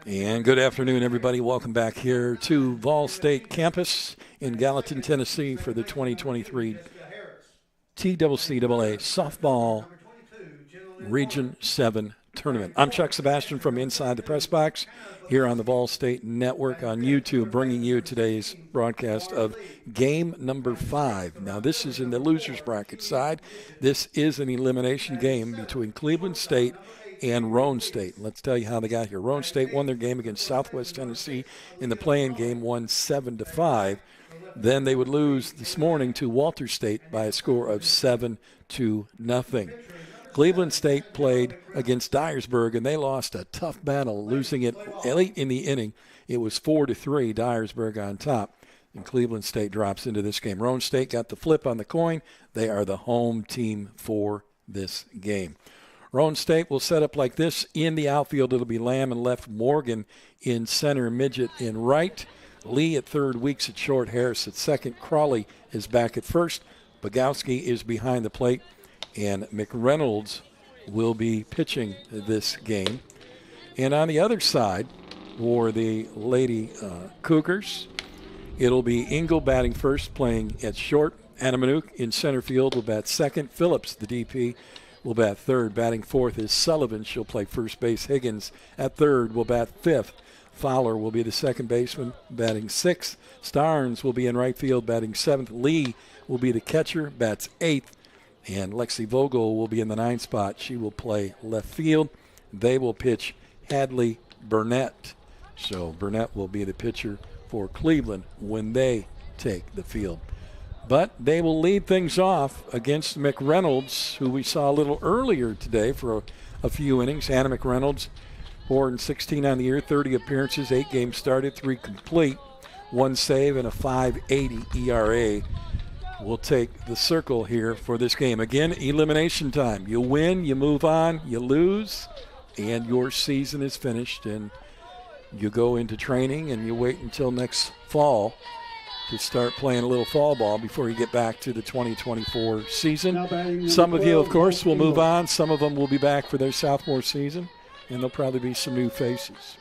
And good afternoon, everybody. Welcome back here to VolState campus in Gallatin, Tennessee for the 2023 TCCAA Softball Region 7 Tournament. I'm Chuck Sebastian from Inside the Press Box here on the VolState Network on YouTube, bringing you today's broadcast of game number 5. Now, this is in the loser's bracket side. This is an elimination game between Cleveland State and Roane State. Let's tell you how they got here. Roane State won their game against Southwest Tennessee in the play-in game, won 7-5. Then they would lose this morning to Walter State by a score of 7-0. Cleveland State played against Dyersburg, and they lost a tough battle, losing it late in the inning. It was 4-3, Dyersburg on top, and Cleveland State drops into this game. Roane State got the flip on the coin. They are the home team for this game. Roane State will set up like this. In the outfield, it'll be Lamb and left, Morgan in center, Midget in right, Lee at third, Weeks at short, Harris at second, Crawley is back at first, Bogowski is behind the plate, and McReynolds will be pitching this game. And on the other side, for the Lady Cougars, it'll be Engel batting first, playing at short. Anamanuk in center field will bat second. Phillips, the DP, will bat third. Batting fourth is Sullivan. She'll play first base. Higgins at third will bat fifth. Fowler will be the second baseman, batting sixth. Starnes will be in right field, batting seventh. Lee will be the catcher, bats eighth. And Lexi Vogel will be in the ninth spot. She will play left field. They will pitch Hadley Burnett. So Burnett will be the pitcher for Cleveland when they take the field. But they will lead things off against McReynolds, who we saw a little earlier today for a few innings. Hannah McReynolds, 4-16 on the year, 30 appearances, 8 games started, 3 complete, 1 save, and a .580 ERA. Will take the circle here for this game. Again, elimination time. You win, you move on, you lose, and your season is finished. And you go into training and you wait until next fall to start playing a little fall ball before you get back to the 2024 season. Some of you, of course, will move on. Some of them will be back for their sophomore season, and there'll probably be some new faces.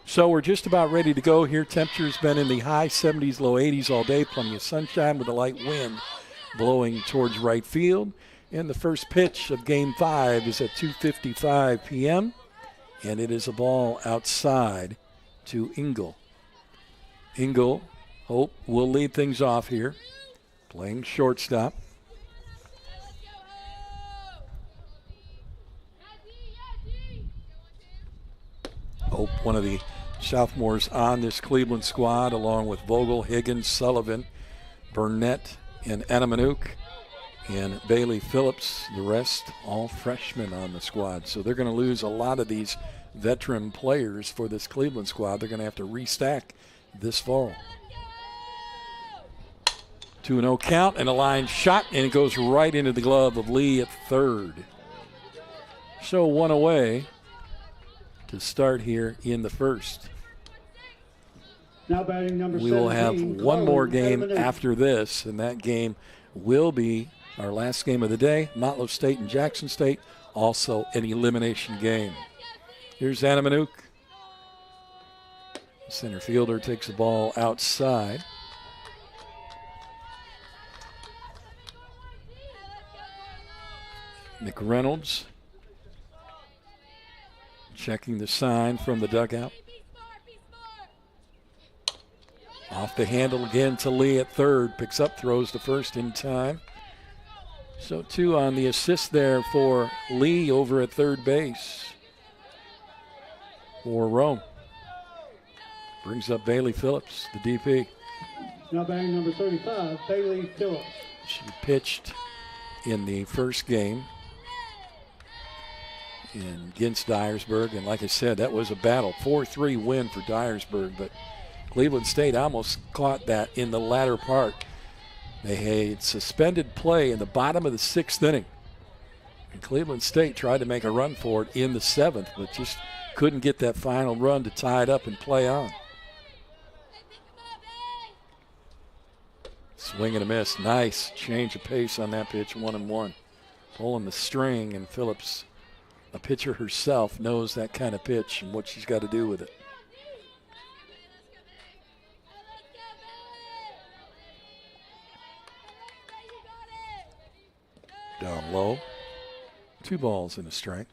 So we're just about ready to go here. Temperature's been in the high 70s, low 80s all day. Plenty of sunshine with a light wind blowing towards right field. And the first pitch of Game 5 is at 2:55 p.m. And it is a ball outside to Engel. Engel, Hope, will lead things off here, playing shortstop. Hope, one of the sophomores on this Cleveland squad, along with Vogel, Higgins, Sullivan, Burnett, and Anamanuk, and Bailey Phillips. The rest, all freshmen on the squad. So they're going to lose a lot of these veteran players for this Cleveland squad. They're going to have to restack this fall. 2-0 count and a line shot, and it goes right into the glove of Lee at third. So one away to start here in the first. Now batting number we will have one more game after this, and that game will be our last game of the day. Motlow State and Jackson State, also an elimination game. Here's Anamanuk. Center fielder takes the ball outside. McReynolds checking the sign from the dugout. Off the handle again to Lee at third. Picks up, throws to first in time. So 2 on the assist there for Lee over at third base for Roane. Brings up Bailey Phillips, the DP. Now batting number 35, Bailey Phillips. She pitched in the first game against Dyersburg, and like I said, that was a battle. 4-3 win for Dyersburg, but Cleveland State almost caught that in the latter part. They had suspended play in the bottom of the 6th inning, and Cleveland State tried to make a run for it in the 7th, but just couldn't get that final run to tie it up and play on. Swing and a miss. Nice change of pace on that pitch, 1-1. Pulling the string, and Phillips, a pitcher herself, knows that kind of pitch and what she's got to do with it. low. 2 balls and a strike.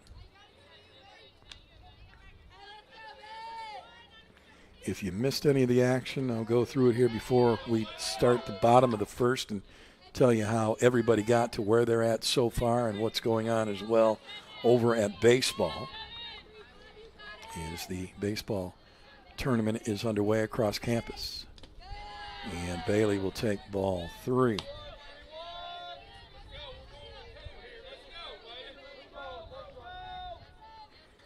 If you missed any of the action, I'll go through it here before we start the bottom of the first and tell you how everybody got to where they're at so far and what's going on as well over at baseball. As the baseball tournament is underway across campus. And Bailey will take ball 3.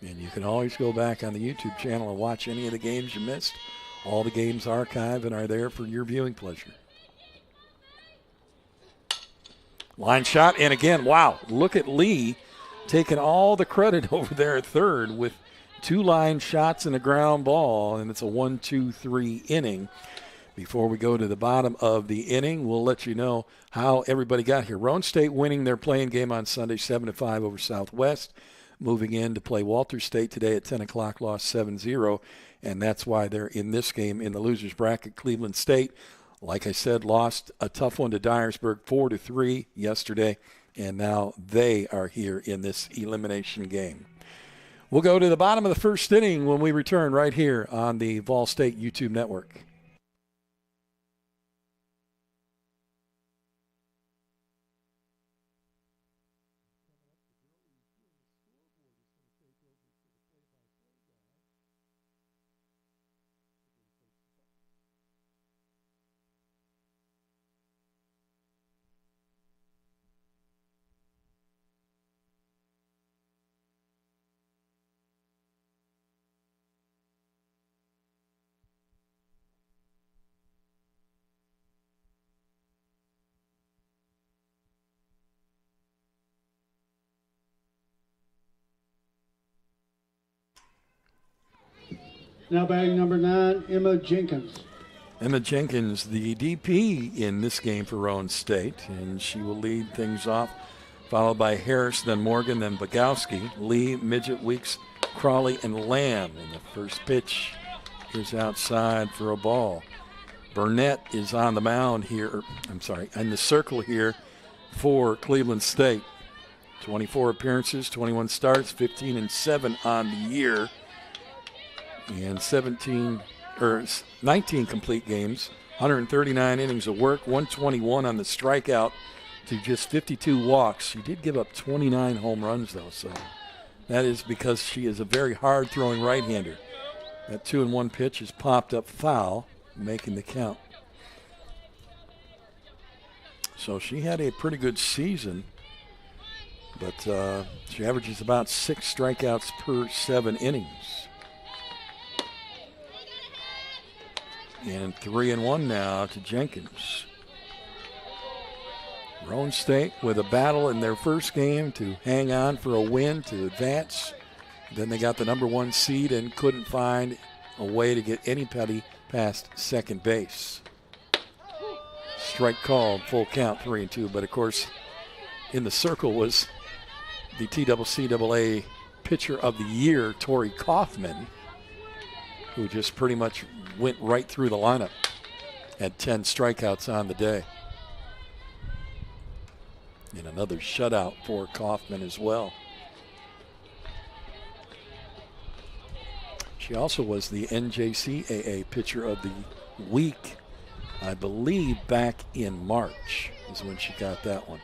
And you can always go back on the YouTube channel and watch any of the games you missed. All the games archive and are there for your viewing pleasure. Line shot, and again, wow, look at Lee taking all the credit over there at third with 2 line shots and a ground ball, and it's a 1-2-3 inning. Before we go to the bottom of the inning, we'll let you know how everybody got here. Roane State winning their playing game on Sunday 7-5 over Southwest. Moving in to play Walter State today at 10 o'clock, lost 7-0, and that's why they're in this game in the loser's bracket. Cleveland State, like I said, lost a tough one to Dyersburg 4-3 yesterday, and now they are here in this elimination game. We'll go to the bottom of the first inning when we return right here on the VolState YouTube network. Now batting number 9, Emma Jenkins. Emma Jenkins, the DP in this game for Roane State, and she will lead things off, followed by Harris, then Morgan, then Bogowski, Lee, Midget, Weeks, Crawley, and Lamb. And the first pitch is outside for a ball. Burnett is on the mound here, in the circle here for Cleveland State. 24 appearances, 21 starts, 15-7 on the year. And 19 complete games, 139 innings of work, 121 on the strikeout to just 52 walks. She did give up 29 home runs, though, so that is because she is a very hard-throwing right-hander. That 2-1 pitch is popped up foul, making the count. So she had a pretty good season, but she averages about 6 strikeouts per 7 innings. And 3-1 now to Jenkins. Roane State with a battle in their first game to hang on for a win to advance. Then they got the number 1 seed and couldn't find a way to get anybody past second base. Strike called, full count, 3-2. But of course, in the circle was the TCCAA Pitcher of the Year, Tori Kaufman, who just pretty much went right through the lineup. Had 10 strikeouts on the day. And another shutout for Kaufman as well. She also was the NJCAA Pitcher of the Week, I believe back in March is when she got that one.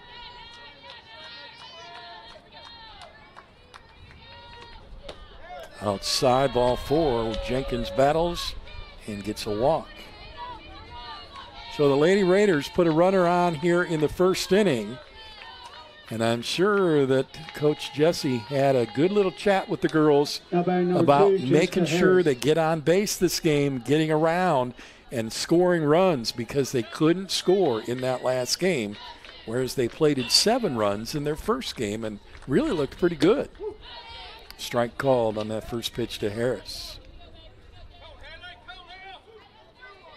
Outside, ball 4. Jenkins battles and gets a walk. So the Lady Raiders put a runner on here in the first inning. And I'm sure that Coach Jesse had a good little chat with the girls about making sure they get on base this game, getting around and scoring runs, because they couldn't score in that last game, whereas they plated 7 runs in their first game and really looked pretty good. Strike called on that first pitch to Harris.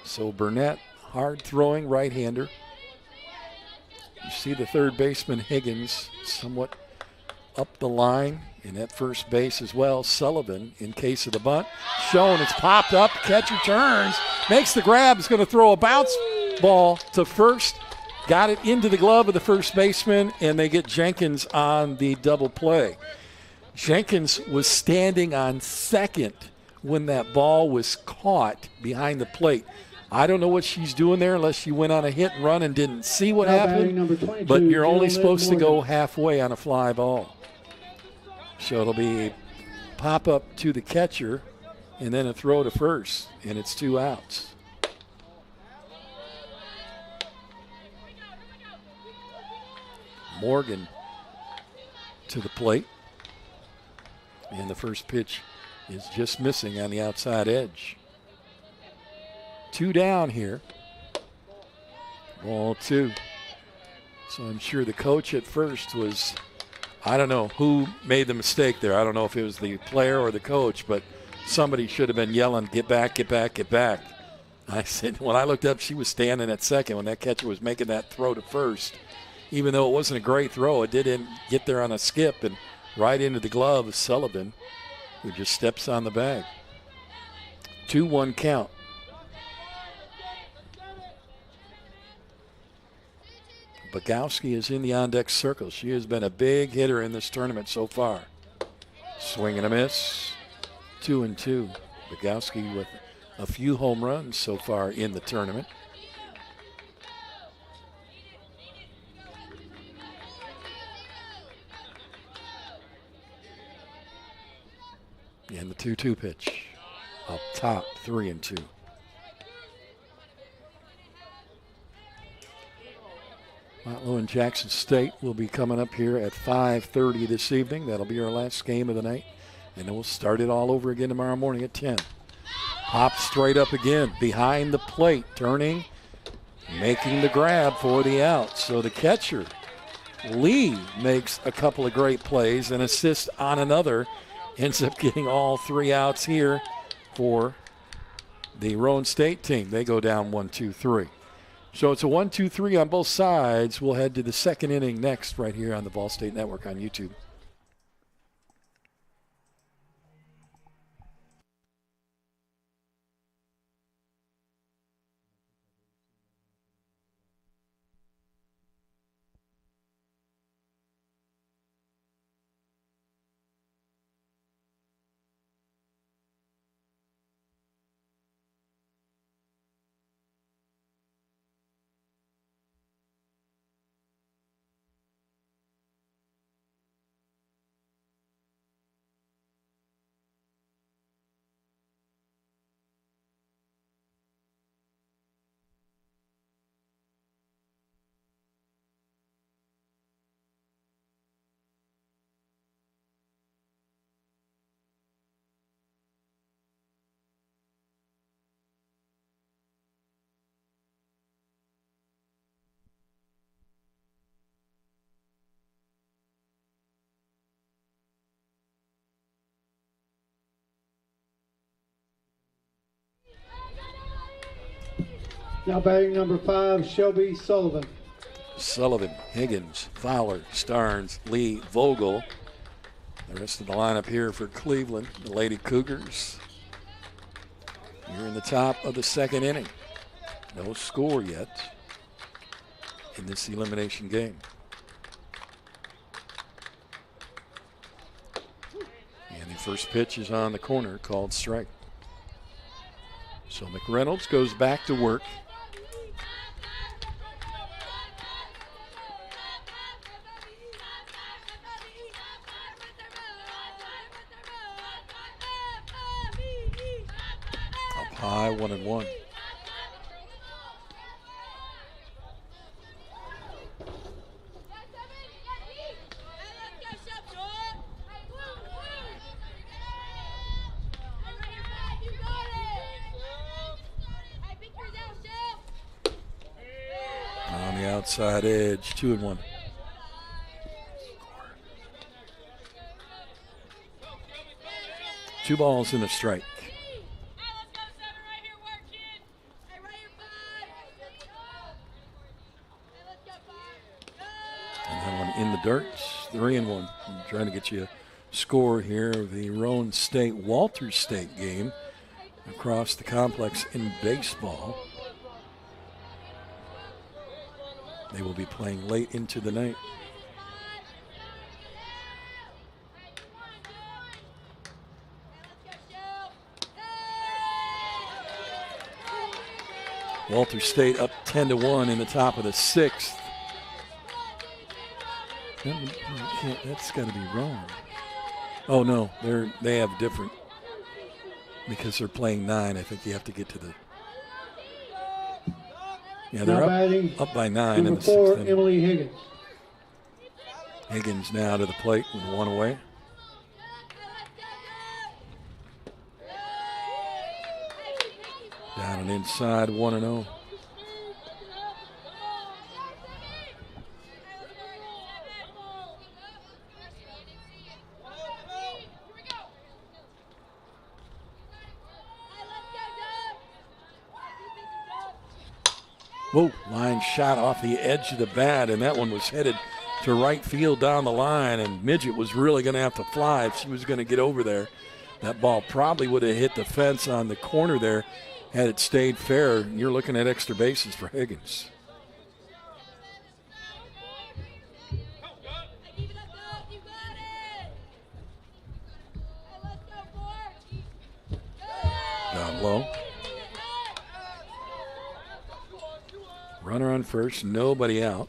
So Burnett, hard-throwing right-hander. You see the third baseman, Higgins, somewhat up the line. And at first base as well, Sullivan in case of the bunt. Shown, it's popped up, catcher turns, makes the grab, is going to throw a bounce ball to first. got it into the glove of the first baseman, and they get Jenkins on the double play. Jenkins was standing on second when that ball was caught behind the plate. I don't know what she's doing there unless she went on a hit and run and didn't see what happened. But you're only supposed to go halfway on a fly ball. So it'll be pop up to the catcher and then a throw to first, and it's 2 outs. Morgan to the plate. And the first pitch is just missing on the outside edge. 2 down here. Ball 2. So I'm sure the coach at first was, I don't know who made the mistake there. I don't know if it was the player or the coach, but somebody should have been yelling, get back, get back, get back. I said, when I looked up, she was standing at second when that catcher was making that throw to first. Even though it wasn't a great throw, it did get there on a skip and right into the glove of Sullivan, who just steps on the bag. 2-1 count. Bogowski is in the on-deck circle. She has been a big hitter in this tournament so far. Swing and a miss. 2-2. Bogowski with a few home runs so far in the tournament. And the 2-2 pitch. Up top, 3-2. Motlow and Jackson State will be coming up here at 5:30 this evening. That'll be our last game of the night. And then we'll start it all over again tomorrow morning at 10. Pop straight up again, behind the plate, turning, making the grab for the out. So the catcher, Lee, makes a couple of great plays and assists on another. Ends up getting all 3 outs here for the Roane State team. They go down 1-2-3. So it's a 1-2-3 on both sides. We'll head to the second inning next right here on the VolState Network on YouTube. Now batting number 5, Shelby Sullivan. Sullivan, Higgins, Fowler, Starnes, Lee, Vogel. The rest of the lineup here for Cleveland, the Lady Cougars. You're in the top of the second inning. No score yet in this elimination game. And the first pitch is on the corner, called strike. So McReynolds goes back to work. High, 1-1. On the outside edge, 2-1. 2 balls and a strike. In the dirt, 3-1. I'm trying to get you a score here of the Roane State Walters State game across the complex in baseball. They will be playing late into the night. Walter State up 10-1 in the top of the 6th. That's got to be wrong. Oh no, they have different, because they're playing 9. I think you have to get to the. Yeah, they're up by 9 in the 6th inning. Emily Higgins. Higgins now to the plate with 1 away. Down and inside, 1-0. Whoa, line shot off the edge of the bat, and that one was headed to right field down the line, and Midget was really going to have to fly if she was going to get over there. That ball probably would have hit the fence on the corner there had it stayed fair. You're looking at extra bases for Higgins. Down low. Runner on first, nobody out.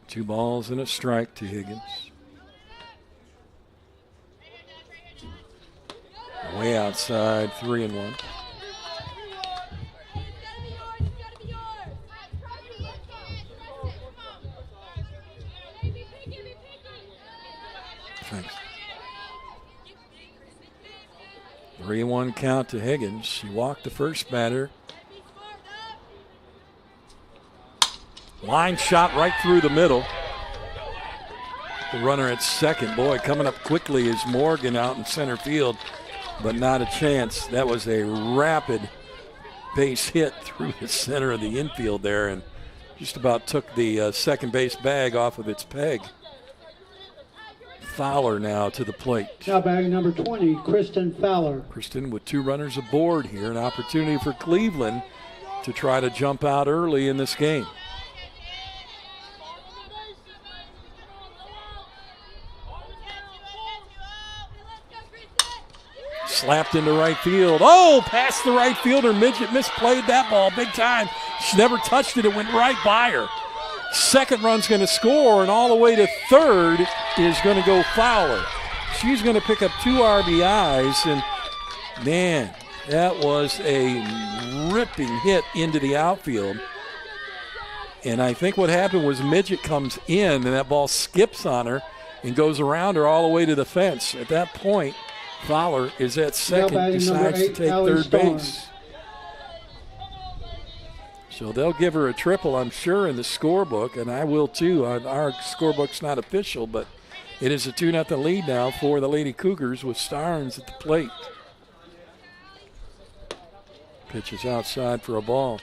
Two balls and a strike to Higgins. Way outside, 3-1. Thanks. 3-1 count to Higgins. She walked the first batter. Line shot right through the middle. The runner at second. Boy, coming up quickly is Morgan out in center field, but not a chance. That was a rapid base hit through the center of the infield there and just about took the second base bag off of its peg. Fowler now to the plate. Now batting number 20, Kristen Fowler. Kristen with 2 runners aboard here. An opportunity for Cleveland to try to jump out early in this game. Slapped into right field. Oh, past the right fielder. Midget misplayed that ball big time. She never touched it. It went right by her. Second run's going to score, and all the way to third is going to go Fowler. She's going to pick up 2 RBIs, and man, that was a ripping hit into the outfield. And I think what happened was Midget comes in, and that ball skips on her and goes around her all the way to the fence. At that point, Fowler is at second, decides to take third base. So they'll give her a triple, I'm sure, in the scorebook, and I will too. Our scorebook's not official, but it is a 2-0 lead now for the Lady Cougars with Starnes at the plate. Pitch is outside for a ball.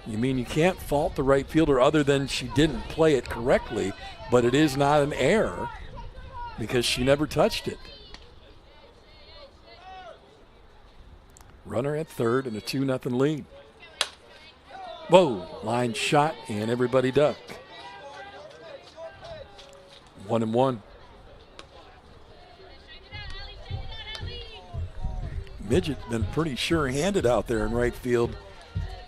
You mean you can't fault the right fielder other than she didn't play it correctly, but it is not an error because she never touched it. Runner at third and a 2-0 lead. Whoa, line shot and everybody ducked. 1-1. Midget's been pretty sure-handed out there in right field,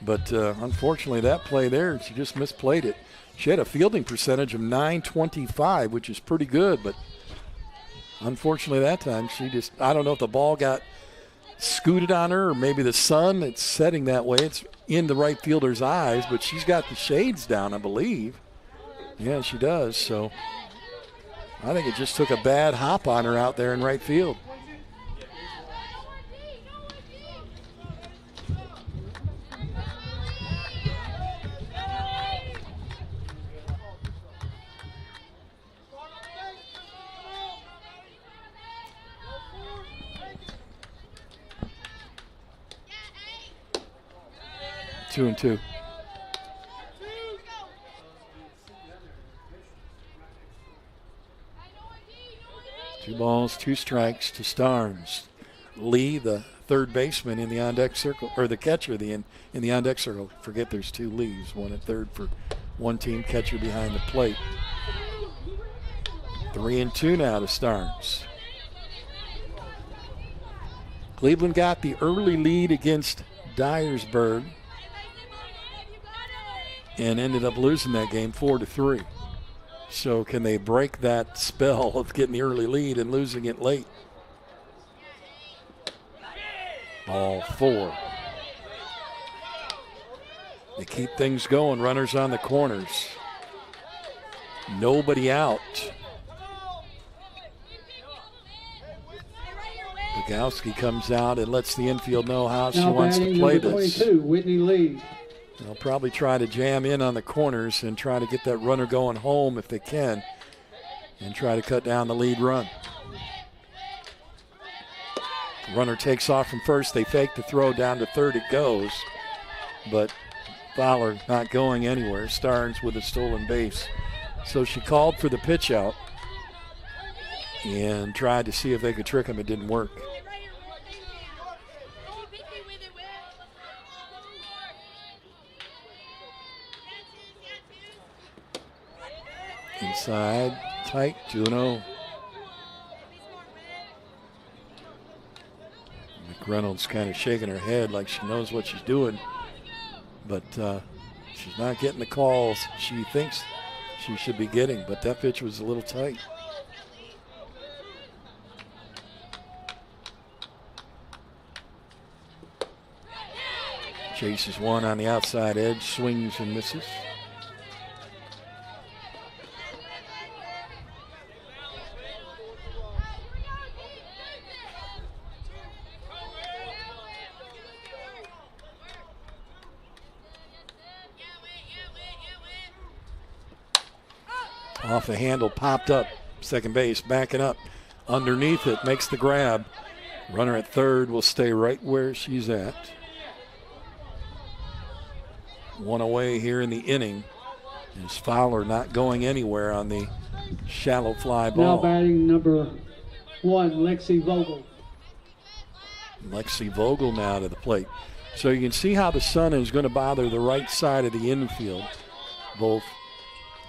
but unfortunately that play there, she just misplayed it. She had a fielding percentage of .925, which is pretty good, but unfortunately that time she just, I don't know if the ball got scooted on her or maybe the sun, it's setting that way. It's in the right fielder's eyes, but she's got the shades down, I believe. Yeah, she does, so I think it just took a bad hop on her out there in right field. Two and two. Two balls, 2 strikes to Starnes. Lee, the third baseman in the on-deck circle, or the catcher in the on-deck circle. Forget there's two Lees, one at third for one team, catcher behind the plate. 3-2 now to Starnes. Cleveland got the early lead against Dyersburg and ended up losing that game 4-3. So can they break that spell of getting the early lead and losing it late? Ball 4. They keep things going. Runners on the corners. Nobody out. Bogowski comes out and lets the infield know how she wants to play this. 22, Whitney Lee. They'll probably try to jam in on the corners and try to get that runner going home if they can and try to cut down the lead run. Runner takes off from first. They fake the throw down to third. It goes, but Fowler not going anywhere. Starnes with a stolen base. So she called for the pitch out and tried to see if they could trick him. It didn't work. Inside, tight, 2-0. McReynolds kind of shaking her head like she knows what she's doing, but she's not getting the calls she thinks she should be getting, but that pitch was a little tight. Chases one on the outside edge, swings and misses. Off the handle, popped up, second base, backing up. Underneath it, makes the grab. Runner at third will stay right where she's at. One away here in the inning. Is Fowler not going anywhere on the shallow fly ball. Now batting number 1, Lexi Vogel. Lexi Vogel now to the plate. So you can see how the sun is going to bother the right side of the infield. Both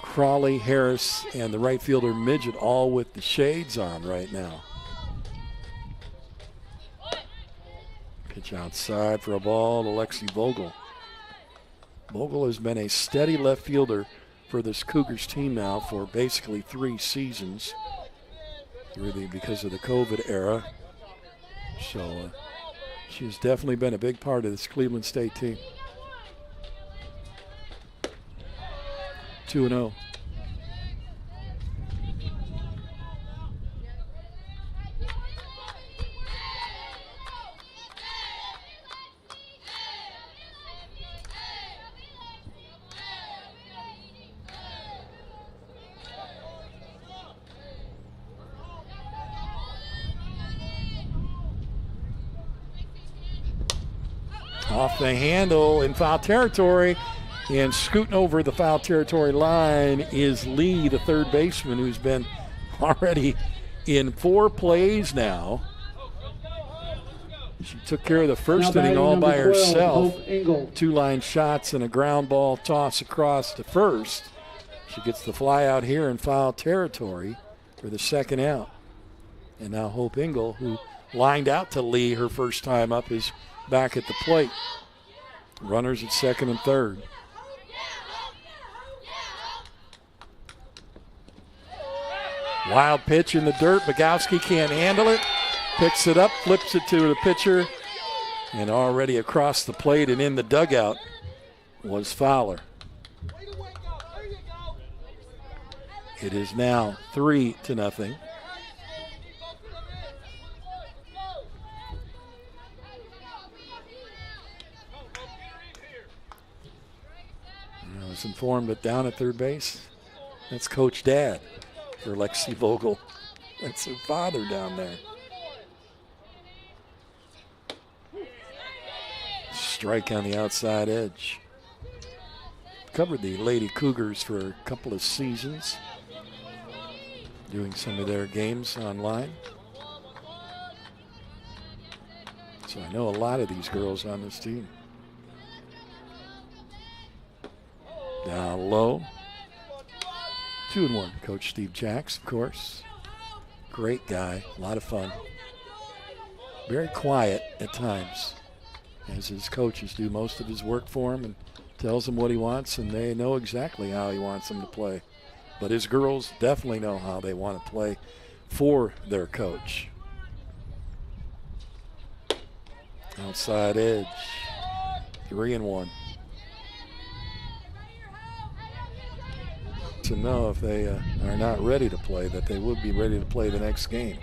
Crawley, Harris, and the right fielder Midget all with the shades on right now. Pitch outside for a ball to Lexi Vogel. Vogel has been a steady left fielder for this Cougars team now for basically 3 seasons, really because of the COVID era. So she's definitely been a big part of this Cleveland State team. 2-0. Off the handle in foul territory, and scooting over the foul territory line is Lee, the third baseman, who's been already in 4 plays now. She took care of the first inning all by herself. 2 line shots and a ground ball toss across to first. She gets the fly out here in foul territory for the second out. And now Hope Engel, who lined out to Lee her first time up, is back at the plate. Runners at second and third. Wild pitch in the dirt. Bogowski can't handle it. Picks it up, flips it to the pitcher, and already across the plate and in the dugout was Fowler. It is now 3-0. I was informed that down at third base, that's Coach Dad for Lexi Vogel. That's her father down there. Strike on the outside edge. Covered the Lady Cougars for a couple of seasons, doing some of their games online. So I know a lot of these girls on this team. Down low. 2-1. Coach Steve Jacks, of course. Great guy. A lot of fun. Very quiet at times, as his coaches do most of his work for him and tells them what he wants, and they know exactly how he wants them to play. But his girls definitely know how they want to play for their coach. Outside edge. 3-1. To know if they are not ready to play, that they would be ready to play the next game.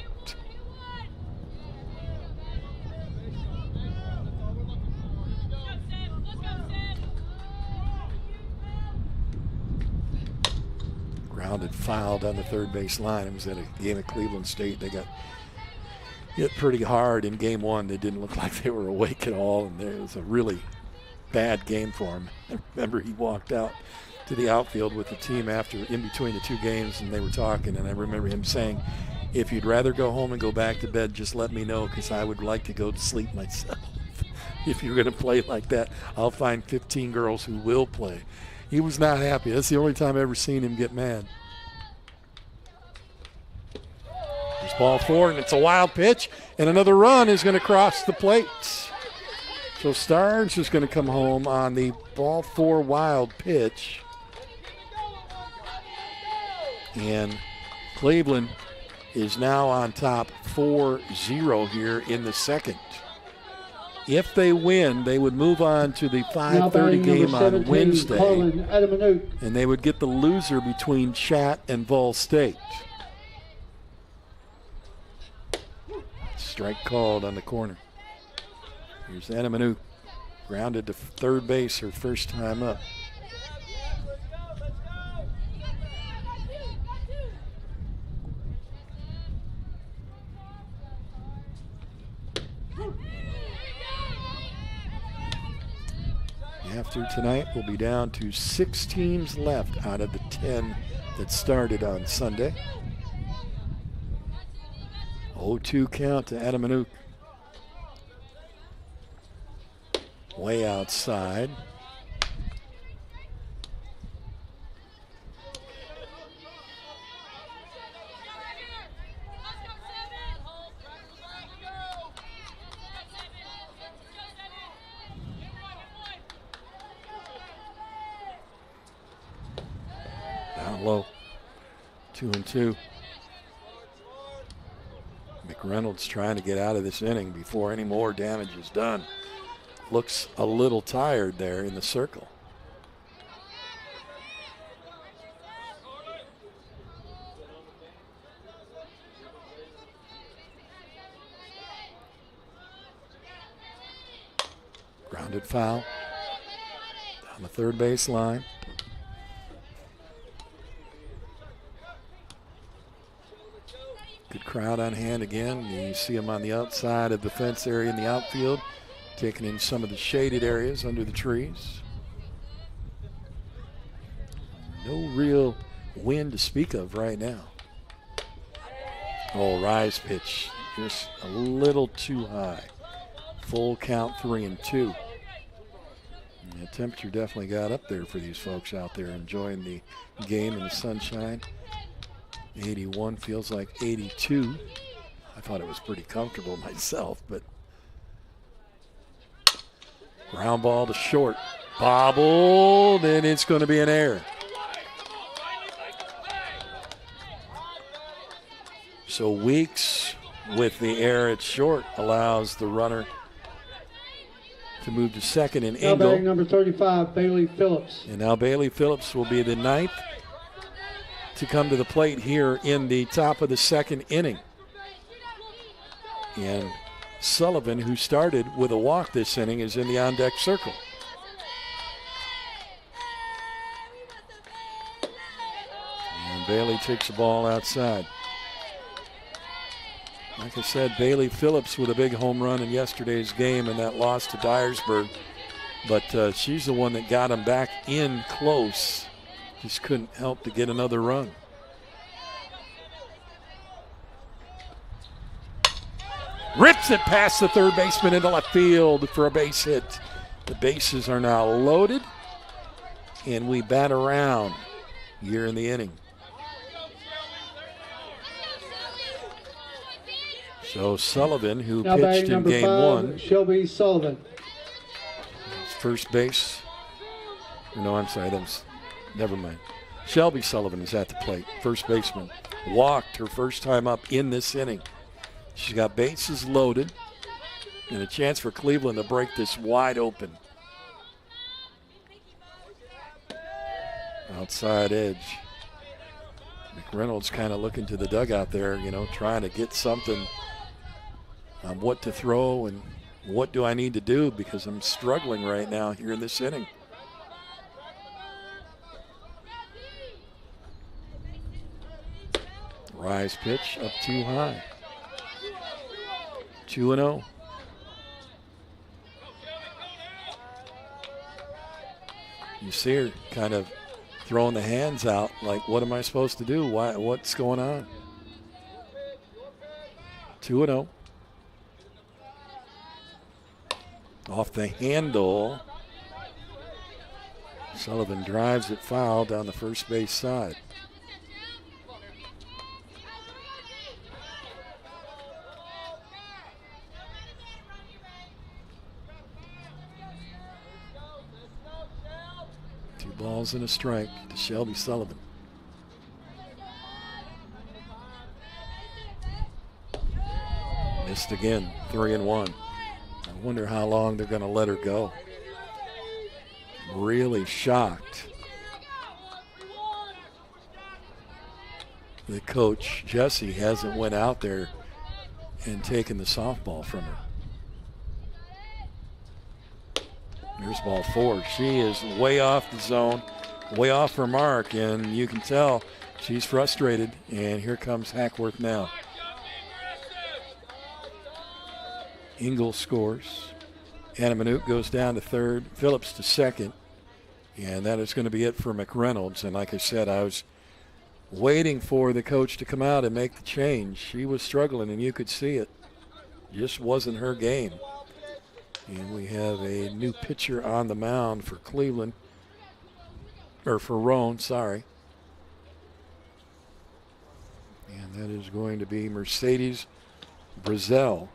Grounded, fouled on the third base line. It was at a game at Cleveland State. They got hit pretty hard in game one. They didn't look like they were awake at all, and it was a really bad game for him. I remember he walked out to the outfield with the team after, in between the two games, and they were talking, and I remember him saying, if you'd rather go home and go back to bed, just let me know, because I would like to go to sleep myself. If you're going to play like that, I'll find 15 girls who will play. He was not happy. That's the only time I've ever seen him get mad. There's ball 4, and it's a wild pitch, and another run is going to cross the plate. So Starnes is going to come home on the ball 4 wild pitch. And Cleveland is now on top 4-0 here in the second. If they win, they would move on to the 5:30 game on Wednesday, and they would get the loser between Chat and VolState. Strike called on the corner. Here's Adamanuk, grounded to third base her first time up. After tonight, we'll be down to 6 teams left out of the 10 that started on Sunday. 0-2 count to Adamanuk. Way outside. Down low. 2-2. McReynolds trying to get out of this inning before any more damage is done. Looks a little tired there in the circle. Grounded foul down the third base line. Good crowd on hand again. You see them on the outside of the fence area in the outfield, taking in some of the shaded areas under the trees. No real wind to speak of right now. Oh, rise pitch, just a little too high. Full count, 3-2. And the temperature definitely got up there for these folks out there enjoying the game in the sunshine. 81 feels like 82. I thought it was pretty comfortable myself, but ground ball to short. Bobbled, and it's going to be an error. So Weeks with the error at short allows the runner to move to second in Now Engel. batting number 35, Bailey Phillips. And now Bailey Phillips will be the 9th to come to the plate here in the top of the second inning. And Sullivan, who started with a walk this inning, is in the on-deck circle. And Bailey takes the ball outside. Like I said, Bailey Phillips with a big home run in yesterday's game and that loss to Dyersburg. But she's the one that got him back in close. Just couldn't help to get another run. Rips it past the third baseman into left field for a base hit. The bases are now loaded, and we bat around here in the inning. So Sullivan, who Now pitched batting in number game 5, one, Shelby Sullivan. first base. No, I'm sorry, that was, never mind. Shelby Sullivan is at the plate, first baseman. Walked her first time up in this inning. She's got bases loaded and a chance for Cleveland to break this wide open. Outside edge. McReynolds kind of looking to the dugout there, you know, trying to get something on what to throw and what do I need to do because I'm struggling right now here in this inning. Rise pitch up too high. 2-0. You see her kind of throwing the hands out like, what am I supposed to do? What's going on? 2-0. Off the handle. Sullivan drives it foul down the first base side. Balls and a strike to Shelby Sullivan. Missed again, 3-1. I wonder how long they're going to let her go. Really shocked. The coach, Jesse, hasn't went out there and taken the softball from her. Here's ball 4. She is way off the zone, way off her mark, and you can tell she's frustrated. And here comes Hackworth now. Engel scores. Anna Minute goes down to third, Phillips to second, and that is going to be it for McReynolds. And like I said, I was waiting for the coach to come out and make the change. She was struggling, and you could see it. Just wasn't her game. And we have a new pitcher on the mound for Cleveland, or for Roane, sorry. And that is going to be Mercedes Brazel.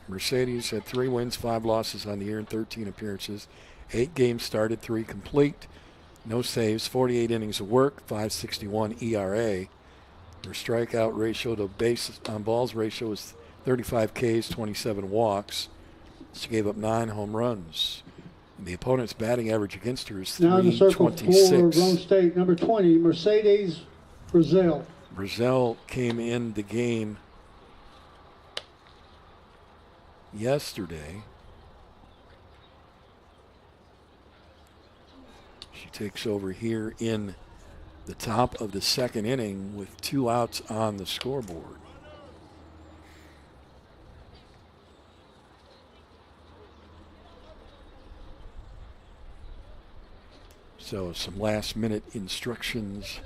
Mercedes had 3 wins, 5 losses on the year, and 13 appearances. 8 games started, 3 complete. No saves, 48 innings of work, 5.61 ERA. Her strikeout ratio to base on balls ratio is 35 Ks, 27 walks. She gave up 9 home runs. And the opponent's batting average against her is Now in the circle for .326. Roane State, number 20, Mercedes Brazel. Brazel came in the game yesterday. She takes over here in the top of the second inning with 2 outs on the scoreboard. So some last-minute instructions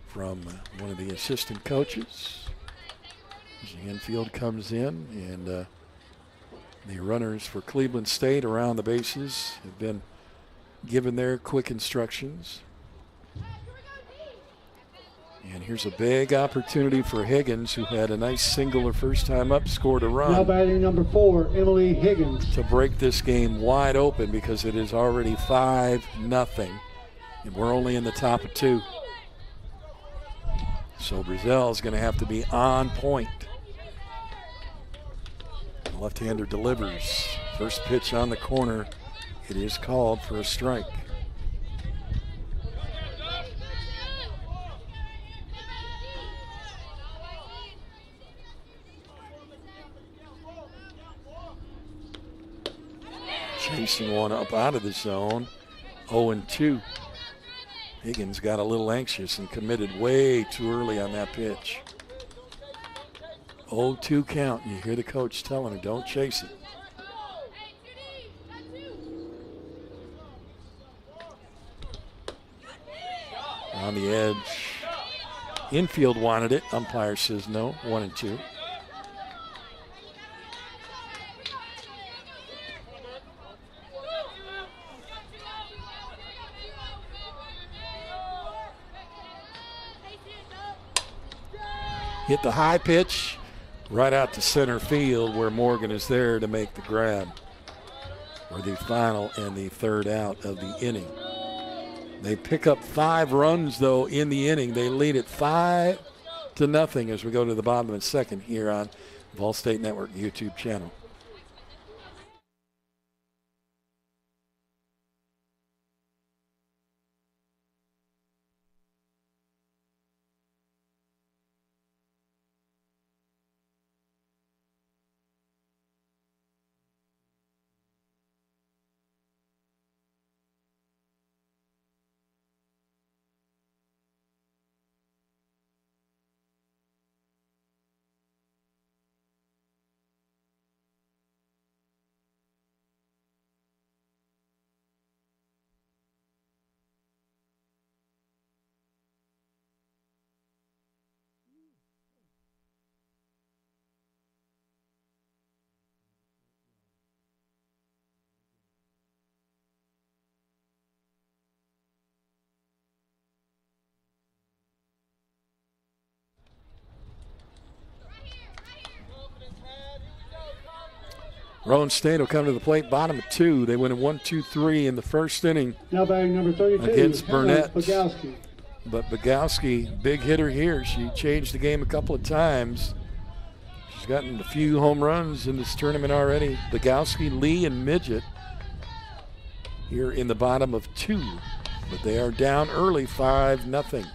from one of the assistant coaches. As the infield comes in, and the runners for Cleveland State around the bases have been given their quick instructions. And here's a big opportunity for Higgins, who had a nice single her first time up, scored a run. Now batting number 4, Emily Higgins. To break this game wide open because it is already 5-0, and we're only in the top of 2. So Brazel is going to have to be on point. The left-hander delivers. First pitch on the corner. It is called for a strike. Chasing one up out of the zone. 0-2. Higgins got a little anxious and committed way too early on that pitch. 0-2 count. You hear the coach telling her, don't chase it. On the edge. Infield wanted it. Umpire says no. 1-2. Hit the high pitch right out to center field where Morgan is there to make the grab for the final and the third out of the inning. They pick up 5 runs, though, in the inning. They lead it 5-0 as we go to the bottom of the second here on VolState Network YouTube channel. Roane State will come to the plate, bottom of 2. They win a 1-2-3 in the first inning. Now batting number 32 against Burnett. Bogowski. But Bogowski, big hitter here. She changed the game a couple of times. She's gotten a few home runs in this tournament already. Bogowski, Lee, and Midget here in the bottom of 2. But they are down early, 5-0.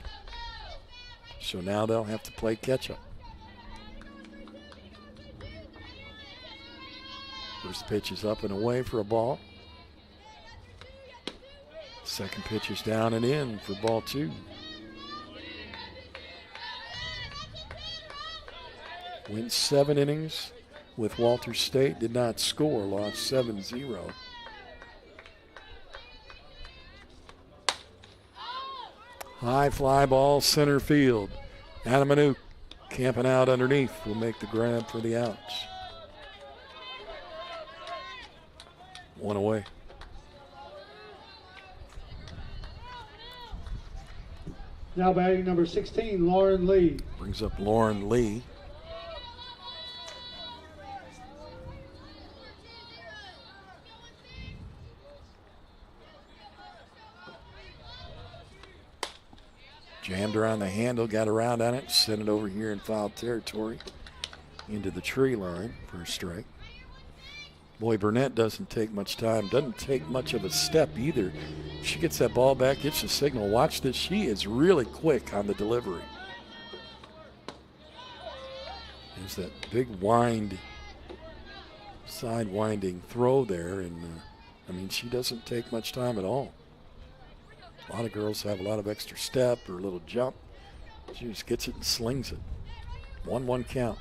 So now they'll have to play catch-up. First pitch is up and away for a ball. Second pitch is down and in for ball 2. Went 7 innings with Walter State. Did not score. Lost 7-0. High fly ball center field. Adam Manuk camping out underneath will make the grab for the outs. 1 away. Now batting number 16, Lauren Lee. Brings up Lauren Lee. Jammed around the handle, got around on it, sent it over here in foul territory into the tree line for a strike. Boy, Burnett doesn't take much time, doesn't take much of a step either. She gets that ball back, gets the signal. Watch this, she is really quick on the delivery. There's that big wind, side winding throw there, and I mean, she doesn't take much time at all. A lot of girls have a lot of extra step or a little jump. She just gets it and slings it. 1-1 count.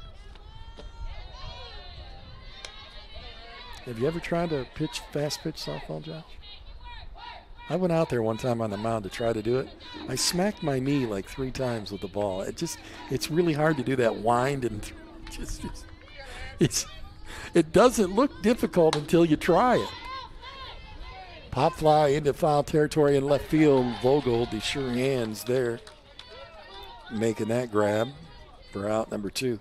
Have you ever tried to pitch fast pitch softball, Josh? I went out there one time on the mound to try to do it. I smacked my knee like 3 times with the ball. It's really hard to do that wind, and it doesn't look difficult until you try it. Pop fly into foul territory in left field. Vogel, the sure hands there, making that grab for out number 2.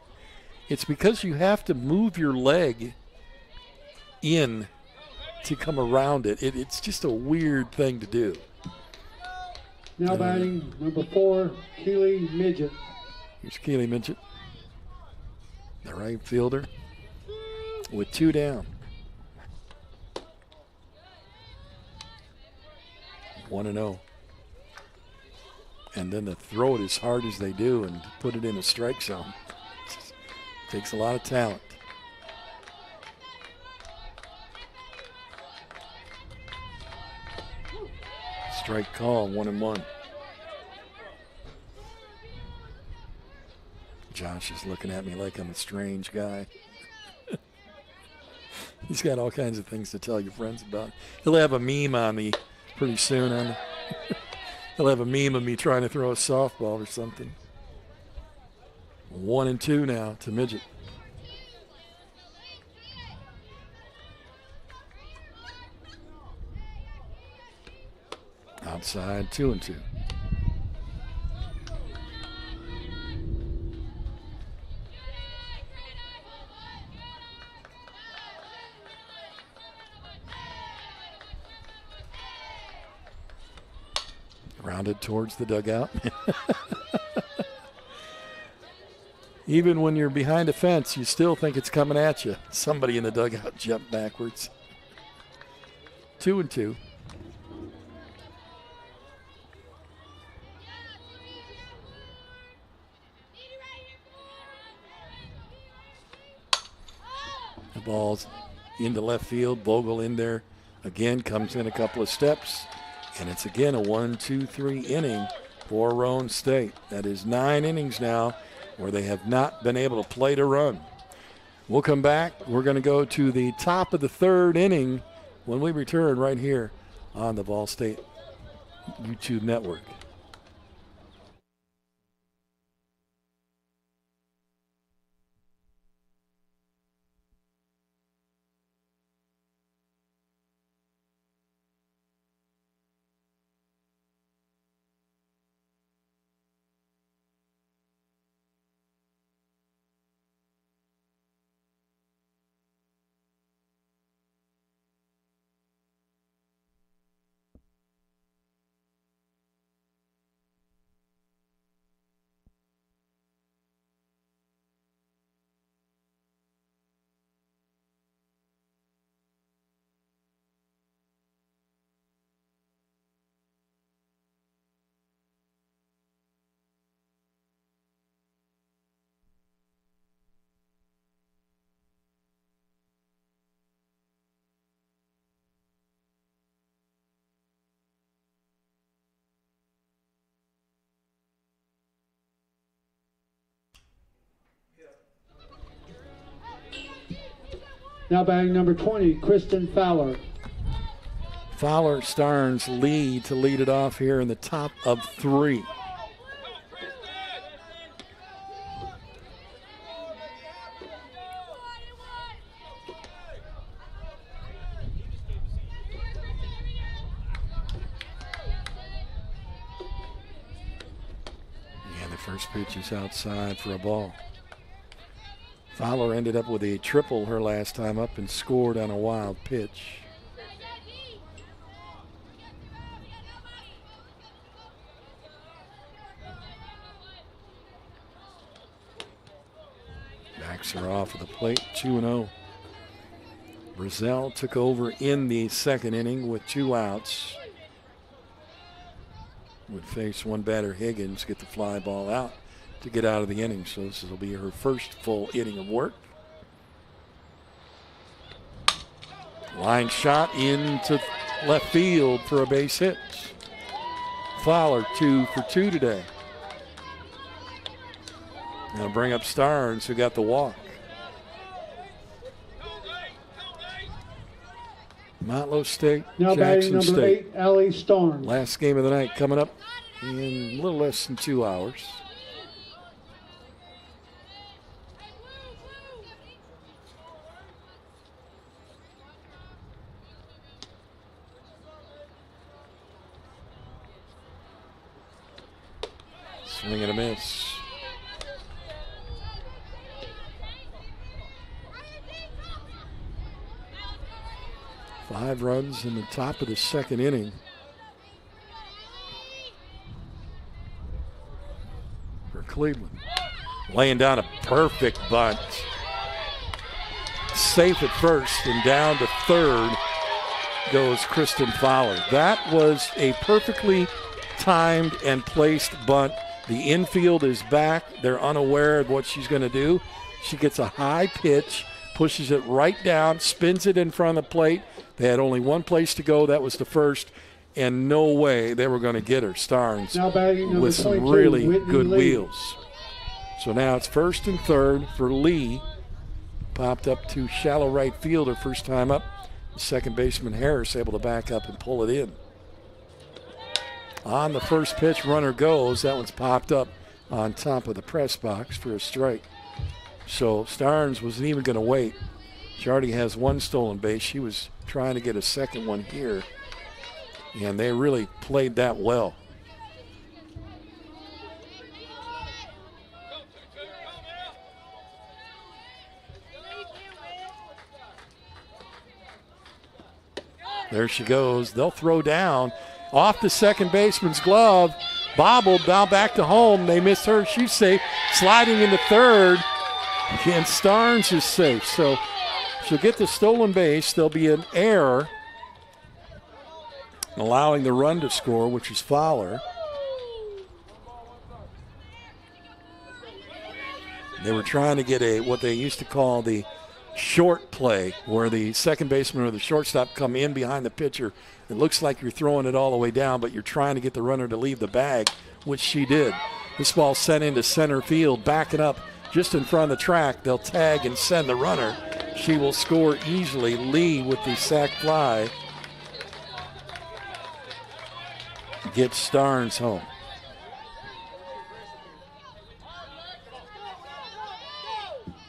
It's because you have to move your leg in to come around it. It's just a weird thing to do. Now batting number 4, Keely Midget. Here's Keely Midget, the right fielder, with 2 down. 1-0. And then to throw it as hard as they do and put it in a strike zone takes a lot of talent. Strike call, 1-1. Josh is looking at me like I'm a strange guy. He's got all kinds of things to tell your friends about. He'll have a meme on me pretty soon. He'll have a meme of me trying to throw a softball or something. 1-2 now to Midget. Outside, 2-2. Grounded towards the dugout. Even when you're behind a fence, you still think it's coming at you. Somebody in the dugout jumped backwards. 2-2. The ball's into left field. Bogle in there again, comes in a couple of steps, and it's again a 1-2-3 inning for Roane State. That is 9 innings now where they have not been able to play to run. We'll come back. We're going to go to the top of the 3rd inning when we return right here on the VolState YouTube network. Now batting number 20, Kristen Fowler. Fowler, Starnes, Lee to lead it off here in the top of 3. And the first pitch is outside for a ball. Fowler ended up with a triple her last time up and scored on a wild pitch. Backs her off of the plate, 2-0. Brazell took over in the 2nd inning with 2 outs. Would face one batter, Higgins, get the fly ball out to get out of the inning. So this will be her first full inning of work. Line shot into left field for a base hit. Fowler 2 for 2 today. Now bring up Starnes, who got the walk. Motlow State, now Jackson batting number State. 8, Allie Starnes. Last game of the night coming up in a little less than 2 hours. Swing and a miss. Five runs in the top of the 2nd inning. For Cleveland. Laying down a perfect bunt. Safe at first and down to 3rd goes Kristen Fowler. That was a perfectly timed and placed bunt. The infield is back. They're unaware of what she's going to do. She gets a high pitch, pushes it right down, spins it in front of the plate. They had only one place to go. That was the first, and no way they were going to get her. Starnes with some really good wheels. So now it's 1st and 3rd for Lee. Popped up to shallow right fielder first time up. The second baseman Harris able to back up and pull it in. On the first pitch, runner goes. That one's popped up on top of the press box for a strike. So Starnes wasn't even going to wait. She already has 1 stolen base. She was trying to get a second one here, and they really played that well. There she goes. They'll throw down, Off the second baseman's glove. Bobbled, now back to home. They miss her. She's safe. Sliding into third. And Starnes is safe. So she'll get the stolen base. There'll be an error, allowing the run to score, which is Fowler. They were trying to get what they used to call the short play, where the second baseman or the shortstop come in behind the pitcher. It looks like you're throwing it all the way down, but you're trying to get the runner to leave the bag, which she did. This ball sent into center field, backing up just in front of the track. They'll tag and send the runner. She will score easily. Lee with the sac fly gets Starnes home.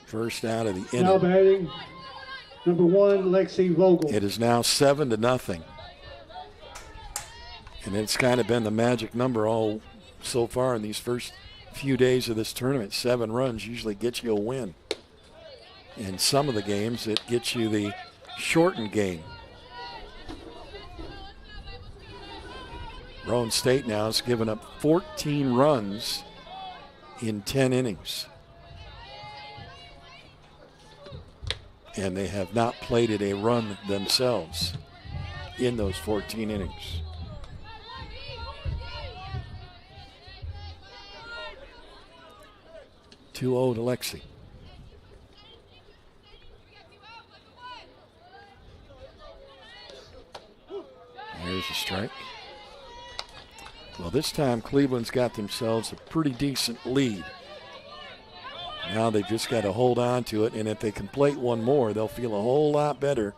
First out of the inning. Now batting, number 1, Lexi Vogel. It is now 7-0. And it's kind of been the magic number all so far in these first few days of this tournament. 7 runs usually gets you a win. In some of the games, it gets you the shortened game. Roane State now has given up 14 runs in 10 innings. And they have not plated a run themselves in those 14 innings. (2-0 to Lexi. Here's a strike. Well, this time Cleveland's got themselves a pretty decent lead. Now they've just got to hold on to it, and if they can plate one more, they'll feel a whole lot better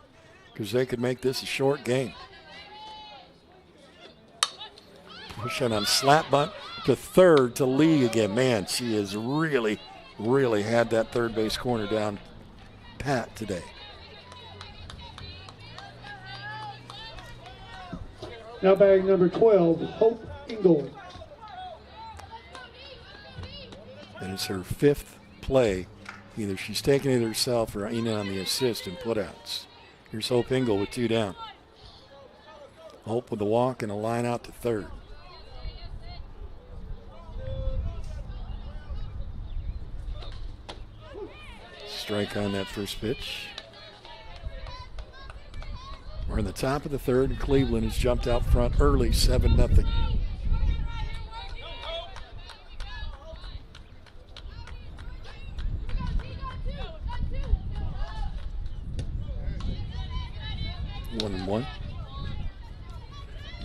because they could make this a short game. Pushing on slap bunt to third to Lee again. Man, she has really had that third base corner down pat today. Now batting number 12, Hope Engel. And it's her 5th play. Either she's taken it herself or in on the assist and putouts. Here's Hope Engel with 2 down. Hope with the walk and a line out to third. Strike on that first pitch. We're in the top of the third, and Cleveland has jumped out front early, 7-0. One and one.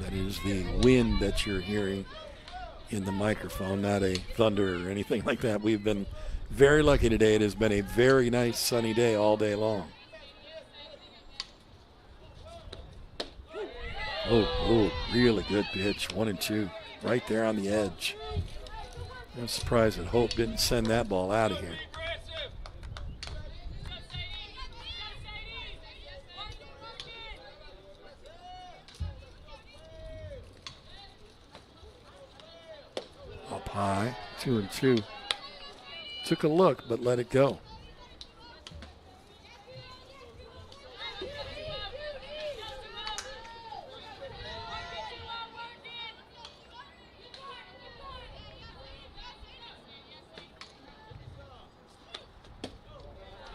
That is the wind that you're hearing in the microphone, not a thunder or anything like that. We've been very lucky today. It has been a very nice sunny day all day long. Oh, really good pitch. 1-2, right there on the edge. I'm surprised that Hope didn't send that ball out of here. Up high, 2-2. Took a look, but let it go.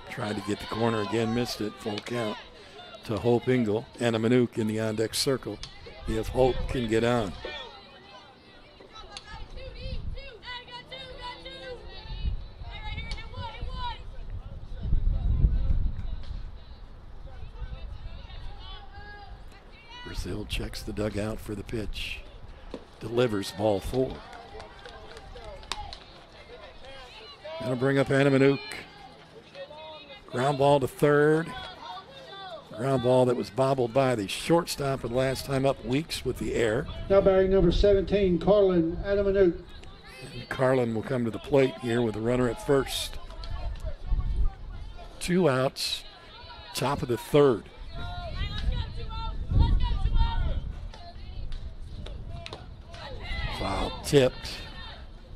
Tried to get the corner again, missed it. Full count to Hope Engel. Anna Manouk in the on-deck circle if Hope can get on. Brazil checks the dugout for the pitch. Delivers ball 4. Gonna bring up Anna Manouk. Ground ball to third. Ground ball that was bobbled by the shortstop, and last time up, Weeks with the air. Now batting number 17, Carlin Adamanuk. And Carlin will come to the plate here with a runner at first. 2 outs, top of the third. Foul tipped.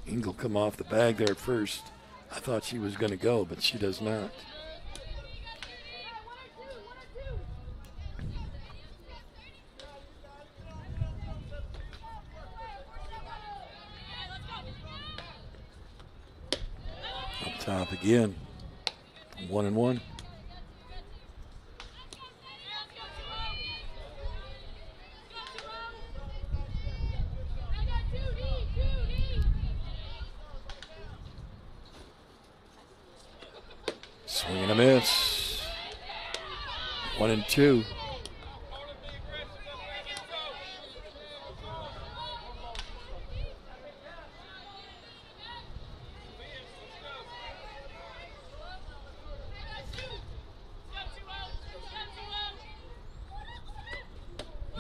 Engel come off the bag there at first. I thought she was going to go, but she does not. Top again. 1-1. Swing and a miss. 1-2.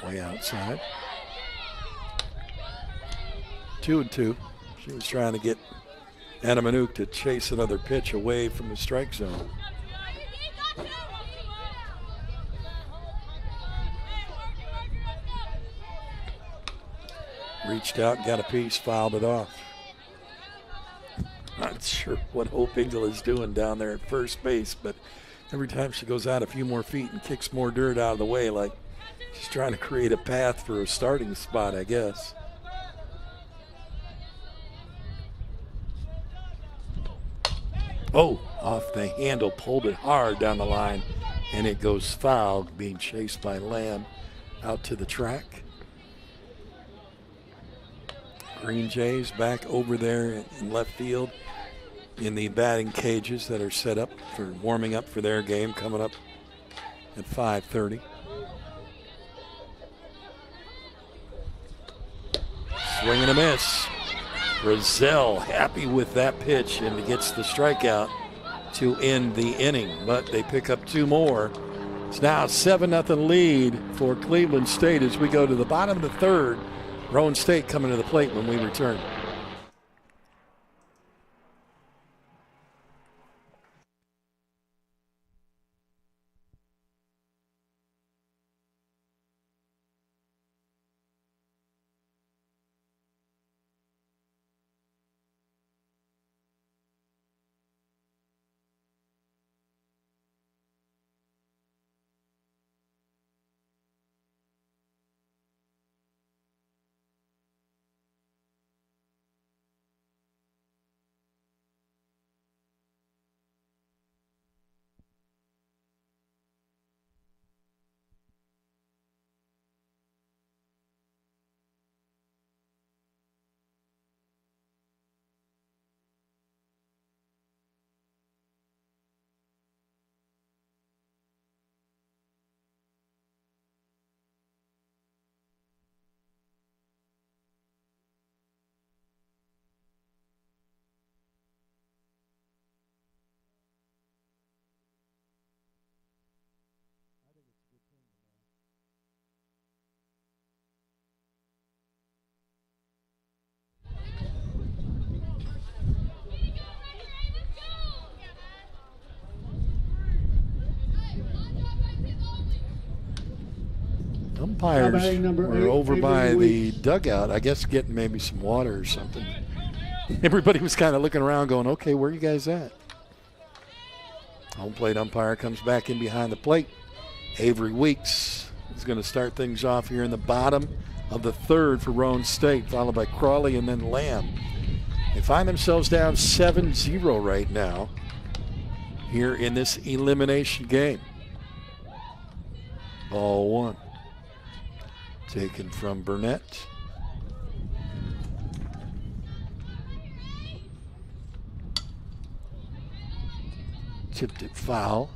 Way outside. 2-2. She was trying to get Anna Manuk to chase another pitch away from the strike zone. Reached out, got a piece, fouled it off. Not sure what Hope Engel is doing down there at first base, but every time she goes out a few more feet and kicks more dirt out of the way, like she's trying to create a path for a starting spot, I guess. Oh, off the handle, pulled it hard down the line, and it goes foul, being chased by Lamb out to the track. Green Jays back over there in left field in the batting cages that are set up for warming up for their game coming up at 5:30. Swing and a miss. Brazil happy with that pitch, and he gets the strikeout to end the inning, but they pick up two more. It's now a 7-0 lead for Cleveland State as we go to the bottom of the third. Roane State coming to the plate when we return. Umpires were over by the dugout, I guess getting maybe some water or something. Everybody was kind of looking around going, okay, where are you guys at? Home plate umpire comes back in behind the plate. Avery Weeks is going to start things off here in the bottom of the third for Roane State, followed by Crawley and then Lamb. They find themselves down 7-0 right now here in this elimination game. Ball one. Taken from Burnett. Tipped it foul.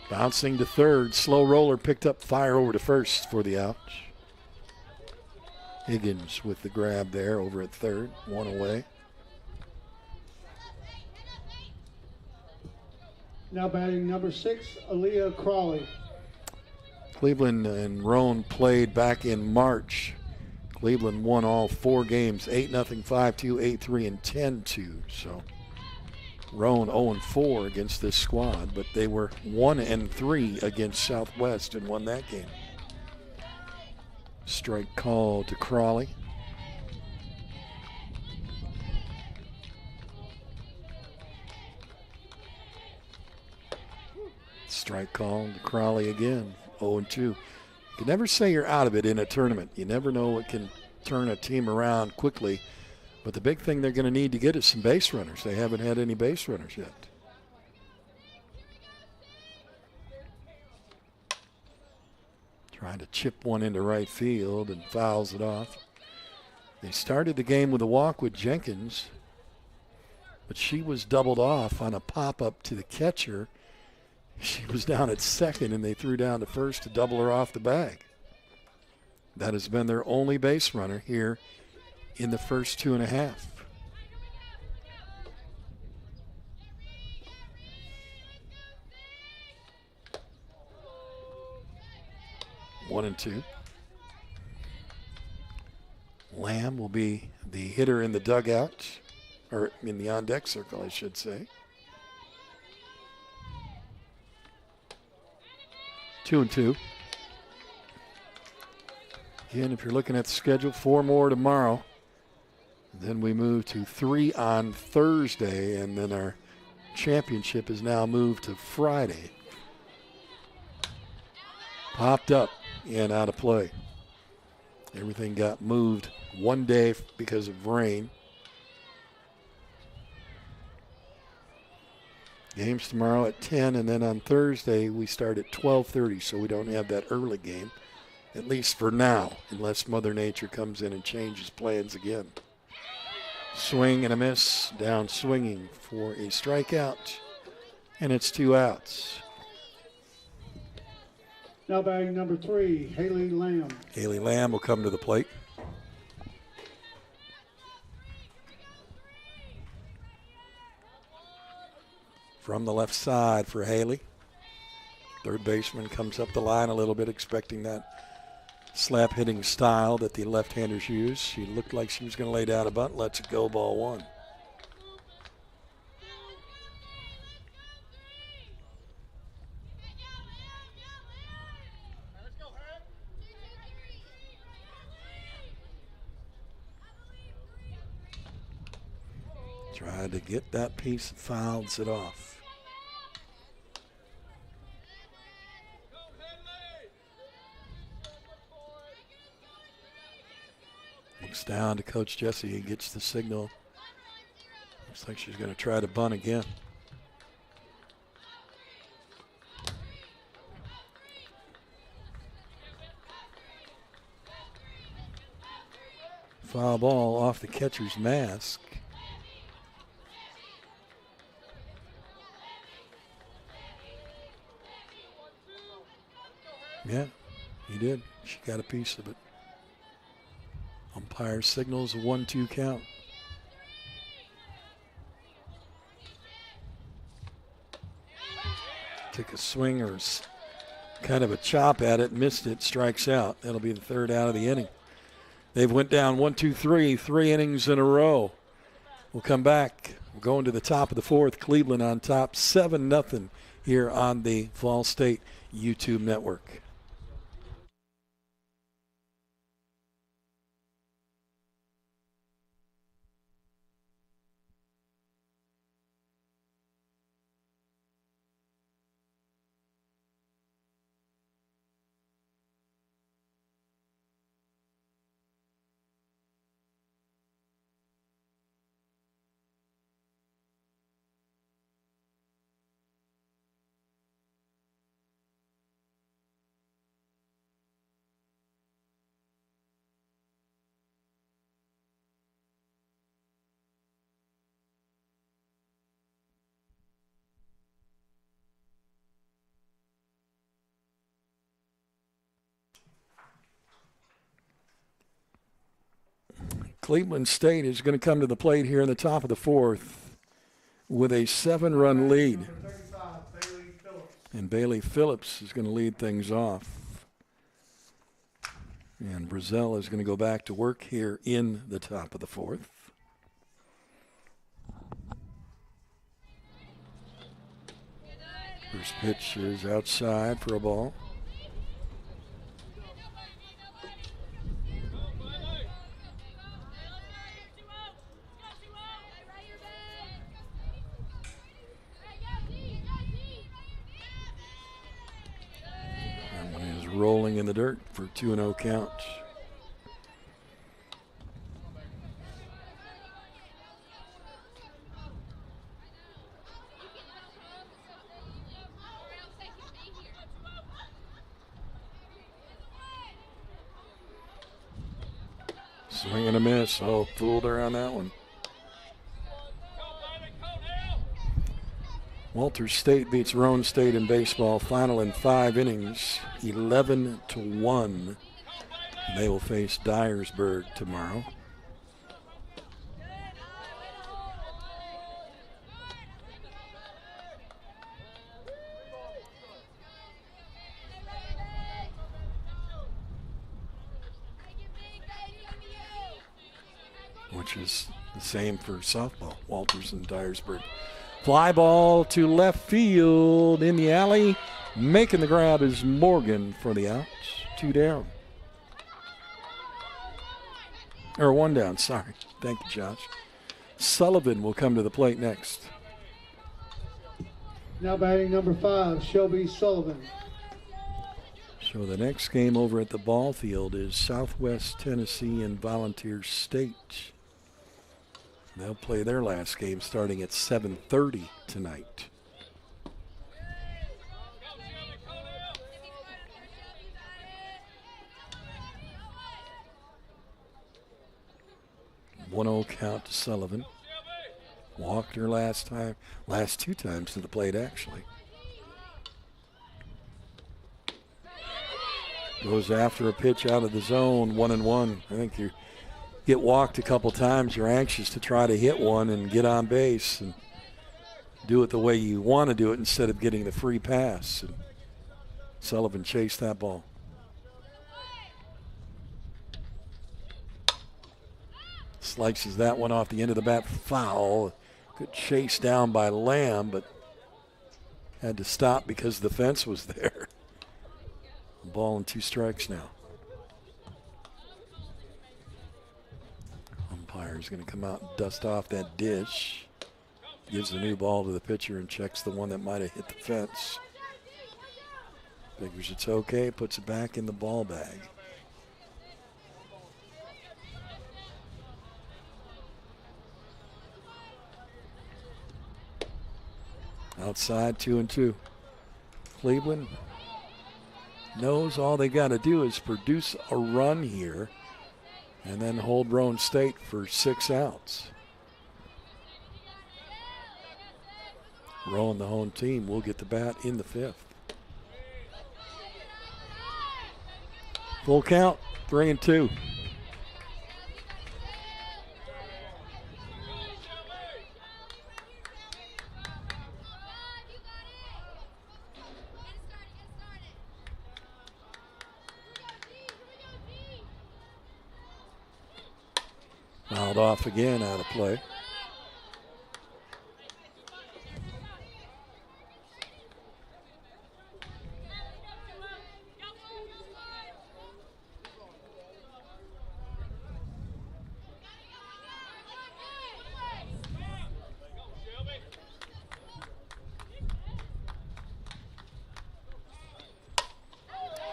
Bouncing to third. Slow roller picked up, fire over to first for the out. Higgins with the grab there over at third. One away. Now batting number 6, Aaliyah Crawley. Cleveland and Roane played back in March. Cleveland won all 4 games, 8-0, 5-2, 8-3, and 10-2. So Roane 0-4 against this squad, but they were 1-3 against Southwest and won that game. Strike call to Crawley. Strike call to Crowley again, 0-2. You can never say you're out of it in a tournament. You never know what can turn a team around quickly. But the big thing they're going to need to get is some base runners. They haven't had any base runners yet. Trying to chip one into right field and fouls it off. They started the game with a walk with Jenkins, but she was doubled off on a pop-up to the catcher. She was down at second, and they threw down to first to double her off the bag. That has been their only base runner here in the first 2.5. 1-2. Lamb will be the hitter in the dugout, or in the on-deck circle, I should say. 2-2. Again, if you're looking at the schedule, 4 more tomorrow. Then we move to 3 on Thursday, and then our championship is now moved to Friday. Popped up and out of play. Everything got moved one day because of rain. Games tomorrow at 10, and then on Thursday we start at 12:30, so we don't have that early game, at least for now, unless Mother Nature comes in and changes plans again. Swing and a miss, down swinging for a strikeout, and it's 2 outs. Now batting number 3, Haley Lamb. Haley Lamb will come to the plate. From the left side for Haley. Third baseman comes up the line a little bit, expecting that slap hitting style that the left-handers use. She looked like she was going to lay down a bunt, lets it go, ball 1. Tried to get that piece, fouls it off. Looks down to Coach Jesse. He gets the signal. Looks like she's going to try to bunt again. Foul ball off the catcher's mask. Yeah, he did. She got a piece of it. Umpire signals a 1-2 count. Took a swing or kind of a chop at it, missed it, strikes out. That'll be the 3rd out of the inning. They've went down 1-2-3, 3 innings in a row. We'll come back. We're going to the top of the 4th. Cleveland on top, 7-0 here on the VolState YouTube network. Cleveland State is going to come to the plate here in the top of the 4th with a 7-run lead. And Bailey Phillips is going to lead things off. And Brazil is going to go back to work here in the top of the 4th. First pitch is outside for a ball. rolling in the dirt for 2-0 count. Swing and a miss. Oh, fooled her on that one. Walters State beats Roane State in baseball. Final in 5 innings, 11-1. They will face Dyersburg tomorrow. Which is the same for softball, Walters and Dyersburg. Fly ball to left field in the alley. Making the grab is Morgan for the outs. 2 down. Or 1 down, sorry. Thank you, Josh. Sullivan will come to the plate next. Now batting number 5, Shelby Sullivan. So the next game over at the ball field is Southwest Tennessee and Volunteer State. They'll play their last game starting at 7:30 tonight. One 0 count to Sullivan. Walked her last 2 times to the plate actually. Goes after a pitch out of the zone, 1-1. I think you get walked a couple times, you're anxious to try to hit one and get on base and do it the way you want to do it instead of getting the free pass. And Sullivan chased that ball. Slices that one off the end of the bat, foul. Good chase down by Lamb, but had to stop because the fence was there. Ball and 2 strikes now. Umpire's going to come out and dust off that dish. Gives the new ball to the pitcher and checks the one that might have hit the fence. Figures it's okay, puts it back in the ball bag. Outside, 2-2. Cleveland knows all they got to do is produce a run here and then hold Roane State for 6 outs. Roane, the home team, will get the bat in the 5th. Full count, 3-2. Fouled off again, out of play.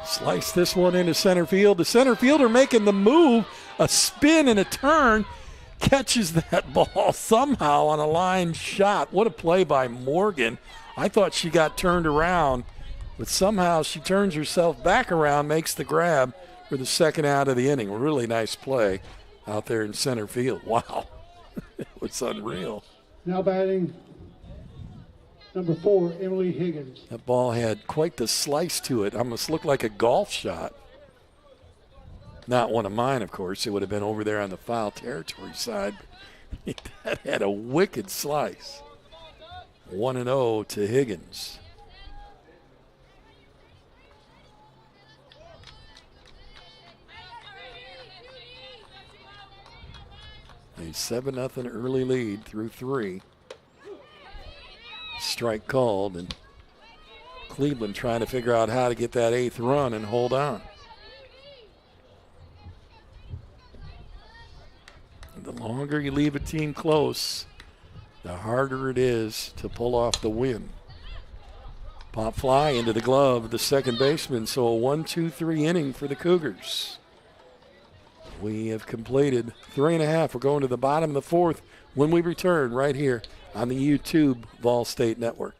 Slice this one into center field. The center fielder making the move, a spin and a turn, catches that ball somehow on a line shot. What a play by Morgan. I thought she got turned around, but somehow she turns herself back around, makes the grab for the 2nd out of the inning. A really nice play out there in center field. Wow, it was unreal. Now batting number 4, Emily Higgins. That ball had quite the slice to it. Almost looked like a golf shot. Not one of mine, of course. It would have been over there on the foul territory side. That had a wicked slice. 1-0 to Higgins. A 7-0 early lead through 3. Strike called, and Cleveland trying to figure out how to get that 8th run and hold on. The longer you leave a team close, the harder it is to pull off the win. Pop fly into the glove of the second baseman, so a 1-2-3 inning for the Cougars. We have completed 3.5. We're going to the bottom of the fourth when we return right here on the YouTube VolState Network.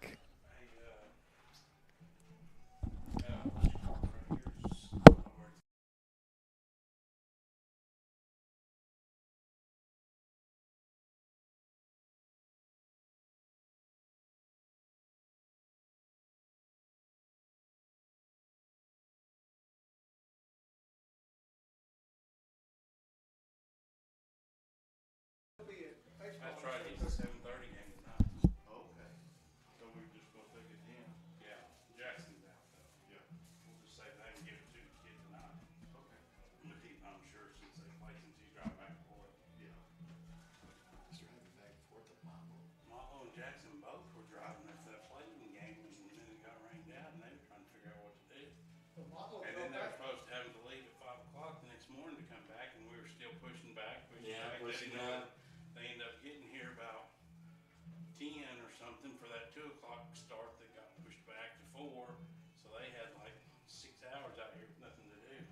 That's right, it's a 7:30 game tonight. Okay. So we're just gonna take it in? Yeah, Jackson's out though. Yeah. We'll just say they can give it to the kid tonight. Okay. I'm sure since they play, since he's driving back and forth. Yeah. He's driving back and forth to Mambo. Marlo and Jackson both were driving after that Clayton game, and then it got rained out, and they were trying to figure out what to do. And then they were supposed to have to leave at 5 o'clock the next morning to come back, and we were still pushing back. Pushing back. They ended up getting here about 10 or something for that 2 o'clock start that got pushed back to 4. So they had like 6 hours out here with nothing to do.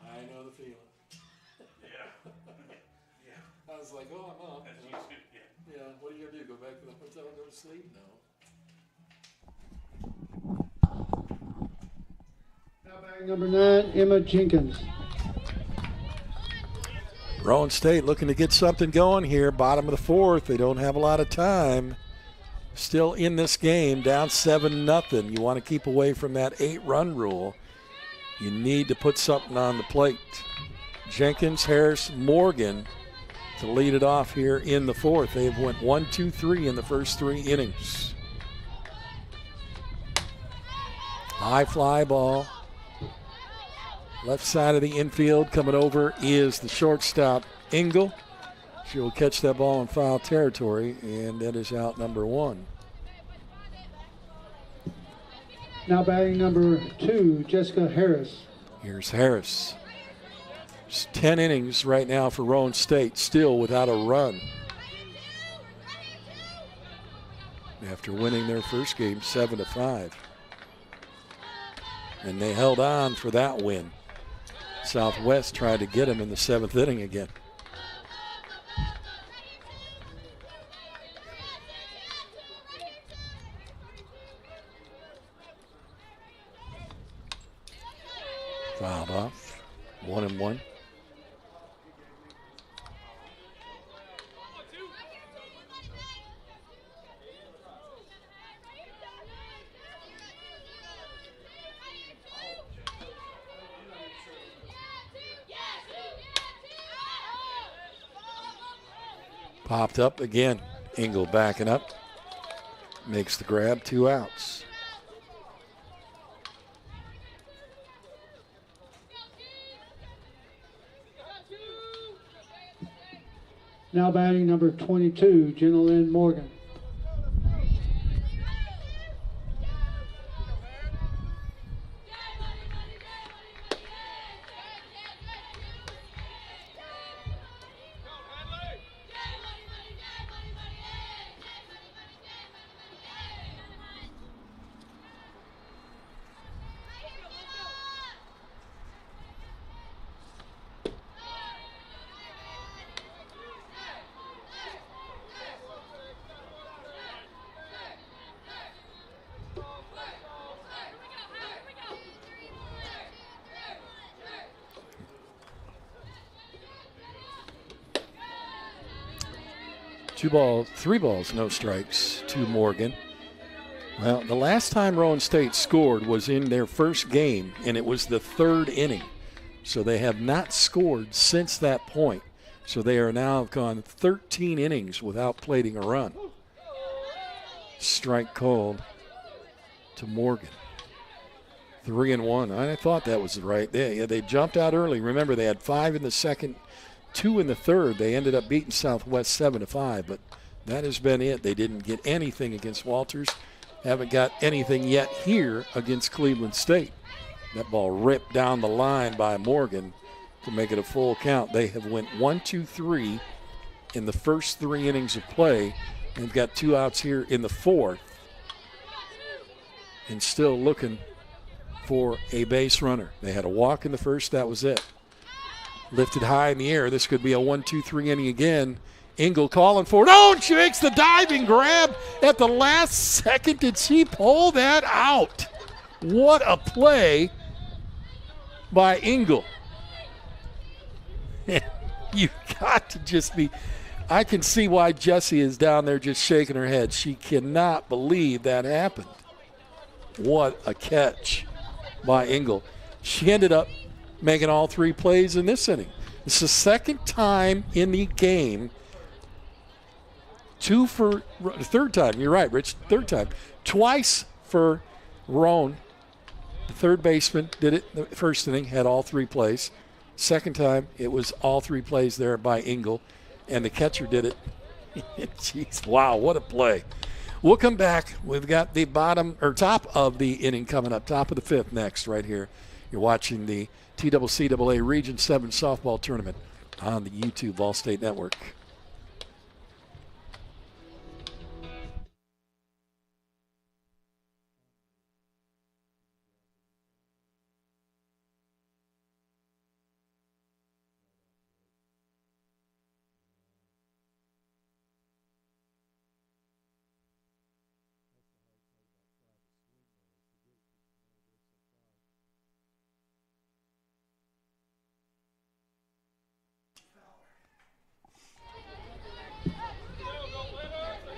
I know the feeling. Yeah. Yeah. I was like, oh, I'm up. That's used to, yeah. Yeah, what are you going to do? Go back to the hotel and go to sleep? No. Now batting number 9, Emma Jenkins. Roane State looking to get something going here. Bottom of the fourth. They don't have a lot of time. Still in this game, down 7-0. You want to keep away from that 8-run rule. You need to put something on the plate. Jenkins, Harris, Morgan to lead it off here in the fourth. They've went 1-2-3 in the first 3 innings. High fly ball. Left side of the infield coming over is the shortstop, Engel. She will catch that ball in foul territory, and that is out number 1. Now batting number 2, Jessica Harris. Here's Harris. It's 10 innings right now for Roane State, still without a run. After winning their first game 7-5. And they held on for that win. Southwest tried to get him in the 7th inning again. Fouled off. 1-1. Popped up again. Engel backing up. Makes the grab, 2 outs. Now batting number 22, Jenna Lynn Morgan. Three balls, no strikes to Morgan. Well, the last time Roane State scored was in their first game, and it was the 3rd inning. So they have not scored since that point. So they are now gone 13 innings without plating a run. Strike called to Morgan. 3-1. I thought that was right. They jumped out early. Remember, they had 5 in the second, 2 in the third. They ended up beating Southwest 7-5, but that has been it. They didn't get anything against Walters. Haven't got anything yet here against Cleveland State. That ball ripped down the line by Morgan to make it a full count. They have went 1-2-3 in the first 3 innings of play. They've got 2 outs here in the 4th. and still looking for a base runner. They had a walk in the first. That was it. Lifted high in the air. This could be a 1-2-3 inning again. Engel calling for it. Oh, and she makes the diving grab at the last second. Did she pull that out? What a play by Engel. You got to just be, I can see why Jessie is down there just shaking her head. She cannot believe that happened. What a catch by Engel. She ended up making all three plays in this inning. It's the second time in the game. Third time, you're right, Rich, third time. Twice for Roane. The third baseman did it the first inning, had all three plays. Second time, it was all three plays there by Engel, and the catcher did it. Jeez, wow, what a play. We'll come back. We've got the top of the inning coming up, top of the fifth next right here. You're watching the TCCAA Region 7 softball tournament on the YouTube VolState Network.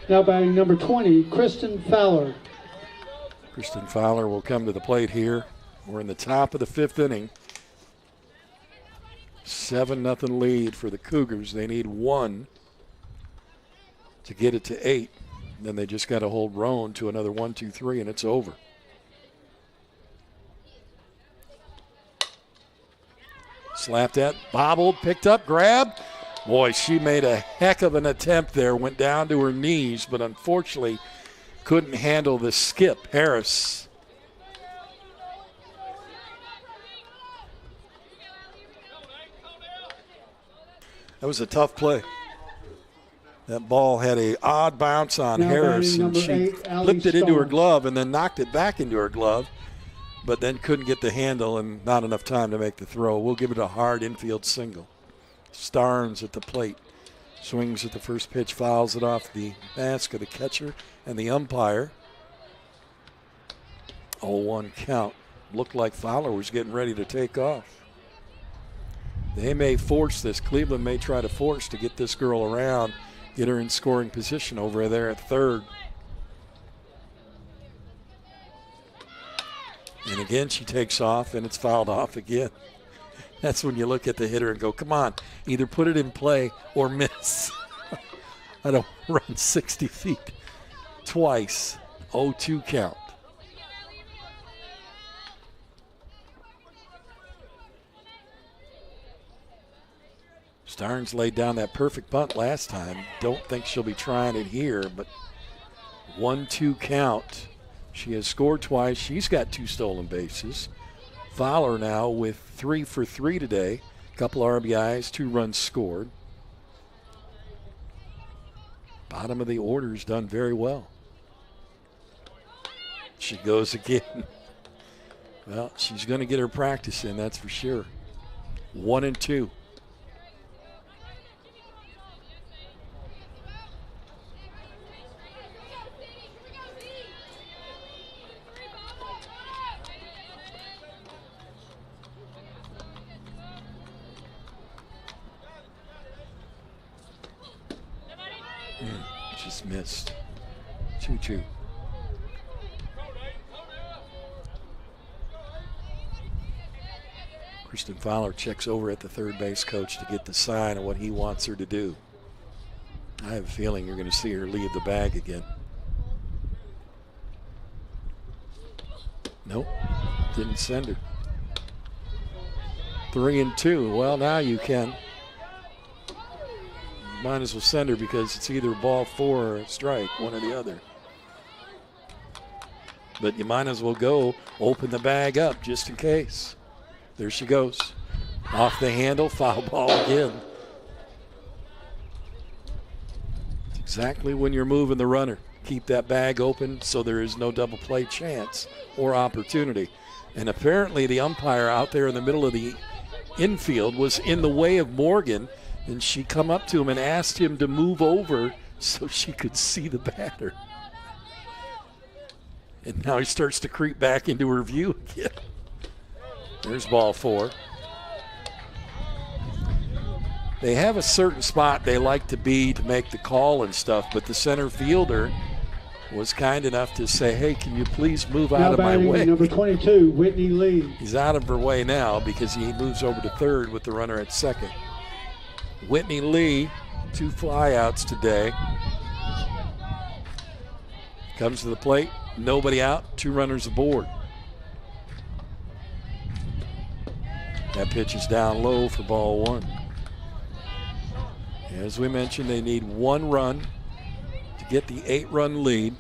Now batting number 20, Kristen Fowler. Kristen Fowler will come to the plate here. We're in the top of the fifth inning. 7-0 lead for the Cougars. They need one to get it to 8. Then they just got to hold Roane to another 1-2-3, and it's over. Slapped at, bobbled, picked up, grabbed. Boy, she made a heck of an attempt there. Went down to her knees, but unfortunately couldn't handle the skip. Harris. That was a tough play. That ball had an odd bounce on Now Harris, and batting she number 8, flipped it into her Starnes. glove and then knocked it back into her glove, but then couldn't get the handle and not enough time to make the throw. We'll give it a hard infield single. Starnes at the plate. Swings at the first pitch, fouls it off the mask of the catcher and the umpire. 0-1 count. Looked like Fowler was getting ready to take off. They may force this. Cleveland may try to force to get this girl around, get her in scoring position over there at third. And again, she takes off, and it's fouled off again. That's when you look at the hitter and go, come on, either put it in play or miss. I don't run 60 feet twice. 0-2 count. Starnes laid down that perfect bunt last time. Don't think she'll be trying it here, but 1-2 count. She has scored twice. She's got 2 stolen bases. Fowler now with 3 for 3 today. Couple RBIs, 2 runs scored. Bottom of the order's done very well. She goes again. Well, she's going to get her practice in, that's for sure. 1-2. Just missed. 2-2. Kristen Fowler checks over at the third base coach to get the sign of what he wants her to do. I have a feeling you're going to see her leave the bag again. Nope, didn't send her. 3-2. Well, now you can. Might as well send her because it's either ball 4 or a strike, one or the other. But you might as well go open the bag up just in case. There she goes. Off the handle, foul ball again. It's exactly when you're moving the runner. keep that bag open so there is no double play chance or opportunity. And apparently the umpire out there in the middle of the infield was in the way of Morgan, and she come up to him and asked him to move over so she could see the batter. And now he starts to creep back into her view again. There's ball 4. They have a certain spot they like to be to make the call and stuff, but the center fielder was kind enough to say, hey, can you please move out of my way? Number 22, Whitney Lee. He's out of her way now because he moves over to third with the runner at second. Whitney Lee, 2 flyouts today. Comes to the plate, nobody out, 2 runners aboard. That pitch is down low for ball 1. As we mentioned, they need 1 run to get the 8-run lead.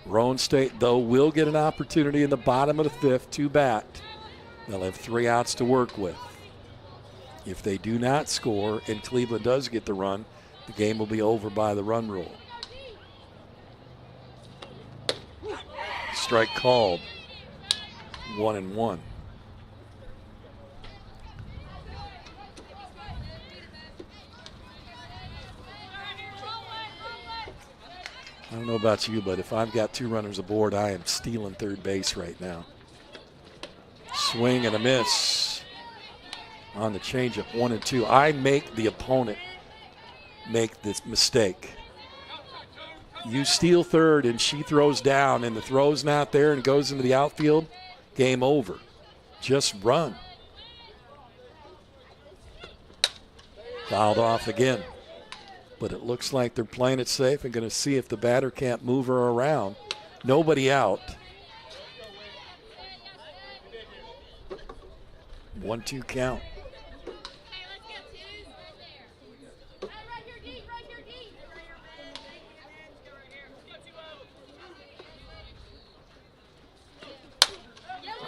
Roane State, though, will get an opportunity in the bottom of the 5th to bat. They'll have 3 outs to work with. If they do not score and Cleveland does get the run, the game will be over by the run rule. Strike called. 1-1. I don't know about you, but if I've got 2 runners aboard, I am stealing third base right now. Swing and a miss on the changeup, 1-2. I make the opponent make this mistake. You steal third and she throws down and the throw's not there and goes into the outfield, game over. Just run. Fouled off again. But it looks like they're playing it safe and going to see if the batter can't move her around. Nobody out. 1-2 count.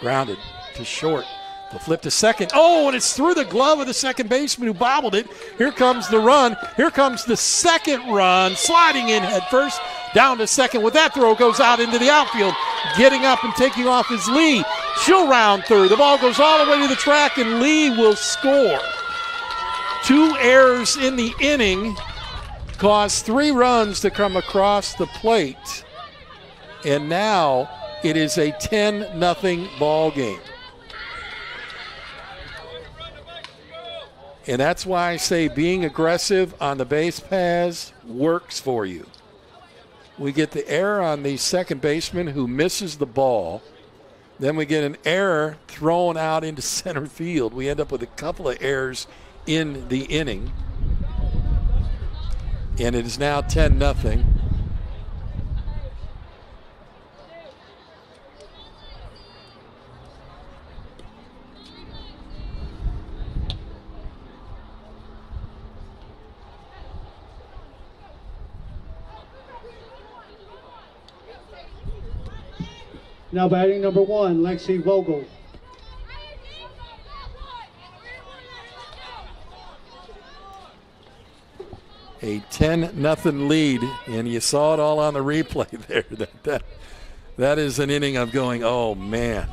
Grounded to short. The flip to second. Oh, and it's through the glove of the second baseman who bobbled it. Here comes the run. Here comes the second run. Sliding in head first. Down to second with that throw. Goes out into the outfield. Getting up and taking off is Lee. She'll round third. The ball goes all the way to the track and Lee will score. 2 errors in the inning caused 3 runs to come across the plate. And now it is a 10-0 ball game. And that's why I say being aggressive on the base paths works for you. We get the error on the second baseman who misses the ball. Then we get an error thrown out into center field. We end up with a couple of errors in the inning. And it is now 10-0. Now batting number 1, Lexi Vogel. A 10-0 lead, and you saw it all on the replay there. That is an inning of going, oh man,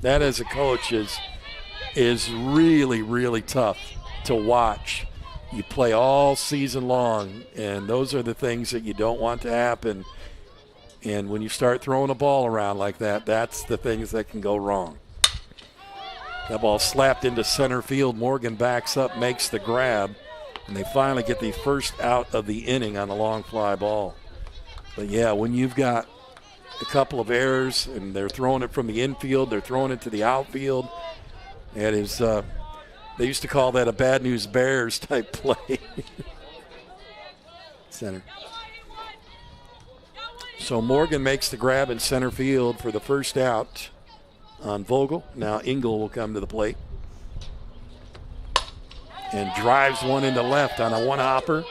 that as a coach is really, really tough to watch. You play all season long, and those are the things that you don't want to happen. And when you start throwing a ball around like that, that's the things that can go wrong. That ball slapped into center field. Morgan backs up, makes the grab, and they finally get the first out of the inning on the long fly ball. But yeah, when you've got a couple of errors and they're throwing it from the infield, they're throwing it to the outfield, it is, they used to call that a bad news bears type play. Center. So Morgan makes the grab in center field for the first out on Vogel. Now Engel will come to the plate and drives one into left on a one-hopper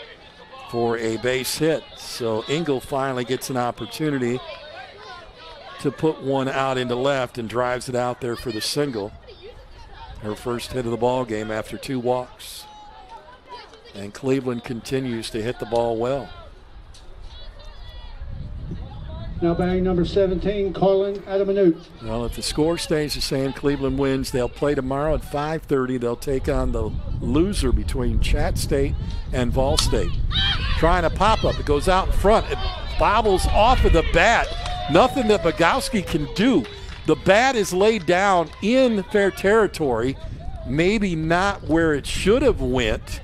for a base hit. So Engel finally gets an opportunity to put one out into left and drives it out there for the single. Her first hit of the ball game after 2 walks. And Cleveland continues to hit the ball well. Now batting number 17, Carlin Adamanute. Well, if the score stays the same, Cleveland wins. They'll play tomorrow at 5:30. They'll take on the loser between Chat State and VolState. Trying to pop up. It goes out in front. It bobbles off of the bat. Nothing that Bogowski can do. The bat is laid down in fair territory. Maybe not where it should have went,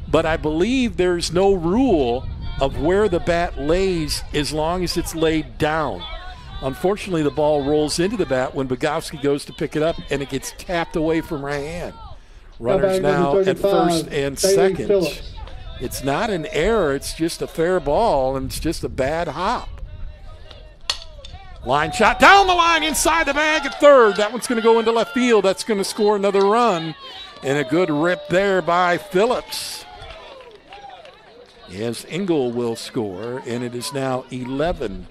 but I believe there's no rule of where the bat lays as long as it's laid down. Unfortunately, the ball rolls into the bat when Bogowski goes to pick it up, and it gets tapped away from her hand. Runners now at first and second. Phillips. It's not an error. It's just a fair ball, and it's just a bad hop. Line shot down the line inside the bag at third. That one's going to go into left field. That's going to score another run, and a good rip there by Phillips. As Engel will score, and it is now 11-0.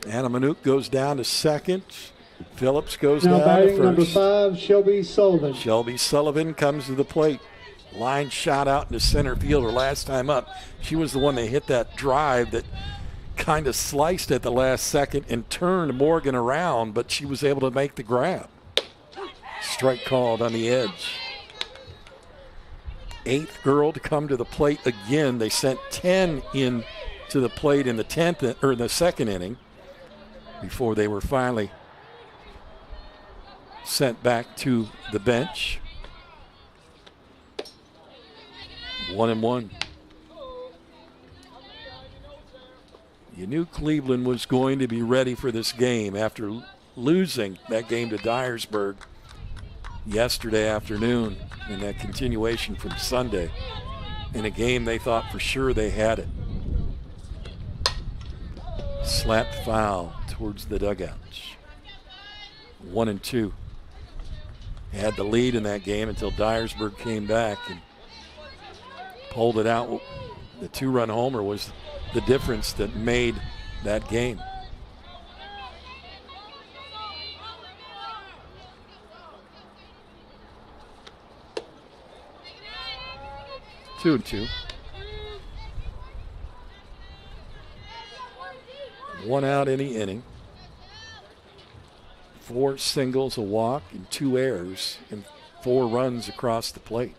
Adamanute goes down to second. Phillips goes Now down to batting number first. 5, Shelby Sullivan. Shelby Sullivan comes to the plate. Line shot out into center field her last time up. She was the one that hit that drive that kind of sliced at the last second and turned Morgan around, but she was able to make the grab. Strike called on the edge. 8th girl to come to the plate again. They sent 10 in to the plate in the 10th or the second inning before they were finally sent back to the bench. 1-1. You knew Cleveland was going to be ready for this game after losing that game to Dyersburg yesterday afternoon, and that continuation from Sunday in a game they thought for sure they had it. Slapped foul towards the dugouts. 1-2. Had the lead in that game until Dyersburg came back and pulled it out. The 2-run homer was the difference that made that game. Two and two. One out in the inning. 4 singles, a walk, and 2 errors, and 4 runs across the plate.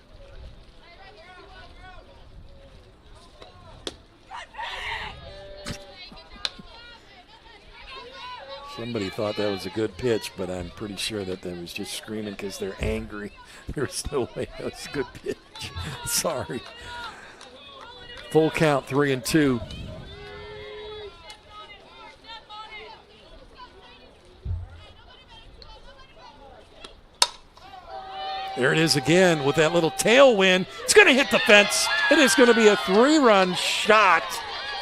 Somebody thought that was a good pitch, but I'm pretty sure that they was just screaming because they're angry. There's no way that was a good pitch. Sorry. Full count, 3-2. There it is again with that little tailwind. It's going to hit the fence. It is going to be a 3-run shot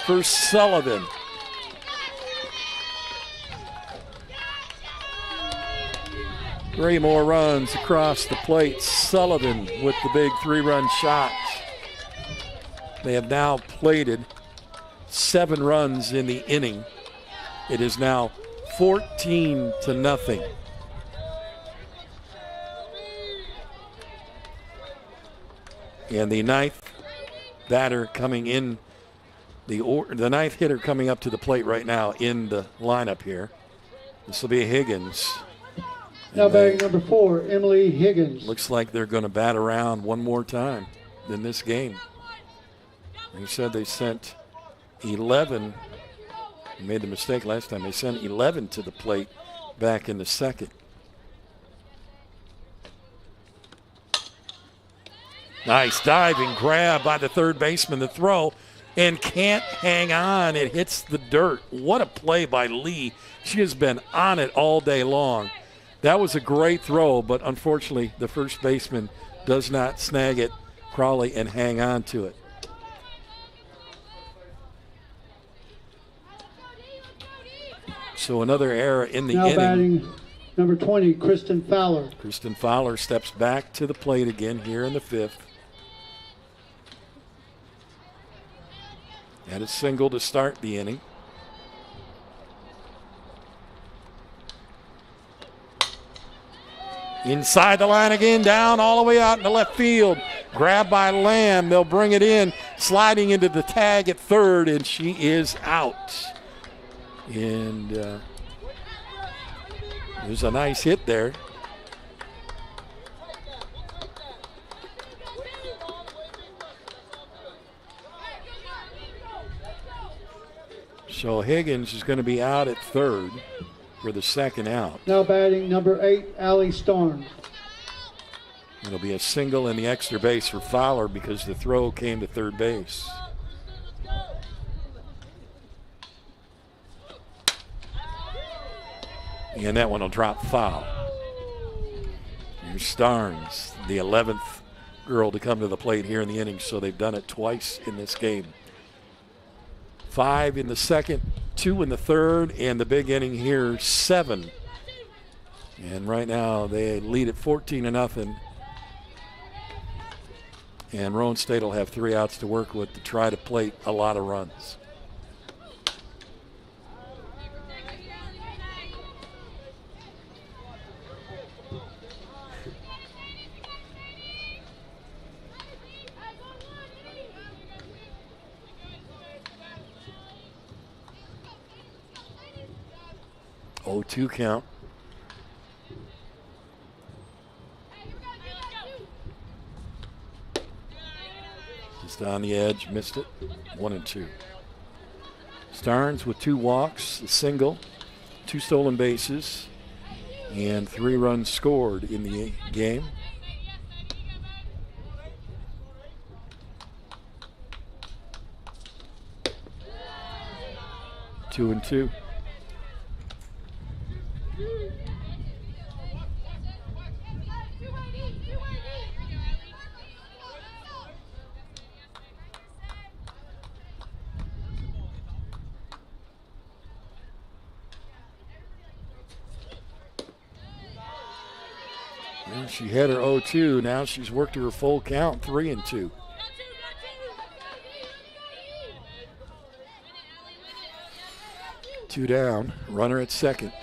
for Sullivan. Three more runs across the plate. Sullivan with the big 3-run shot. They have now plated 7 runs in the inning. It is now 14-0. And the ninth batter coming in, the ninth hitter coming up to the plate right now in the lineup here. This will be Higgins. Now batting number 4, Emily Higgins. Looks like they're going to bat around one more time in this game. They said they sent 11. They made the mistake last time. They sent 11 to the plate back in the second. Nice diving grab by the third baseman. The throw, and can't hang on. It hits the dirt. What a play by Lee. She has been on it all day long. That was a great throw, but unfortunately the first baseman does not snag it, Crowley, and hang on to it. So another error in the now inning. Batting number 20, Kristen Fowler. Kristen Fowler steps back to the plate again here in the 5th. Had a single to start the inning. Inside the line again, down all the way out into left field. Grabbed by Lamb. They'll bring it in. sliding into the tag at third, and she is out. And there's a nice hit there. So Higgins is going to be out at third for the second out. Now batting number 8, Allie Storm. It'll be a single in the extra base for Fowler because the throw came to third base. And that one will drop foul. Here's Starnes, the 11th girl to come to the plate here in the inning, so they've done it twice in this game. 5 in the second, 2 in the third, and the big inning here, 7. And right now they lead at 14-0. And Roane State will have 3 outs to work with to try to plate a lot of runs. Oh, 2 count. Just on the edge, missed it. 1-2. Starnes with 2 walks, a single, 2 stolen bases, and 3 runs scored in the game. Two and two. And she had her 0-2. Now she's worked her full count, 3-2. Two down, runner at second.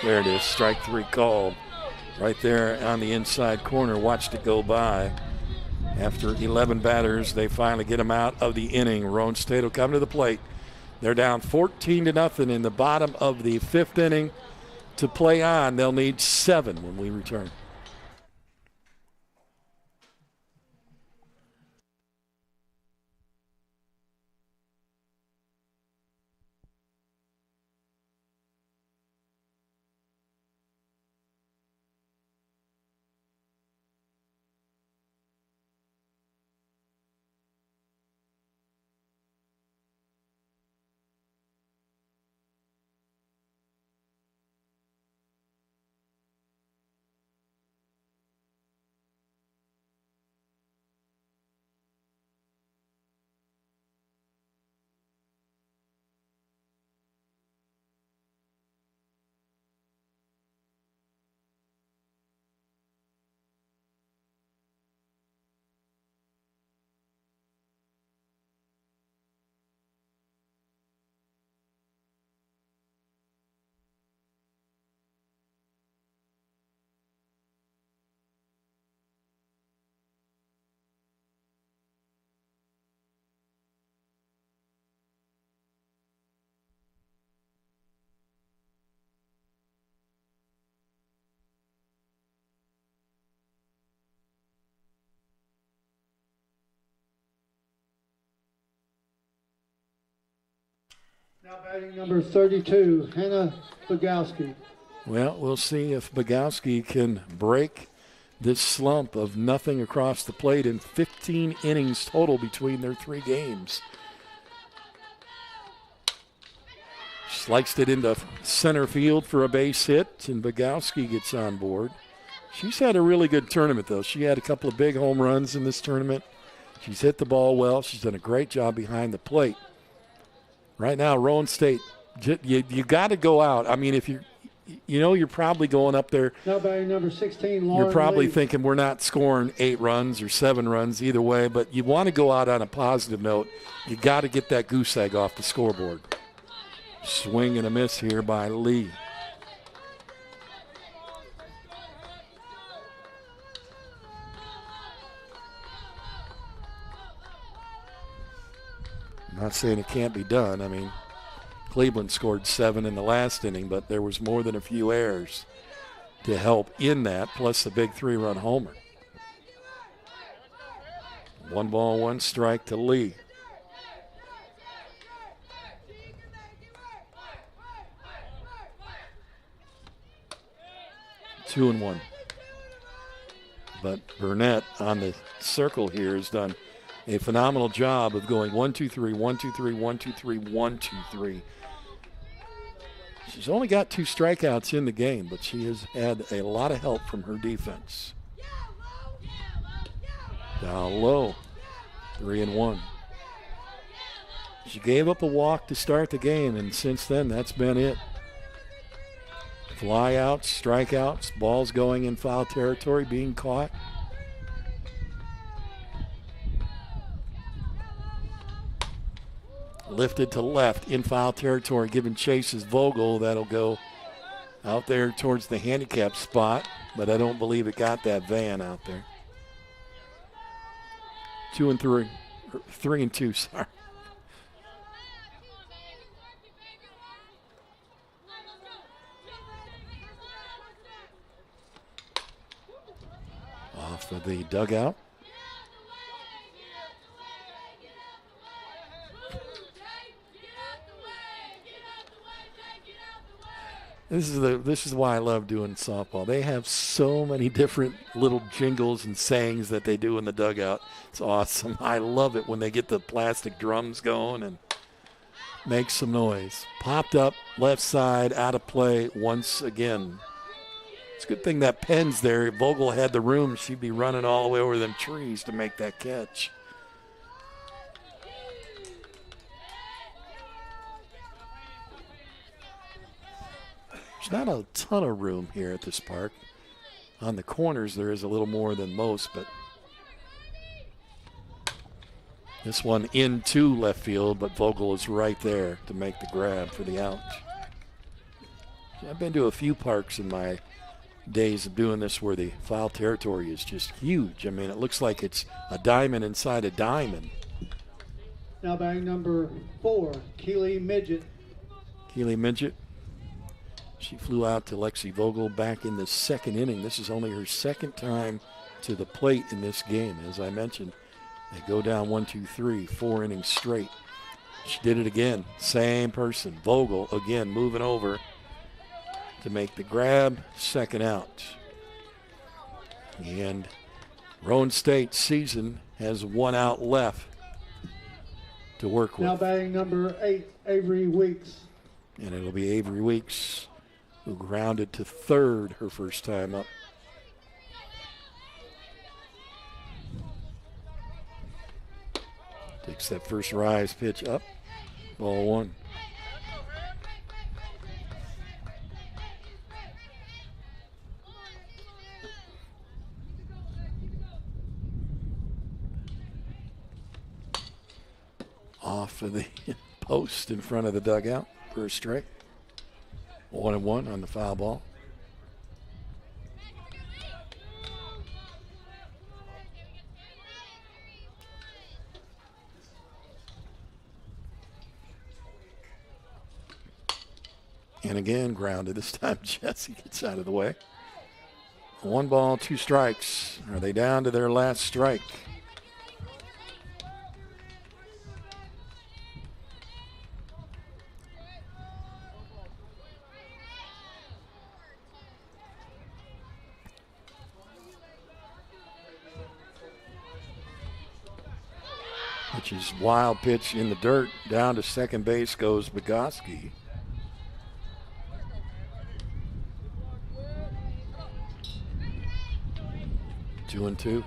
There it is, strike 3 called. Right there on the inside corner, watched it go by. After 11 batters, they finally get them out of the inning. Roane State will come to the plate. They're down 14-0 in the bottom of the 5th inning. To play on, they'll need 7 when we return. Now batting number 32, Hannah Bogowski. Well, we'll see if Bogowski can break this slump of nothing across the plate in 15 innings total between their 3 games. Sliced it into center field for a base hit, and Bogowski gets on board. She's had a really good tournament, though. She had a couple of big home runs in this tournament. She's hit the ball well. She's done a great job behind the plate. Right now, Roane State, you got to go out. I mean, if you're probably going up there. Now batting number 16, Lauren You're probably Lee. thinking we're not scoring 8 runs or 7 runs either way, but you want to go out on a positive note. You got to get that goose egg off the scoreboard. Swing and a miss here by Lee. Not saying it can't be done. I mean, Cleveland scored 7 in the last inning, but there was more than a few errors to help in that, plus the big 3-run homer. 1 ball, 1 strike to Lee. Two and 1. But Burnett on the circle here has done a phenomenal job of going 1-2-3, 1-2-3, 1-2-3, 1-2-3. She's only got 2 strikeouts in the game, but she has had a lot of help from her defense. Down low, 3 and 1. She gave up a walk to start the game, and since then, that's been it. Flyouts, strikeouts, balls going in foul territory, being caught. Lifted to left in foul territory, giving chases Vogel. That'll go out there towards the handicap spot, but I don't believe it got that van out there. 2 and 3, 3 and 2, sorry. Off of the dugout. This is why I love doing softball. They have so many different little jingles and sayings that they do in the dugout. It's awesome. I love it when they get the plastic drums going and make some noise. Popped up, left side, out of play once again. It's a good thing that pen's there. If Vogel had the room, she'd be running all the way over them trees to make that catch. There's not a ton of room here at this park. On the corners, there is a little more than most, but this one into left field, but Vogel is right there to make the grab for the out. I've been to a few parks in my days of doing this where the foul territory is just huge. I mean, it looks like it's a diamond inside a diamond. Now batting number 4, Keely Midget. Keely Midget. She flew out to Lexi Vogel back in the 2nd inning. This is only her 2nd time to the plate in this game. As I mentioned, they go down 1-2-3, 4 innings straight. She did it again. Same person. Vogel again moving over to make the grab, 2nd out. And Roane State season has 1 out left to work with. Now batting number 8, Avery Weeks. And it'll be Avery Weeks, who grounded to 3rd her first time up. Takes that first rise pitch up. Ball 1. Off of the post in front of the dugout for a strike. 1-1 on the foul ball. And again, grounded. This time Jesse gets out of the way. 1 ball, 2 strikes. Are they down to their last strike? Which is wild pitch in the dirt. Down to second base goes Bogoski. Two and 2.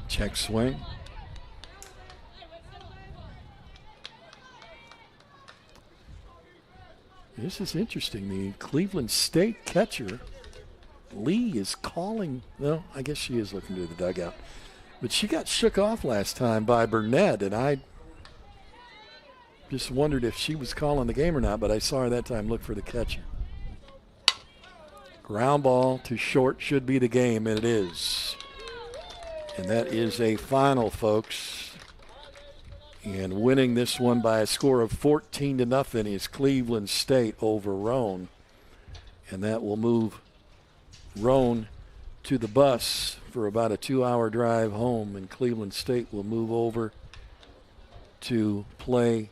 Check swing. This is interesting. The Cleveland State catcher, Lee, is calling. No, I guess she is looking to the dugout. But she got shook off last time by Burnett, and Just wondered if she was calling the game or not, but I saw her that time look for the catcher. Ground ball to short should be the game, and it is. And that is a final, folks. And winning this one by a score of 14-0 is Cleveland State over Roane. And that will move Roane to the bus for about a 2-hour drive home, and Cleveland State will move over to play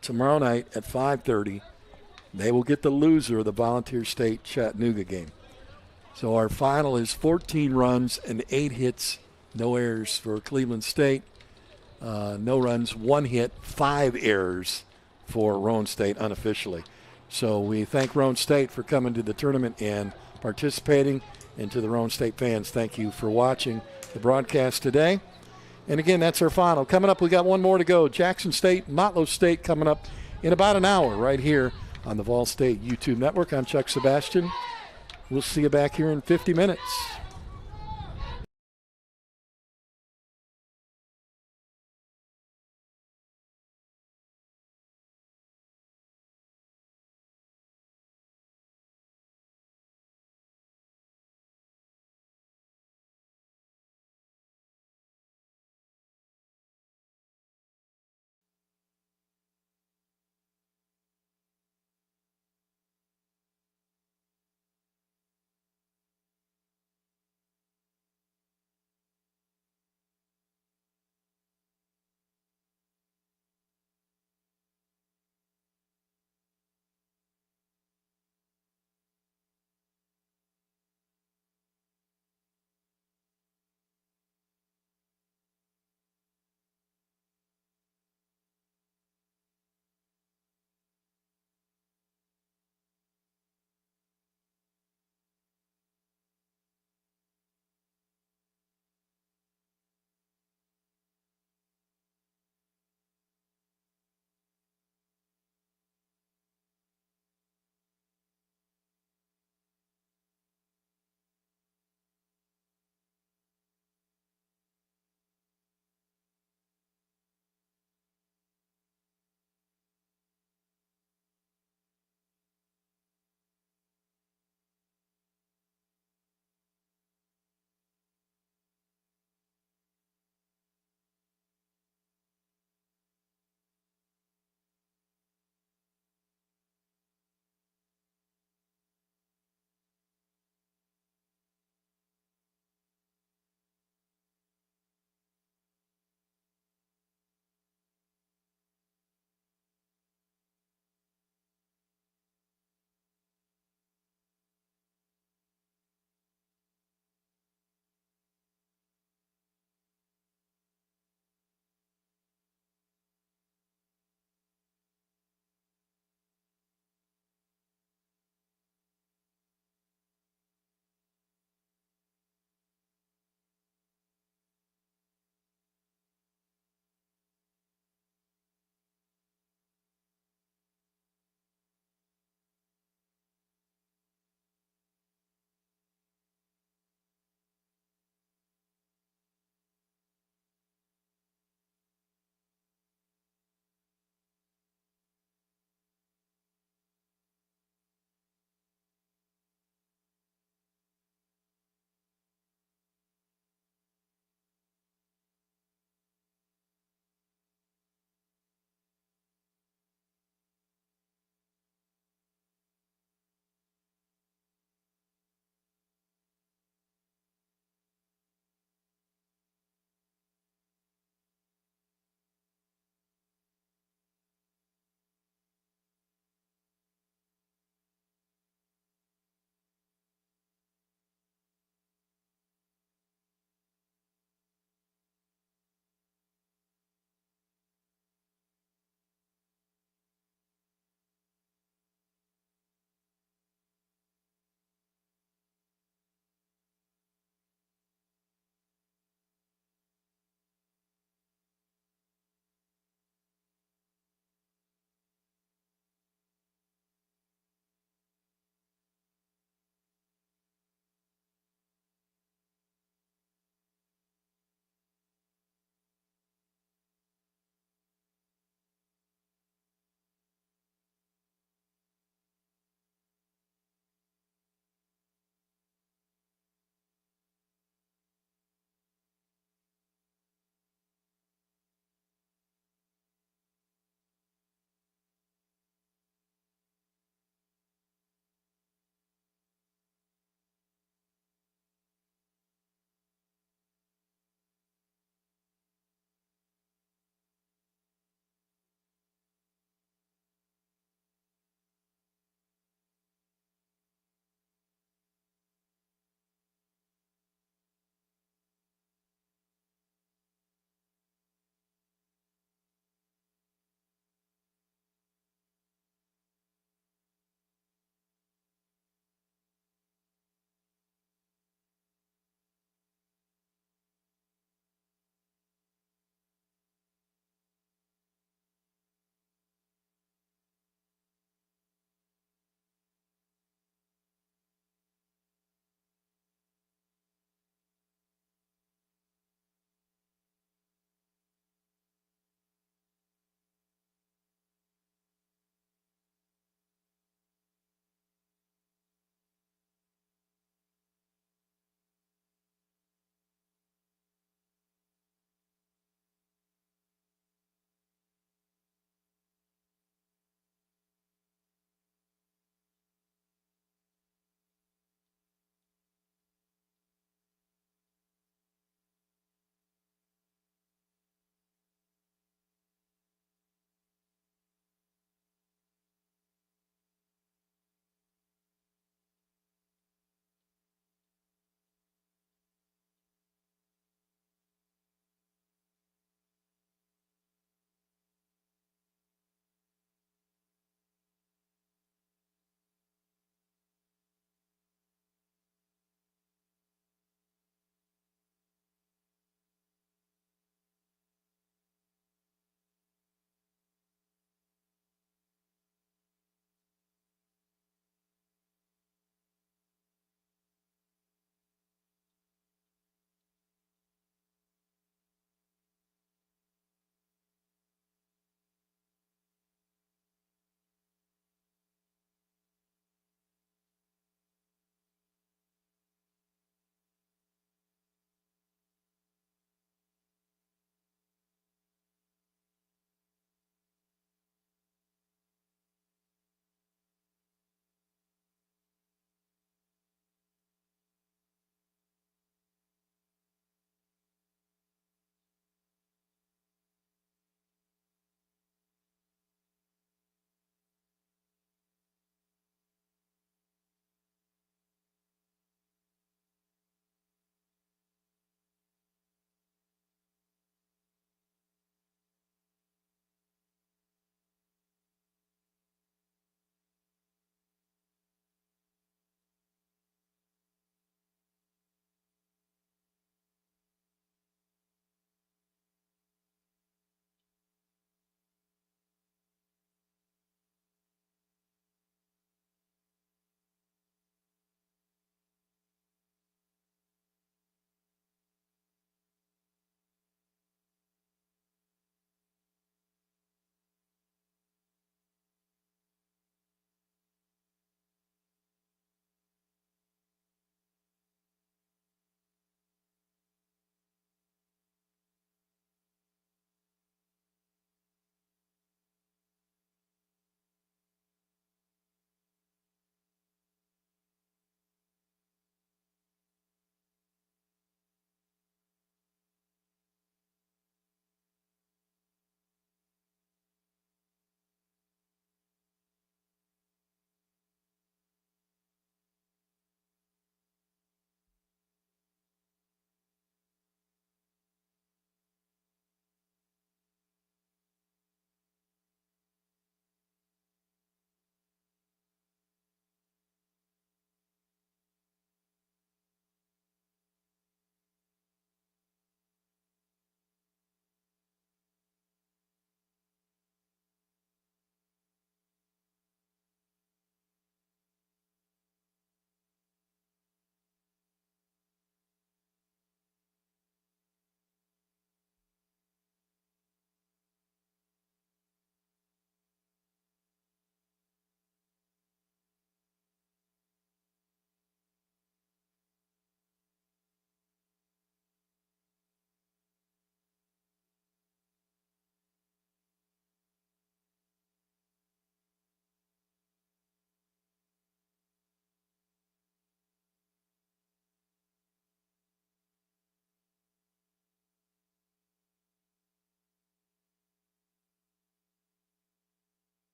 tomorrow night at 5:30. They will get the loser of the Volunteer State Chattanooga game. So our final is 14 runs and 8 hits, no errors for Cleveland State. No runs, 1 hit, 5 errors for Roane State unofficially. So we thank Roane State for coming to the tournament and participating. And to the Roane State fans, thank you for watching the broadcast today. And again, that's our final. Coming up, we got one more to go. Jackson State, Motlow State coming up in about an hour right here on the VolState YouTube network. I'm Chuck Sebastian. We'll see you back here in 50 minutes.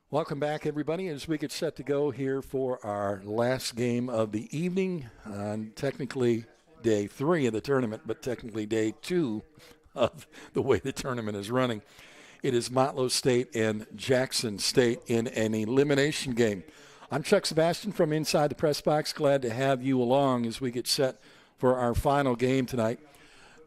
Welcome back, everybody, as we get set to go here for our last game of the evening on technically day 3 of the tournament, but technically day 2 of the way the tournament is running. It is Motlow State and Jackson State in an elimination game. I'm Chuck Sebastian from Inside the Press Box. Glad to have you along as we get set for our final game tonight.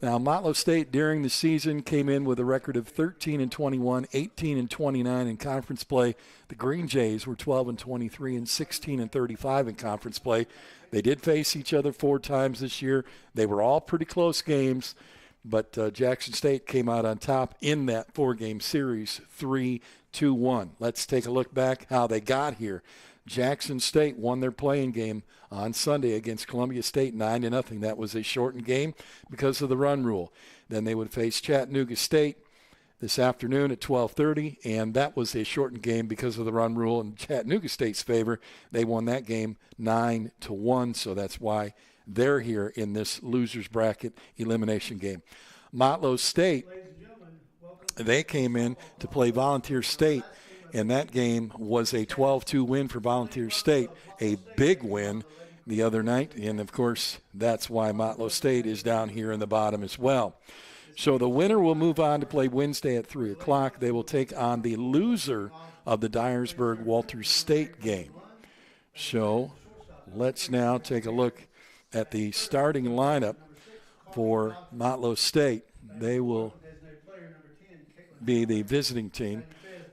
Now, Motlow State during the season came in with a record of 13-21, 18-29 in conference play. The Green Jays were 12-23 and 16-35 in conference play. They did face each other 4 times this year. They were all pretty close games, but Jackson State came out on top in that 4-game series, 3-2-1. Let's take a look back how they got here. Jackson State won their playing game on Sunday against Columbia State 9-0. That was a shortened game because of the run rule. Then they would face Chattanooga State this afternoon at 12:30, and that was a shortened game because of the run rule in Chattanooga State's favor. They won that game 9-1, so that's why they're here in this loser's bracket elimination game. Motlow State, they came in to play Volunteer State, and that game was a 12-2 win for Volunteer State, a big win the other night. And, of course, that's why Motlow State is down here in the bottom as well. So the winner will move on to play Wednesday at 3 o'clock. They will take on the loser of the Dyersburg-Walters State game. So let's now take a look at the starting lineup for Motlow State. They will be the visiting team.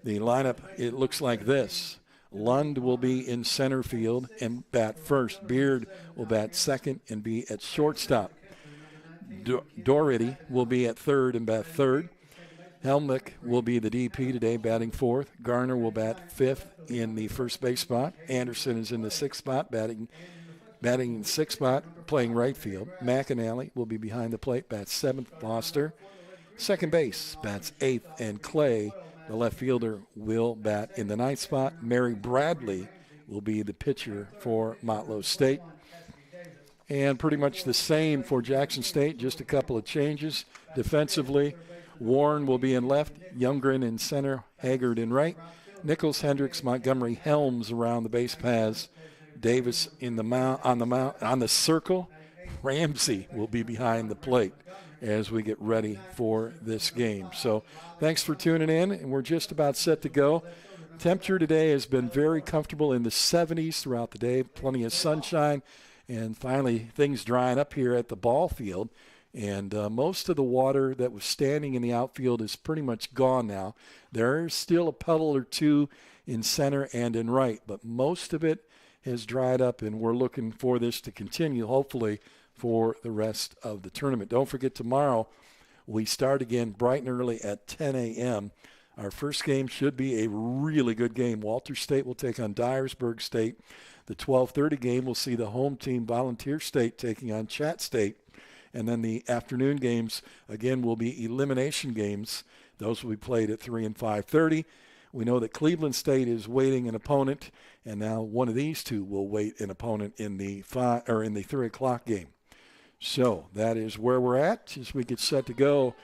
The lineup, it looks like this. Lund will be in center field and bat first. Beard will bat second and be at shortstop. Doherty will be at third and bat third. Helmlich will be the DP today, batting fourth. Garner will bat fifth in the first base spot. Anderson is in the sixth spot, batting in sixth spot, playing right field. McAnally will be behind the plate, bats seventh. Foster, second base, bats eighth. And Clay, the left fielder, will bat in the ninth spot. Mary Bradley will be the pitcher for Motlow State. And pretty much the same for Jackson State, just a couple of changes. Defensively, Warren will be in left, Youngren in center, Haggard in right. Nichols, Hendricks, Montgomery, Helms around the base paths. Davis in the on the circle. Ramsey will be behind the plate as we get ready for this game. So thanks for tuning in, and we're just about set to go. Temperature today has been very comfortable in the 70s throughout the day, plenty of sunshine, and finally things drying up here at the ball field. And most of the water that was standing in the outfield is pretty much gone now. There's still a puddle or two in center and in right, but most of it has dried up, and we're looking for this to continue, hopefully, for the rest of the tournament. Don't forget, tomorrow we start again bright and early at 10 a.m. Our first game should be a really good game. Walters State will take on Dyersburg State. The 12:30 game will see the home team, Volunteer State, taking on Chat State. And then the afternoon games, again, will be elimination games. Those will be played at 3 and 5:30. We know that Cleveland State is waiting an opponent, and now one of these two will wait an opponent in the 3 o'clock game. So that is where we're at as we get set to go.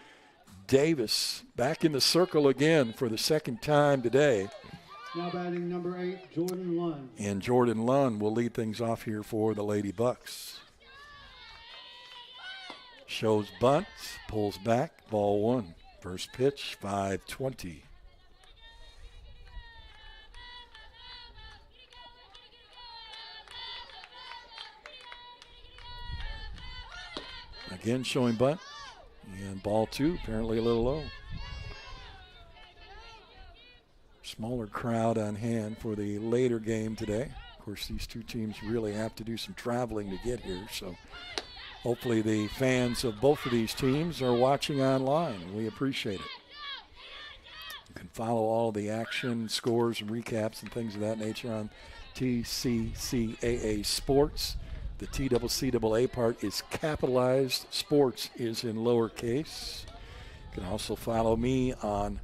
Davis back in the circle again for the second time today. Now batting number 8, Jordan Lund. And Jordan Lund will lead things off here for the Lady Bucks. Shows bunt, pulls back, ball 1. First pitch, 5:20. Again showing bunt, and ball 2, apparently a little low. Smaller crowd on hand for the later game today. Of course, these two teams really have to do some traveling to get here, so hopefully the fans of both of these teams are watching online. We appreciate it. You can follow all the action, scores, and recaps and things of that nature on TCCAA Sports. The TCCAA part is capitalized. Sports is in lowercase. You can also follow me on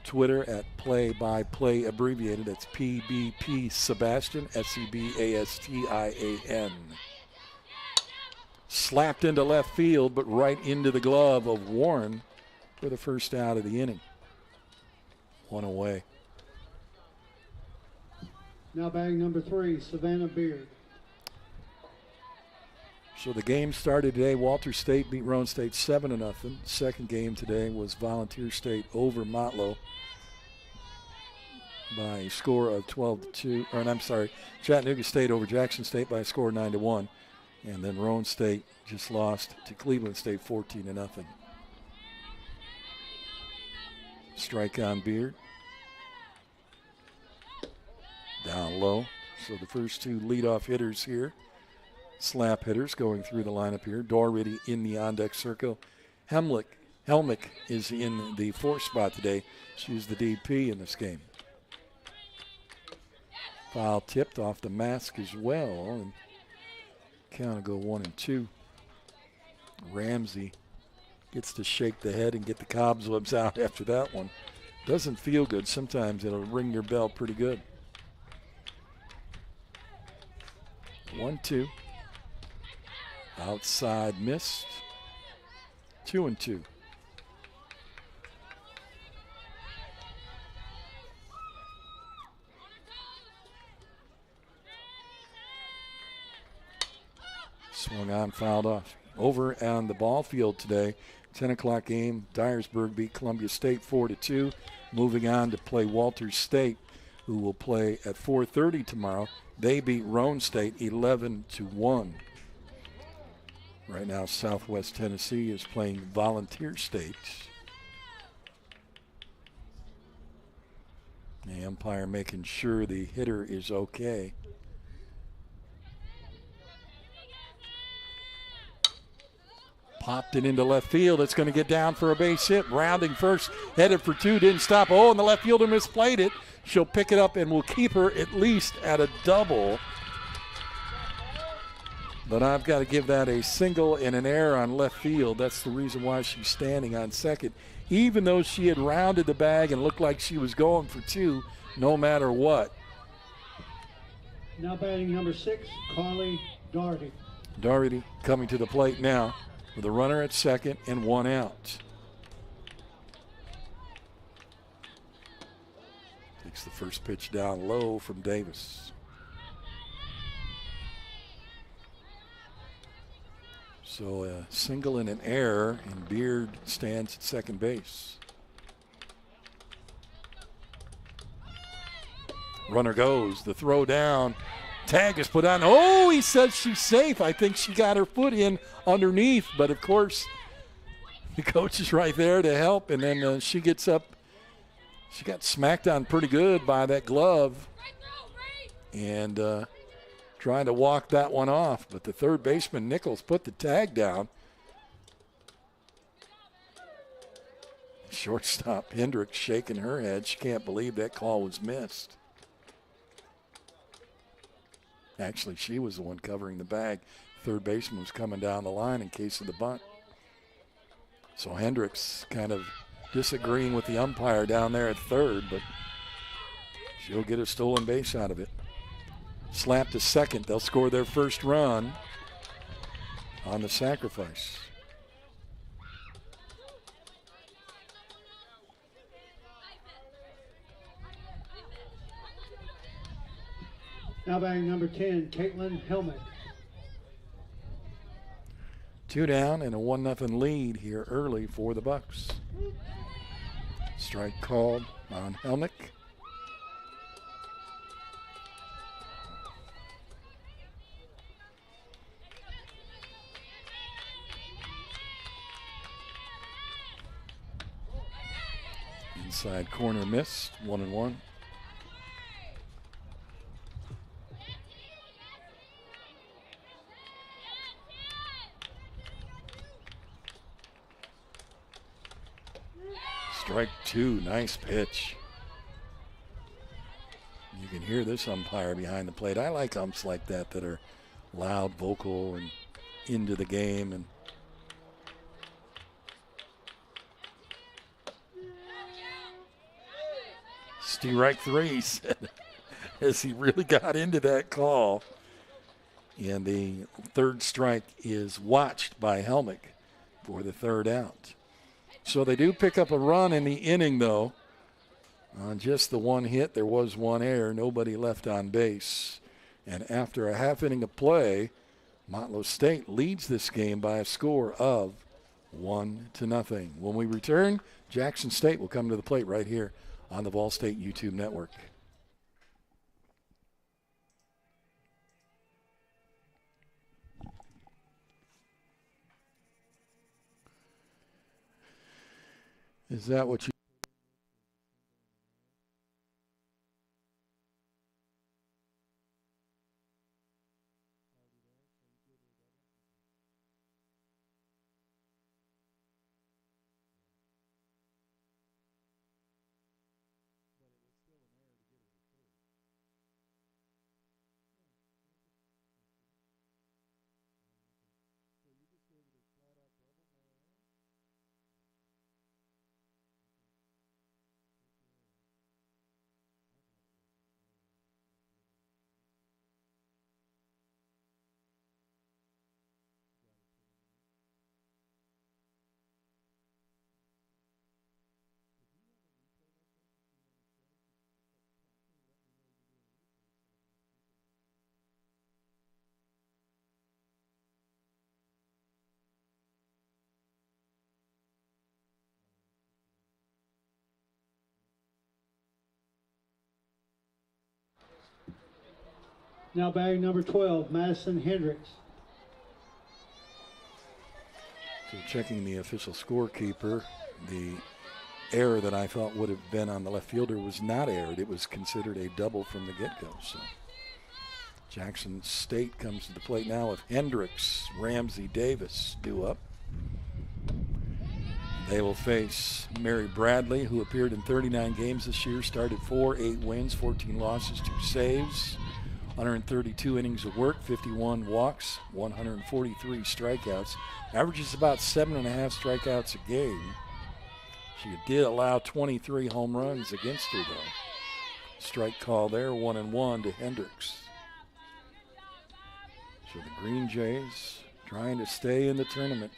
Twitter at play-by-play abbreviated. That's PBP Sebastian, Sebastian. Slapped into left field, but right into the glove of Warren for the first out of the inning. One away. Now batting number 3, Savannah Beard. So the game started today. Walter State beat Roane State 7-0. Second game today was Volunteer State over Motlow by a score of 12-2. Or I'm sorry, Chattanooga State over Jackson State by a score of 9-1. And then Roane State just lost to Cleveland State 14-0. Strike on Beard. Down low. So the first two leadoff hitters here, slap hitters going through the lineup here. Doherty in the on-deck circle. Helmick is in the fourth spot today. She's the DP in this game. Foul tipped off the mask as well, and count will go 1-2. Ramsey gets to shake the head and get the cobwebs out after that one. Doesn't feel good. Sometimes it'll ring your bell pretty good. 1-2. Outside missed. 2-2. Swung on, fouled off. Over on the ball field today, 10 o'clock game. Dyersburg beat Columbia State 4-2. Moving on to play Walters State, who will play at 4:30 tomorrow. They beat Roane State 11-1. Right now, Southwest Tennessee is playing Volunteer State. The umpire making sure the hitter is okay. Popped it into left field. It's going to get down for a base hit. Rounding first, headed for two, didn't stop. Oh, and the left fielder misplayed it. She'll pick it up and will keep her at least at a double. But I've got to give that a single and an error on left field. That's the reason why she's standing on second. Even though she had rounded the bag and looked like she was going for two, no matter what. Now batting number 6, Carly Doherty. Doherty coming to the plate now with a runner at second and one out. Takes the first pitch down low from Davis. So a single and an error, and Beard stands at second base. Runner goes, the throw down. Tag is put on. Oh, he says she's safe. I think she got her foot in underneath, but of course the coach is right there to help, and then she gets up. She got smacked on pretty good by that glove and trying to walk that one off, but the third baseman, Nichols, put the tag down. Shortstop Hendricks shaking her head. She can't believe that call was missed. Actually, she was the one covering the bag. Third baseman was coming down the line in case of the bunt. So Hendricks kind of disagreeing with the umpire down there at third, but she'll get a stolen base out of it. Slap to second. They'll score their first run on the sacrifice. Now batting number 10, Caitlin Helmick. 2 down and a 1-0 lead here early for the Bucks. Strike called on Helmick. Inside corner missed, 1-1. Strike two, nice pitch. You can hear this umpire behind the plate. I like umps like that are loud, vocal, and into the game. And strike three, he said, as he really got into that call. And the third strike is watched by Helmick for the third out. So they do pick up a run in the inning, though. On just the one hit, there was one error, nobody left on base. And after a half inning of play, Motlow State leads this game by a score of 1-0. When we return, Jackson State will come to the plate right here on the VolState YouTube network. Is that what you... Now batting number 12, Madison Hendricks. So checking the official scorekeeper, the error that I thought would have been on the left fielder was not erred. It was considered a double from the get-go. So Jackson State comes to the plate now with Hendricks, Ramsey, Davis due up. They will face Mary Bradley, who appeared in 39 games this year, started 8 wins, 14 losses, 2 saves, 132 innings of work, 51 walks, 143 strikeouts. Averages about 7.5 strikeouts a game. She did allow 23 home runs against her, though. Strike call there, 1-1 to Hendricks. So the Green Jays trying to stay in the tournament.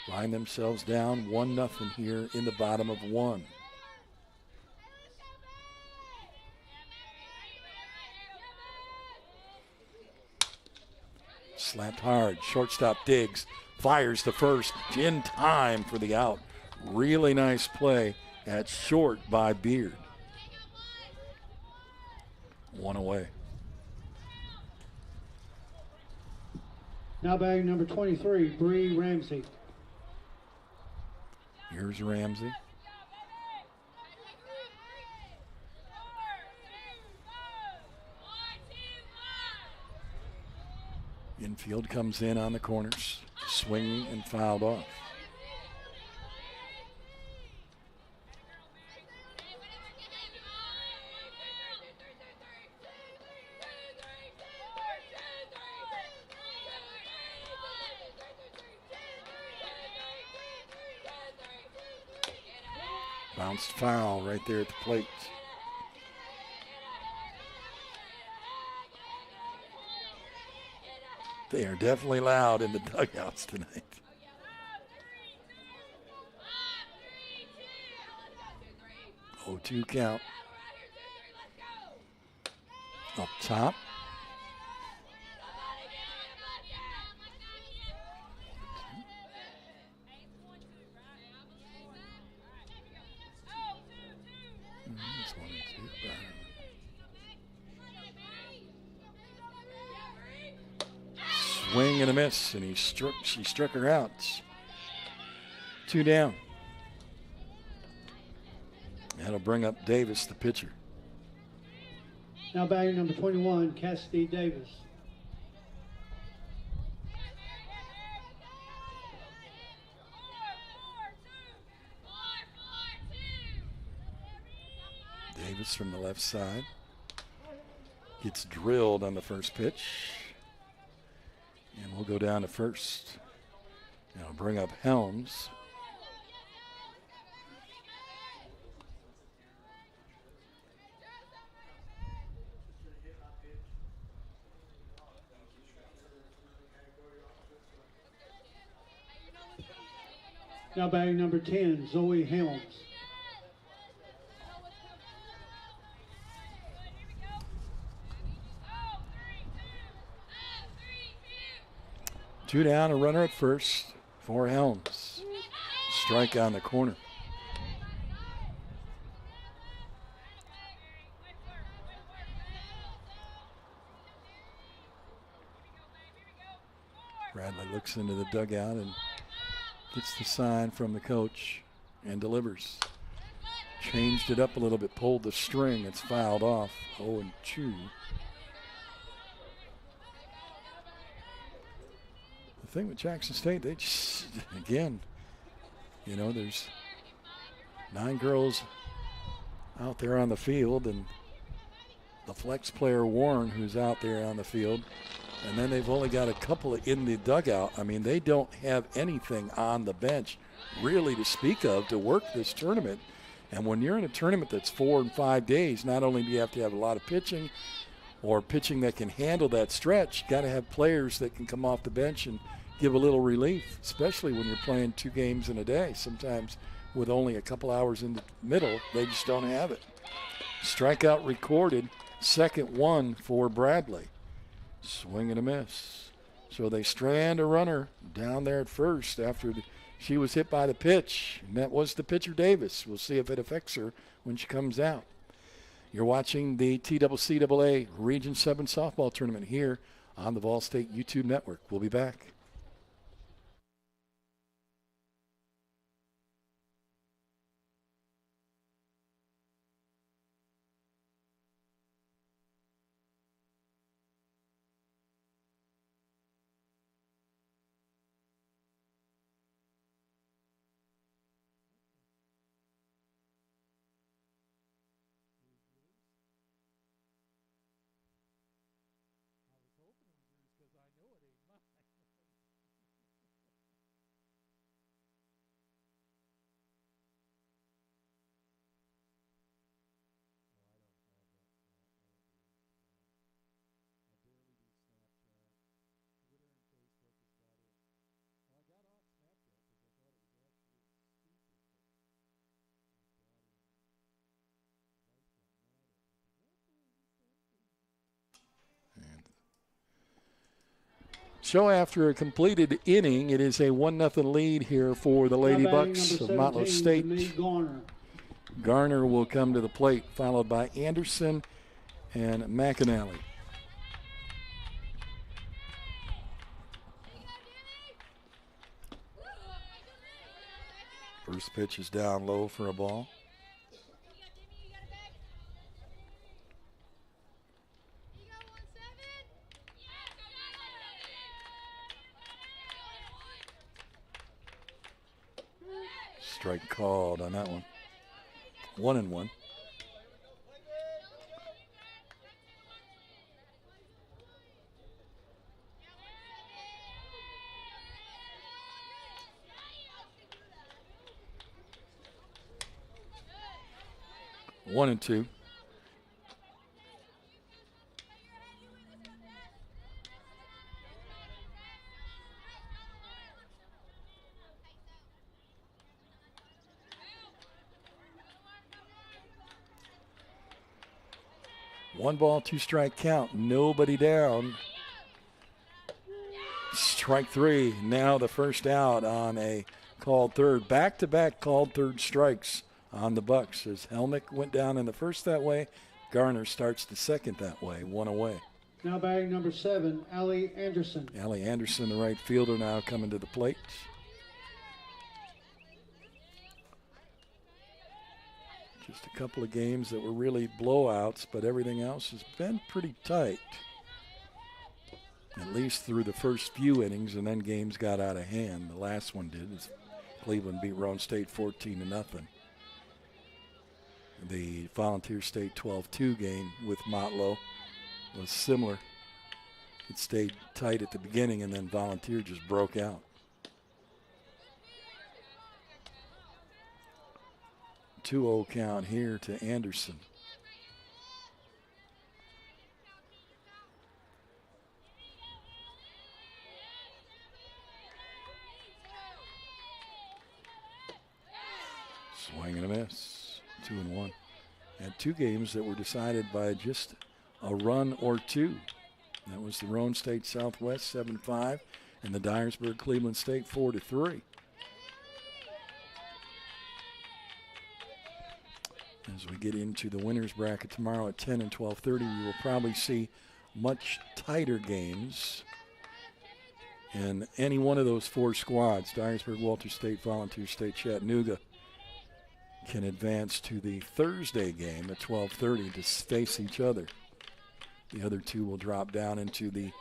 Find themselves down 1-0 here in the bottom of 1. Slapped hard. Shortstop Diggs fires the first in time for the out. Really nice play at short by Beard. 1 away. Now batting number 23, Bree Ramsey. Here's Ramsey. Infield comes in on the corners, swinging and fouled off. Bounced foul right there at the plate. They are definitely loud in the dugouts tonight. Oh, 2 count. Up top. That's 1 and 2. Swing and a miss, and she struck her out. 2 down. That'll bring up Davis, the pitcher. Now batting number 21, Cassidy Davis. Davis from the left side. Gets drilled on the first pitch. And we'll go down to first. And I'll bring up Helms. Now batting number 10, Zoe Helms. 2 down, a runner at first for Helms. Strike on the corner. Bradley looks into the dugout and gets the sign from the coach and delivers. Changed it up a little bit, pulled the string. It's fouled off. 0-2. The thing with Jackson State, they just, again, you know, there's 9 girls out there on the field, and the flex player Warren, who's out there on the field, and then they've only got a couple in the dugout. I mean, they don't have anything on the bench really to speak of to work this tournament. And when you're in a tournament that's 4 and 5 days, not only do you have to have a lot of pitching or pitching that can handle that stretch, you got to have players that can come off the bench and give a little relief, especially when you're playing 2 games in a day. Sometimes with only a couple hours in the middle, they just don't have it. Strikeout recorded, second one for Bradley. Swing and a miss. So they strand a runner down there at first after she was hit by the pitch, and that was the pitcher Davis. We'll see if it affects her when she comes out. You're watching the TCCAA Region 7 softball tournament here on the VolState YouTube network. We'll be back. So after a completed inning, it is a 1-0 lead here for the Lady Bucks of Motlow State. Garner will come to the plate, followed by Anderson and McAnally. First pitch is down low for a ball. Strike called on that one. 1-1. One and two. One ball, 2 strike count. Nobody down. Strike 3. Now the first out on a called third. Back-to-back called third strikes on the Bucks as Helmick went down in the first that way. Garner starts the second that way, 1 away. Now batting number 7, Allie Anderson. Allie Anderson, the right fielder, now coming to the plate. Just a couple of games that were really blowouts, but everything else has been pretty tight. At least through the first few innings, and then games got out of hand. The last one did, as Cleveland beat Roane State 14-0. The Volunteer State 12-2 game with Motlow was similar. It stayed tight at the beginning, and then Volunteer just broke out. 2-0 count here to Anderson. Swing and a miss. 2-1. And 2 games that were decided by just a run or 2. That was the Roane State Southwest 7-5 And the Dyersburg Cleveland State 4-3. As we get into the winners bracket tomorrow at 10 and 12:30, we will probably see much tighter games. And any one of those four squads, Dyersburg, Walter State, Volunteer State, Chattanooga, can advance to the Thursday game at 12:30 to face each other. The other two will drop down into the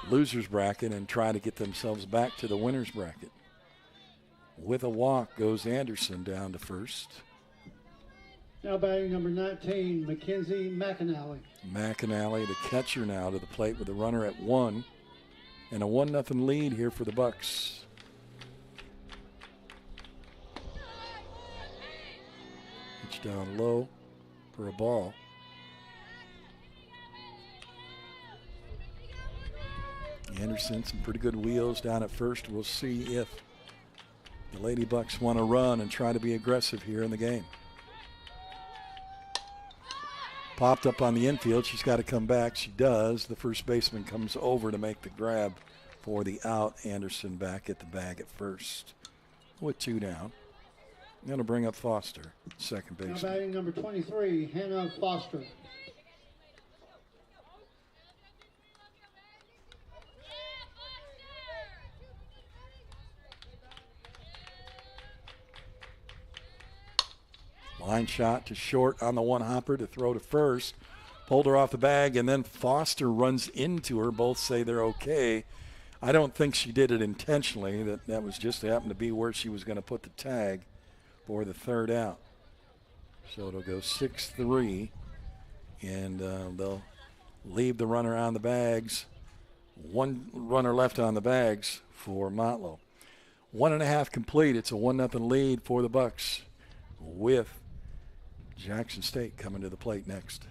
losers bracket and try to get themselves back to the winners bracket. With a walk goes Anderson down to first. Now batting number 19, Mackenzie McAnally. McAnally, the catcher, now to the plate with the runner at 1. And a 1-0 lead here for the Bucks. Pitch down low for a ball. Anderson, some pretty good wheels down at first. We'll see if the Lady Bucks want to run and try to be aggressive here in the game. Popped up on the infield. She's got to come back. She does. The first baseman comes over to make the grab for the out. Anderson back at the bag at first with 2 down. Going to bring up Foster, second Now baseman. batting number 23, Hannah Foster. Line shot to short on the one hopper to throw to first. Pulled her off the bag, and then Foster runs into her. Both say they're okay. I don't think she did it intentionally. That was just happened to be where she was going to put the tag for the third out. So it'll go 6-3, and they'll leave the runner on the bags. 1 runner left on the bags for Motlow. 1.5 complete. It's a 1-0 lead for the Bucks, with Jackson State coming to the plate next.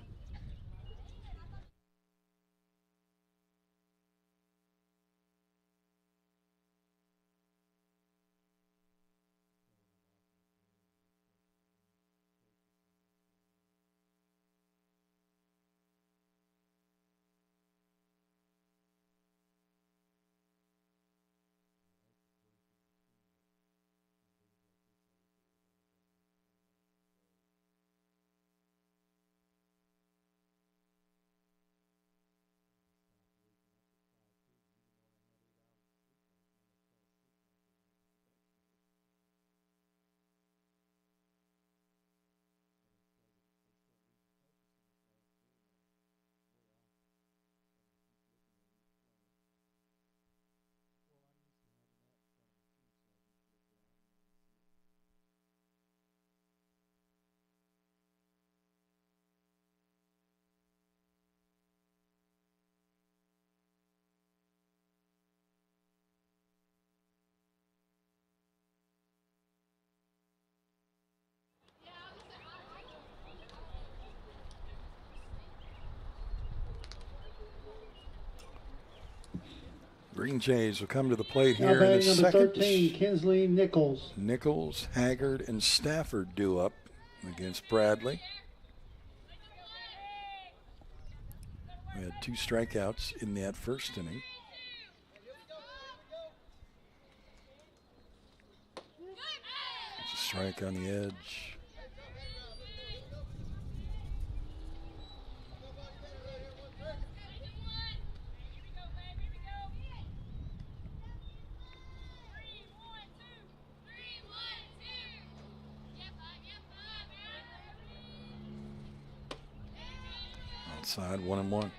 Green Jays will come to the plate Now here in the batting number second. 13, Kinsley Nichols. Nichols, Haggard, and Stafford due up against Bradley. We had 2 strikeouts in that first inning. It's a strike on the edge. Outside, 1-1.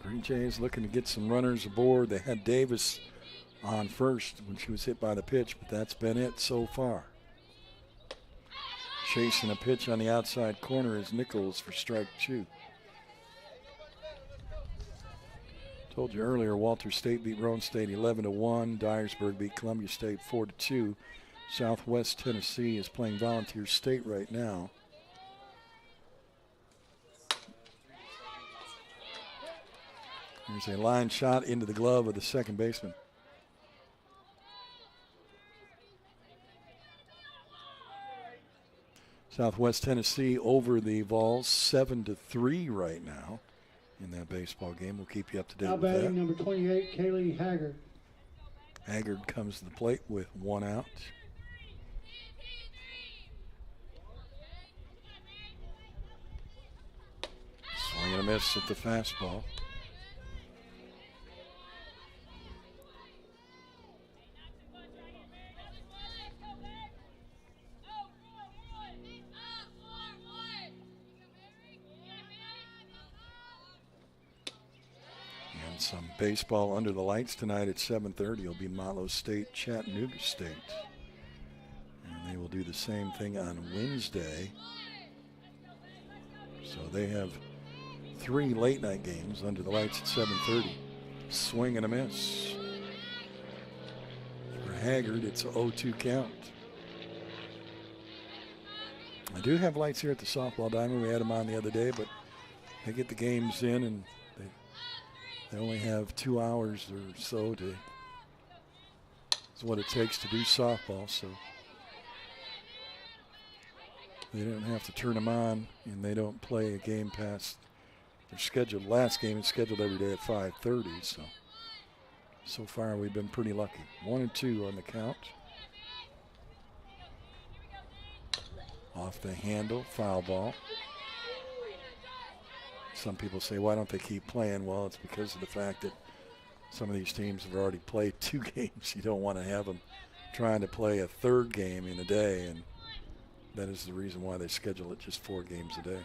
Green Jays looking to get some runners aboard. They had Davis on first when she was hit by the pitch, but that's been it so far. Chasing a pitch on the outside corner is Nichols for strike 2. Told you earlier, Walter State beat Roane State 11-1. Dyersburg beat Columbia State 4-2. Southwest Tennessee is playing Volunteer State right now. There's a line shot into the glove of the second baseman. Southwest Tennessee over the Vols 7-3 right now in that baseball game. We'll keep you up to date Now with that. batting number 28, Kaylee Haggard. Haggard comes to the plate with 1 out. Swing and a miss at the fastball. And some baseball under the lights tonight at 7:30. It'll be Malo State, Chattanooga State. And they will do the same thing on Wednesday. So they have 3 late night games under the lights at 7:30. Swing and a miss. For Haggard, it's a 0-2 count. I do have lights here at the softball diamond. We had them on the other day, but they get the games in and they only have 2 hours or so to. It's what it takes to do softball, so they don't have to turn them on, and they don't play a game past their scheduled. Last game is scheduled every day at 5:30, so far we've been pretty lucky. 1-2 on the count. Off the handle, foul ball. Some people say, why don't they keep playing? Well, it's because of the fact that some of these teams have already played 2 games. You don't want to have them trying to play a 3rd game in a day, and that is the reason why they schedule it just 4 games a day.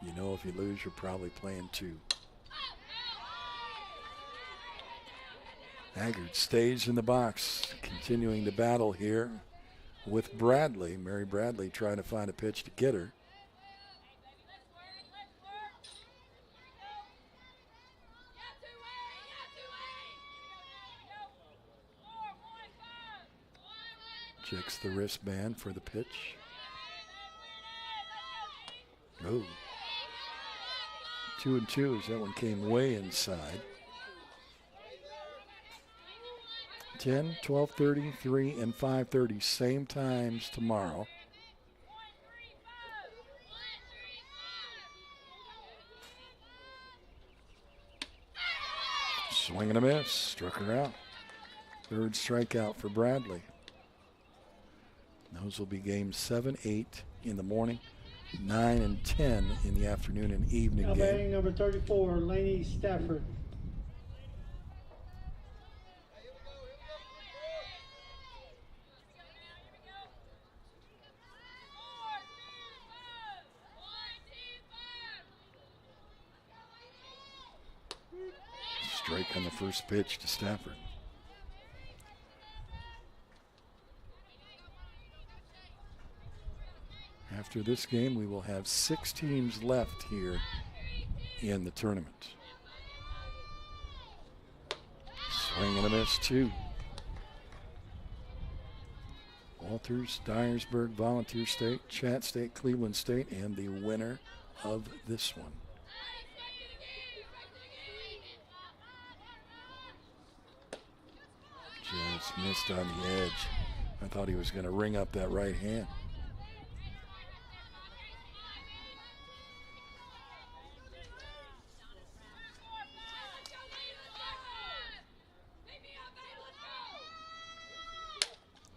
You know, if you lose, you're probably playing 2. Haggard stays in the box, continuing to battle here with Bradley. Mary Bradley trying to find a pitch to get her. Checks the wristband for the pitch. Oh. 2-2 as that one came way inside. 10, 12:30, 3, and 5:30, same times tomorrow. Swing and a miss, struck her out. 3rd strikeout for Bradley. Those will be games 7, 8 in the morning, 9 and 10 in the afternoon and evening Now game. batting number 34, Lainey Stafford. Strike on the first pitch to Stafford. After this game, we will have 6 teams left here in the tournament. Swing and a miss, 2. Walters, Dyersburg, Volunteer State, Chat State, Cleveland State, and the winner of this one. Just missed on the edge. I thought he was going to ring up that right hand.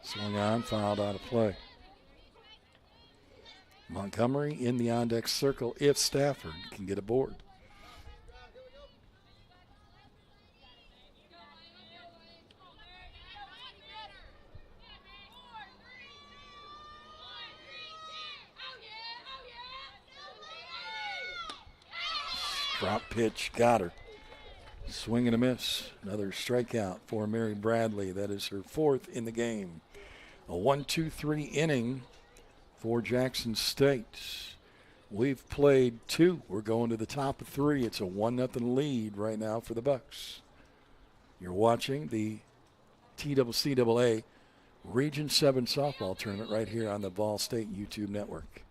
Swung on, fouled out of play. Montgomery in the on-deck circle if Stafford can get aboard. Drop pitch, got her. Swing and a miss. Another strikeout for Mary Bradley. That is her 4th in the game. A 1-2-3 inning for Jackson State. We've played 2. We're going to the top of 3. It's a 1-0 lead right now for the Bucks. You're watching the TCCAA Region 7 softball tournament right here on the VolState YouTube network.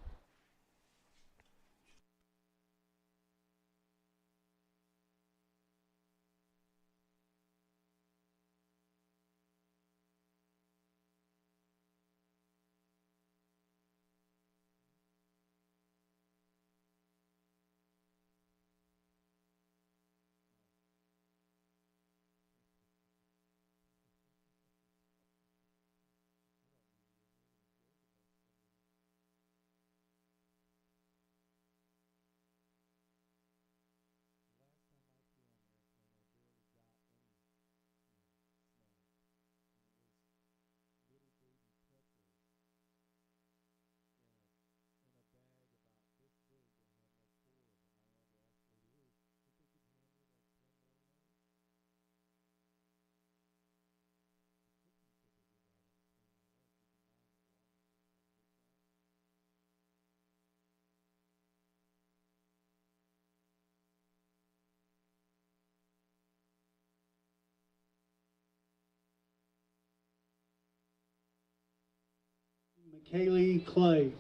Kaylee Clay.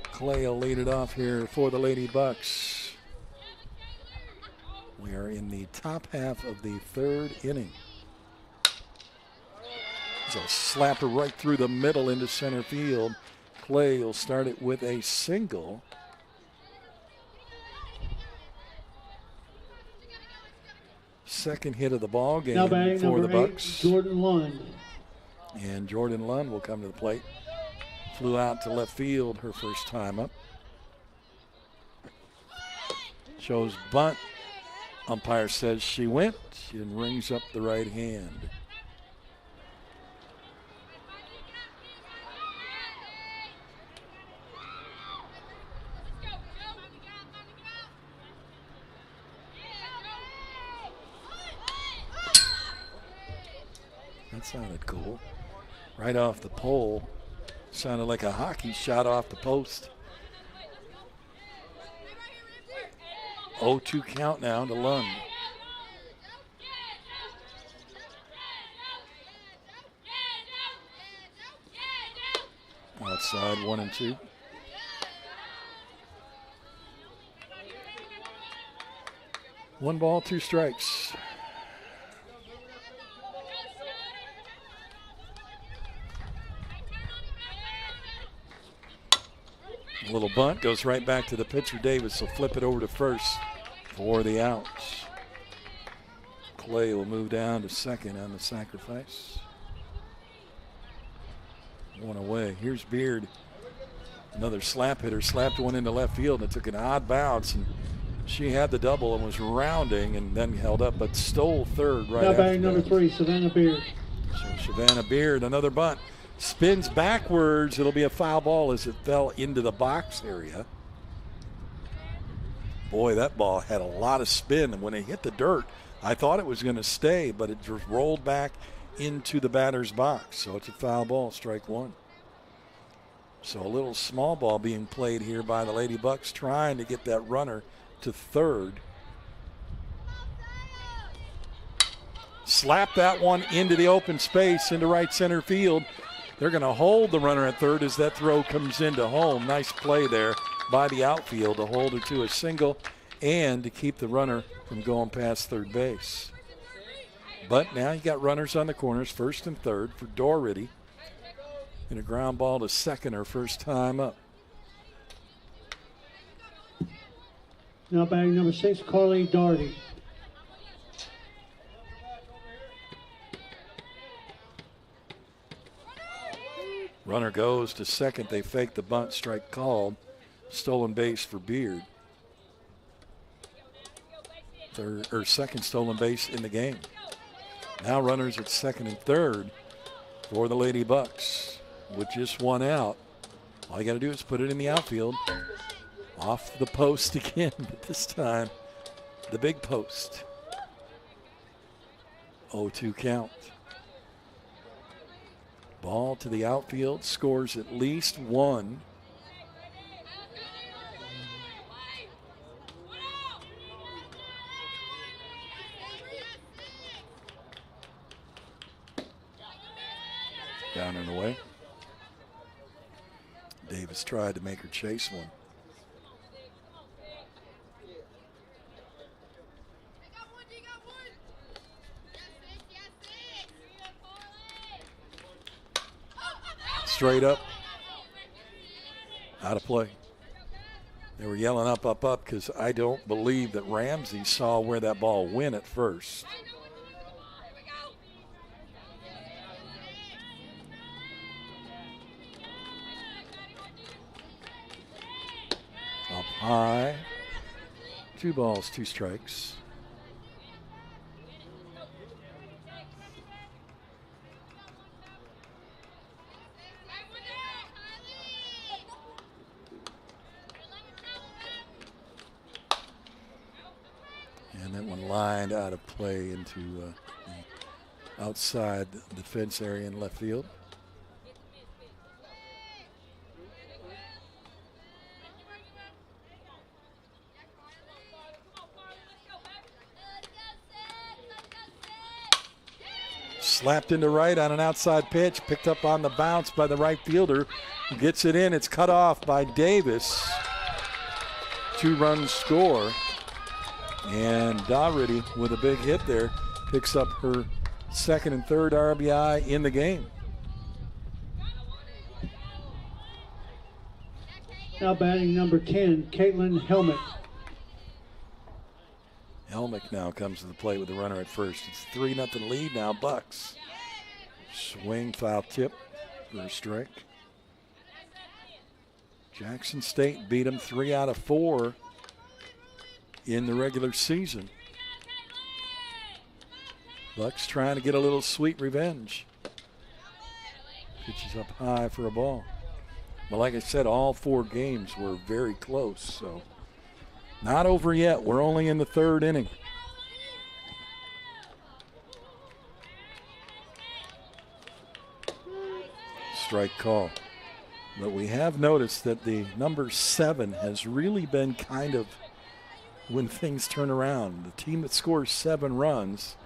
Clay will lead it off here for the Lady Bucks. We are in the top half of the third inning. It's a slapper right through the middle into center field. Clay will start it with a single. Second hit of the ball game Now batting for the number 8, Bucks. Jordan Lund. And Jordan Lund will come to the plate. Flew out to left field her first time up. Shows bunt. Umpire says she went and rings up the right hand. That sounded cool. Right off the pole. Sounded like a hockey shot off the post. 0-2 count now to Lund. Outside 1-2. One ball, two strikes. A little bunt goes right back to the pitcher. Davis will flip it over to first for the outs. Clay will move down to second on the sacrifice. One away. Here's Beard. Another slap hitter. Slapped one into left field and it took an odd bounce. And she had the double and was rounding and then held up, but stole third right Now after batting number that. 3, Savannah Beard. So Savannah Beard, another bunt. Spins backwards. It'll be a foul ball as it fell into the box area. Boy, that ball had a lot of spin. And when it hit the dirt, I thought it was going to stay, but it just rolled back into the batter's box. So it's a foul ball, strike one. So a little small ball being played here by the Lady Bucks, trying to get that runner to third. Slap that one into the open space, into right center field. They're going to hold the runner at third as that throw comes into home. Nice play there by the outfield to hold her to a single and to keep the runner from going past third base. But now you got runners on the corners, first and third for Doherty. And a ground ball to second, her first time up. Now batting number 6, Carly Darty. Runner goes to second. They fake the bunt, strike called. Stolen base for Beard. Third or second stolen base in the game. Now runners at second and third for the Lady Bucks. With just one out, all you got to do is put it in the outfield. Off the post again, but this time the big post. 0-2 count. Ball to the outfield, scores at least one. Down and away. Davis tried to make her chase one. Straight up. Out of play. They were yelling up, up, up because I don't believe that Ramsey saw where that ball went at first. Up high. 2 balls, 2 strikes. And that one lined out of play into the outside the fence area in left field. Slapped into right on an outside pitch, picked up on the bounce by the right fielder. Gets it in. It's cut off by Davis. 2-run score. And Doherty with a big hit there picks up her second and third RBI in the game. Now batting number 10, Caitlin Helmick. Helmick now comes to the plate with the runner at first. It's 3-0 lead now, Bucks. Swing, foul tip for a strike. Jackson State beat them 3 out of 4 in the regular season. Bucks trying to get a little sweet revenge. Pitches up high for a ball. But like I said, all 4 games were very close, so not over yet. We're only in the 3rd inning. Strike call. But we have noticed that the number 7 has really been kind of when things turn around. The team that scores 7 runs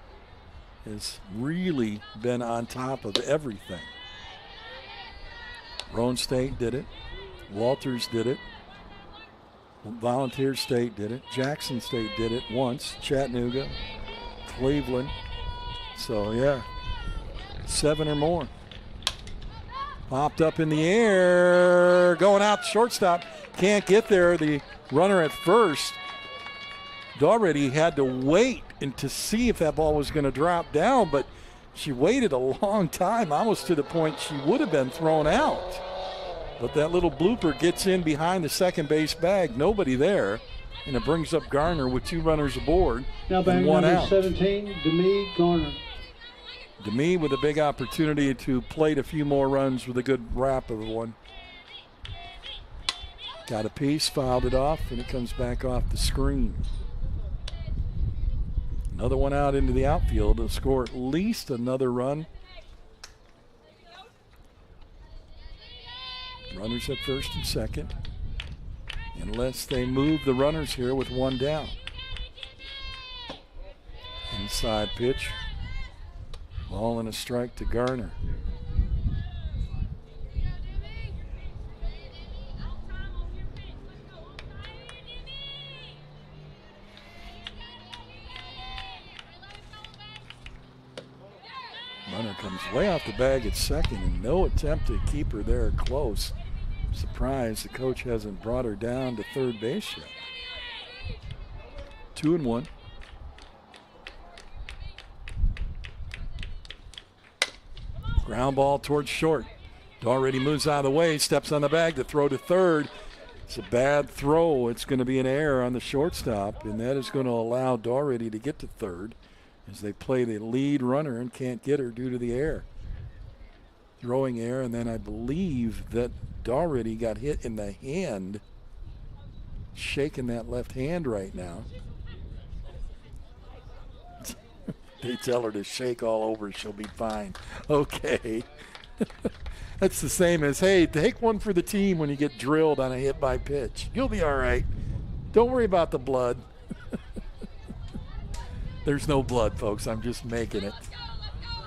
has really been on top of everything. Roane State did it. Walters did it. Volunteer State did it. Jackson State did it once. Chattanooga, Cleveland. So, yeah, 7 or more. Popped up in the air. Going out to shortstop. Can't get there. The runner at first. Doherty had to wait and to see if that ball was going to drop down, but she waited a long time, almost to the point she would have been thrown out. But that little blooper gets in behind the second base bag. Nobody there. And it brings up Garner with 2 runners aboard. Now batting number 17, Demi Garner. Demi with a big opportunity to plate a few more runs with a good wrap of one. Got a piece, fouled it off, and it comes back off the screen. Another one out into the outfield to score at least another run. Runners at first and second, unless they move the runners here with 1 down. Inside pitch. Ball and a strike to Garner. Runner comes way off the bag at second, and no attempt to keep her there close. Surprised the coach hasn't brought her down to third base yet. 2-1. Ground ball towards short. Doherty moves out of the way, steps on the bag to throw to third. It's a bad throw. It's going to be an error on the shortstop, and that is going to allow Doherty to get to third as they play the lead runner and can't get her due to the error. Throwing error, and then I believe that Doherty got hit in the hand, shaking that left hand right now. They tell her to shake all over, she'll be fine. Okay. That's the same as, hey, take one for the team when you get drilled on a hit by pitch. You'll be all right. Don't worry about the blood. There's no blood, folks. I'm just making it.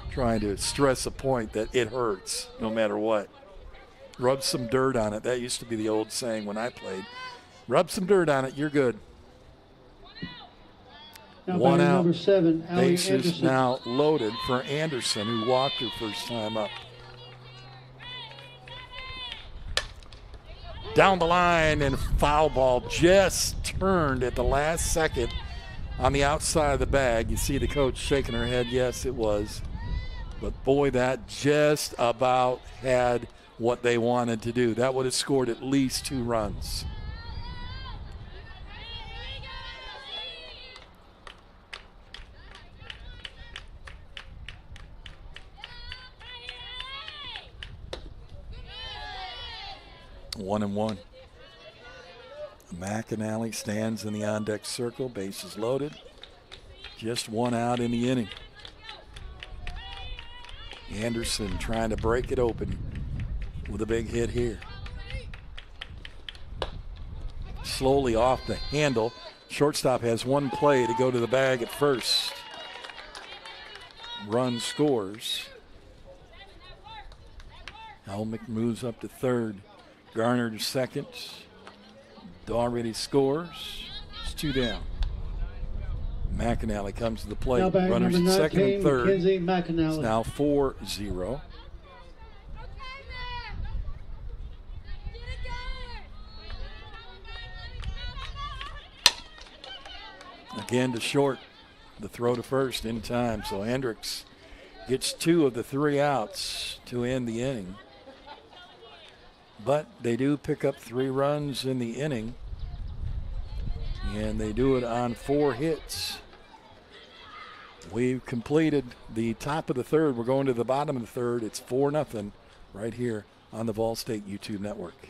Trying to stress a point that it hurts no matter what. Rub some dirt on it. That used to be the old saying when I played. Rub some dirt on it, you're good. Now 1 out. Number 7, Allie Bases Anderson. now loaded for Anderson, who walked her first time up. Down the line, and foul ball just turned at the last second on the outside of the bag. You see the coach shaking her head. Yes, it was. But boy, that just about had what they wanted to do. That would have scored at least 2 runs. One and one. McAnally stands in the on-deck circle. Bases loaded. Just 1 out in the inning. Anderson trying to break it open with a big hit here. Slowly off the handle. Shortstop has 1 play to go to the bag at first. run scores. Helmick moves up to third. Garner to second. Already scores. It's 2 down. McAnally comes to the plate. Now batting Runners number at second 19, and third. Mackenzie It's McAnally. now 4-0. Again to short. The throw to first in time. So Hendricks gets 2 of the 3 outs to end the inning. But they do pick up 3 runs in the inning. And they do it on 4 hits. We've completed the top of the third. We're going to the bottom of the third. It's 4-0 right here on the VolState YouTube network.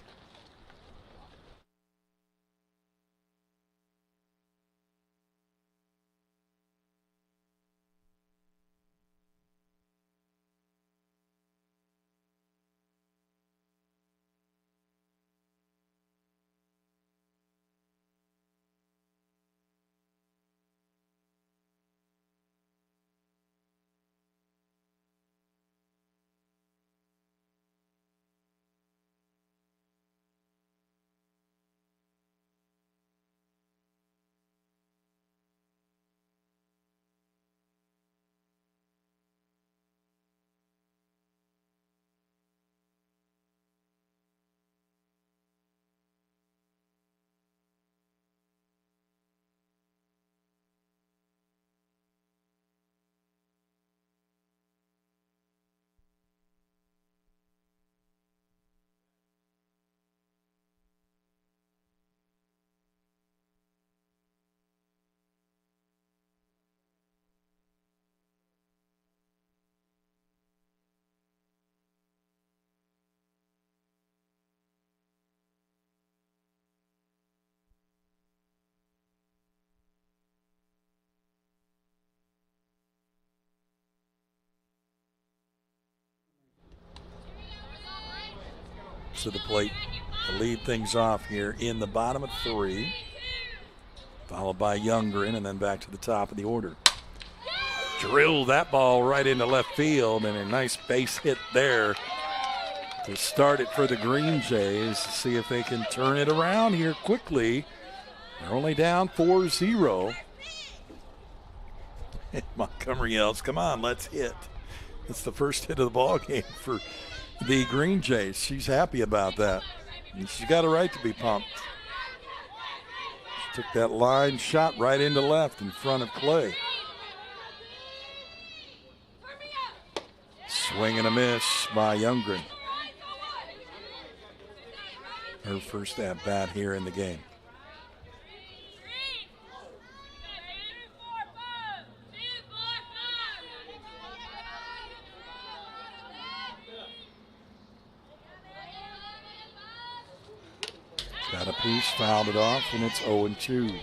To the plate to lead things off here in the bottom of 3, followed by Youngren, and then back to the top of the order. Drilled that ball right into left field, and a nice base hit there to start it for the Green Jays to see if they can turn it around here quickly. They're only down 4-0. Montgomery yells, "Come on, let's hit." It's the first hit of the ball game for the Green Jays. She's happy about that. And she's got a right to be pumped. She took that line shot right into left in front of Clay. Swing and a miss by Youngren. Her first at bat here in the game. Got a piece, fouled it off, and it's 0-2.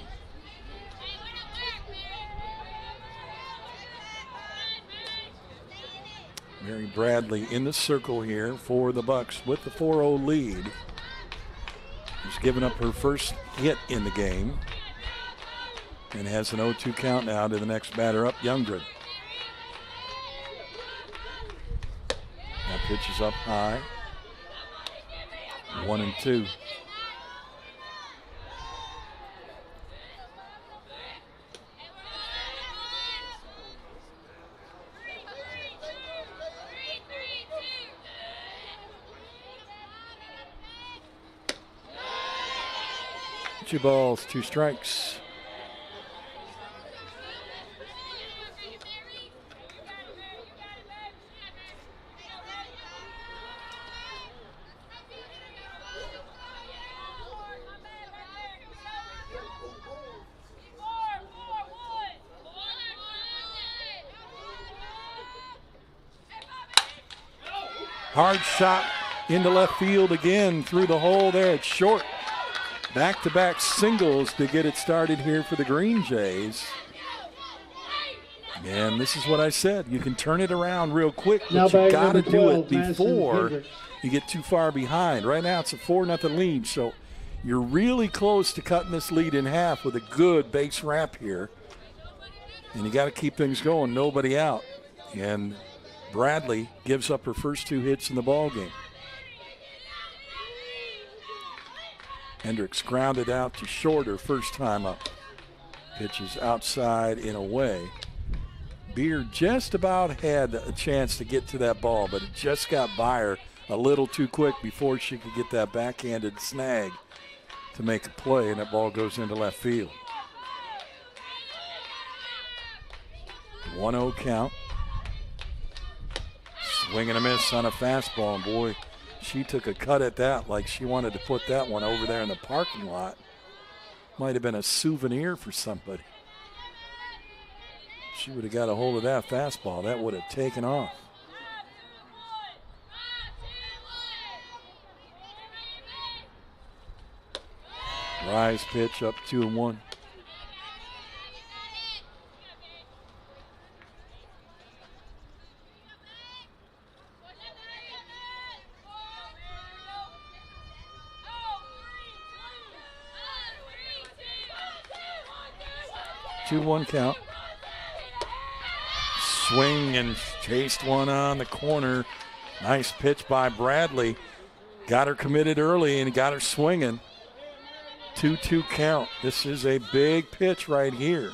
Mary Bradley in the circle here for the Bucks with the 4-0 lead. She's given up her first hit in the game and has an 0-2 count now to the next batter up, Youngren. That pitch is up high. 1-2. Two balls, 2 strikes. Hard shot into left field again through the hole there. It's short. Back-to-back singles to get it started here for the Green Jays. And this is what I said. You can turn it around real quick, but you got to do it before you get too far behind. Right now it's a 4-0 lead, so you're really close to cutting this lead in half with a good base wrap here. And you got to keep things going. Nobody out. And Bradley gives up her first 2 hits in the ball game. Hendricks grounded out to short her first time up. Pitches outside and away. Beer just about had a chance to get to that ball, but it just got by her a little too quick before she could get that backhanded snag to make a play, and that ball goes into left field. 1-0 count. Swing and a miss on a fastball, and boy, she took a cut at that like she wanted to put that one over there in the parking lot. Might have been a souvenir for somebody. She would have got a hold of that fastball. That would have taken off. Rise pitch up 2-1. Two-one count. Swing and chased one on the corner. Nice pitch by Bradley. Got her committed early and got her swinging. 2-2 count. This is a big pitch right here.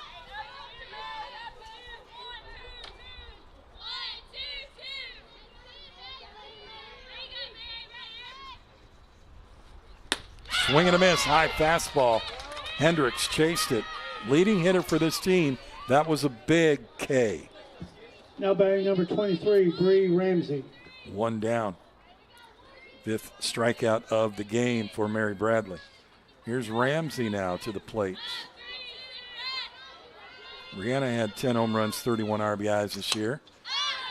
Swing and a miss. High fastball. Hendricks chased it. Leading hitter for this team. That was a big K. Now batting number 23, Bree Ramsey. 1 down. 5th strikeout of the game for Mary Bradley. Here's Ramsey now to the plate. Brianna had 10 home runs, 31 RBIs this year.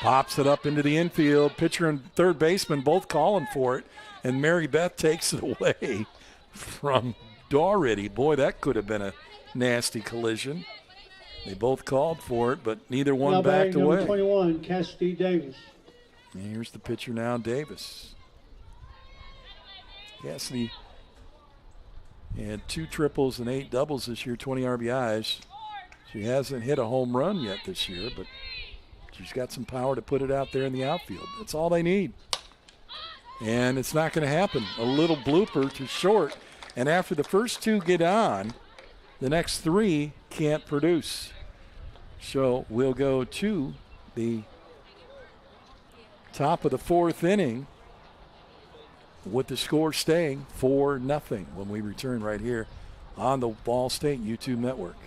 Pops it up into the infield. Pitcher and third baseman both calling for it. And Mary Beth takes it away from Doherty. Boy, that could have been a nasty collision. They both called for it, but neither one now backed away. Number 21, Cassidy Davis. And here's the pitcher now, Davis. Cassidy had 2 triples and 8 doubles this year, 20 RBIs. She hasn't hit a home run yet this year, but she's got some power to put it out there in the outfield. That's all they need. And it's not going to happen. A little blooper to short. And after the first 2 get on, the next 3 can't produce. So we'll go to the top of the 4th inning with the score staying 4-0 when we return right here on the VolState YouTube network.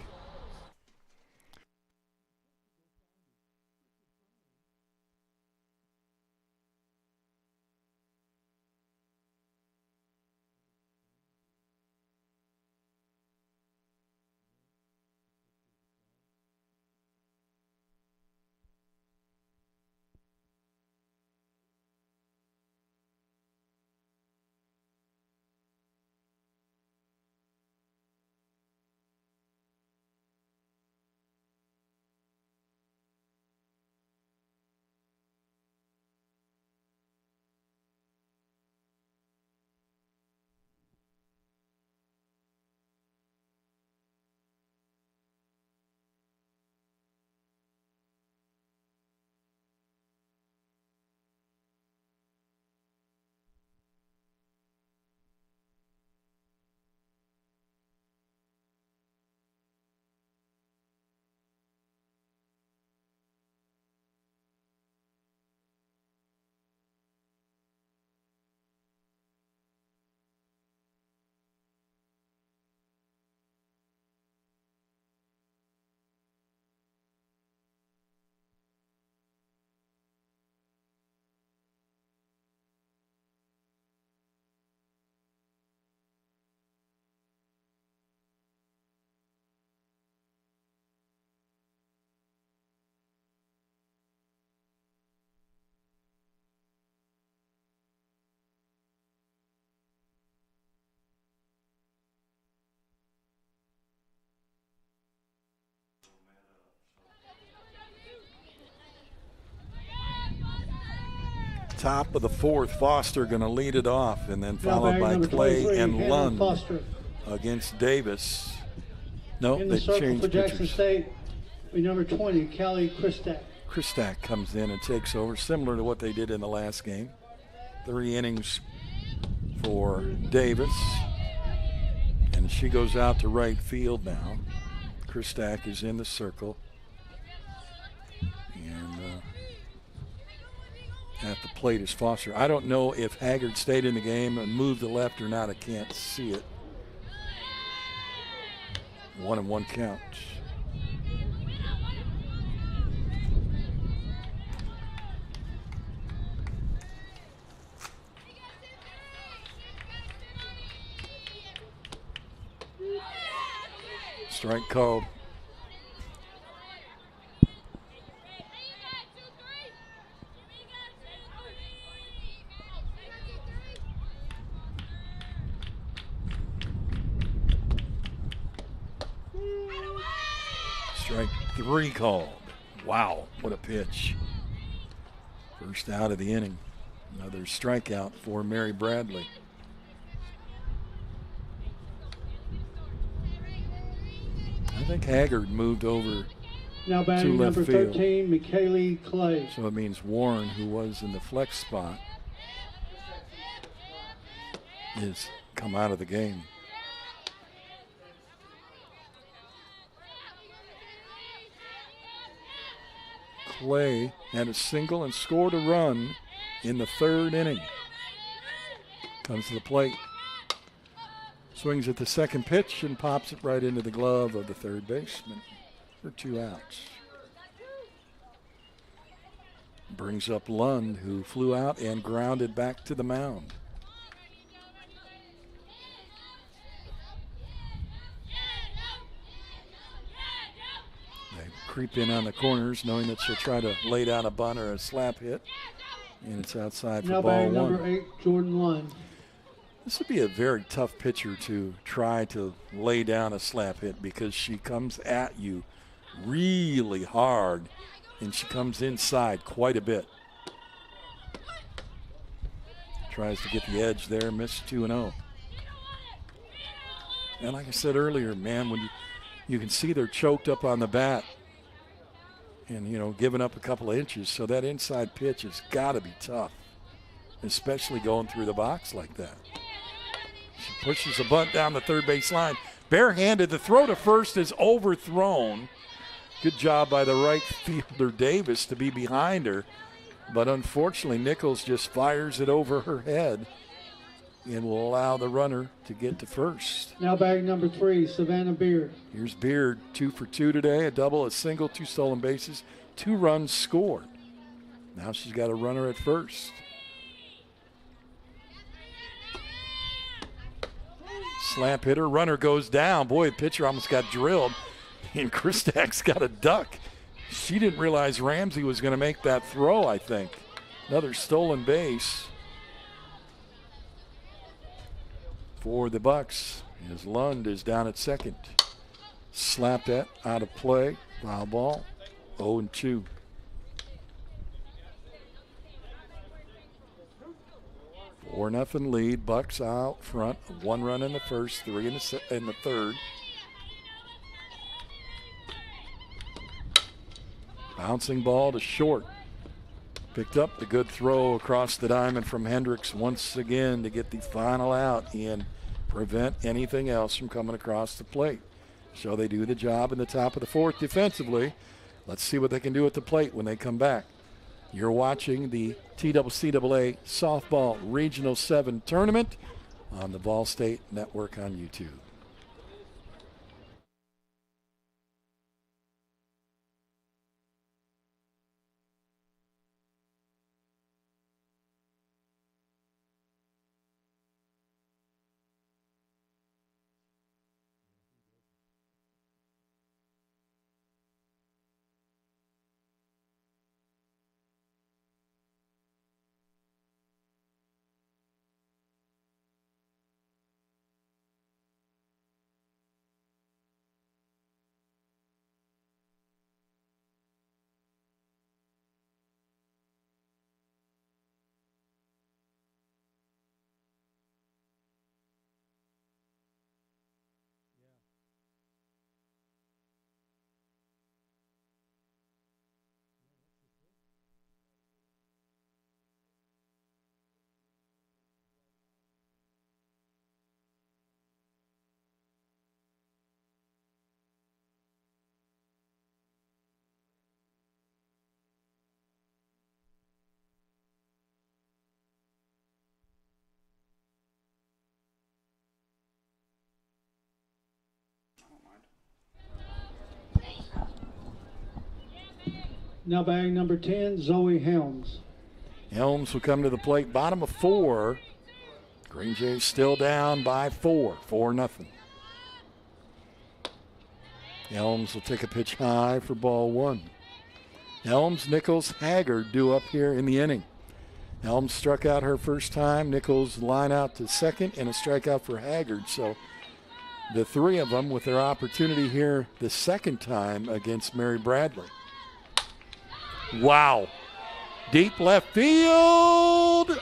Top of the 4th, Foster going to lead it off, and then followed by Clay and Lund Foster. Against Davis. No, In they the circle changed for Jackson pitchers. State, number 20, Callie Christak. Christak comes in and takes over, similar to what they did in the last game. 3 innings for Davis. And she goes out to right field now. Christak is in the circle. And at the plate is Foster. I don't know if Haggard stayed in the game and moved to left or not. I can't see it. 1-1 count. Strike called. Strike 3 called. Wow, what a pitch. First out of the inning. Another strikeout for Mary Bradley. I think Haggard moved over Now to batting left number field. 13, McKaylee Clay. So it means Warren, who was in the flex spot, is come out of the game. Clay had a single and scored a run in the 3rd inning. Comes to the plate. Swings at the second pitch and pops it right into the glove of the third baseman for 2 outs. Brings up Lund, who flew out and grounded back to the mound. They creep in on the corners, knowing that she'll try to lay down a bunt or a slap hit. And it's outside for Now ball batting 1. number 8, Jordan Lund. This would be a very tough pitcher to try to lay down a slap hit because she comes at you really hard and she comes inside quite a bit. Tries to get the edge there, missed 2-0. And like I said earlier, man, when you can see they're choked up on the bat and, you know, giving up a couple of inches. So that inside pitch has got to be tough, especially going through the box like that. She pushes a bunt down the third base line. Barehanded, the throw to first is overthrown. Good job by the right fielder Davis to be behind her. But unfortunately, Nichols just fires it over her head and will allow the runner to get to first. Now batting number 3, Savannah Beard. Here's Beard, 2 for 2 today, a double, a single, 2 stolen bases, 2 runs scored. Now she's got a runner at first. Slap hitter, runner goes down. Boy, the pitcher almost got drilled. And Christak's got a duck. She didn't realize Ramsey was going to make that throw, I think. Another stolen base for the Bucks as Lund is down at second. Slapped at, out of play, foul ball, 0-2. Four nothing lead. Bucks out front. 1 run in the first, 3 in the third. Bouncing ball to short. Picked up the good throw across the diamond from Hendricks once again to get the final out and prevent anything else from coming across the plate. So they do the job in the top of the 4th defensively. Let's see what they can do at the plate when they come back. You're watching the TCCAA Softball Regional 7 Tournament on the VolState Network on YouTube. Now batting number 10, Zoe Helms. Helms will come to the plate, bottom of 4. Green Jays still down by 4-0. Helms will take a pitch high for ball 1. Helms, Nichols, Haggard due up here in the inning. Helms struck out her first time. Nichols line out to second and a strikeout for Haggard. So the three of them with their opportunity here the second time against Mary Bradley. Wow. Deep left field.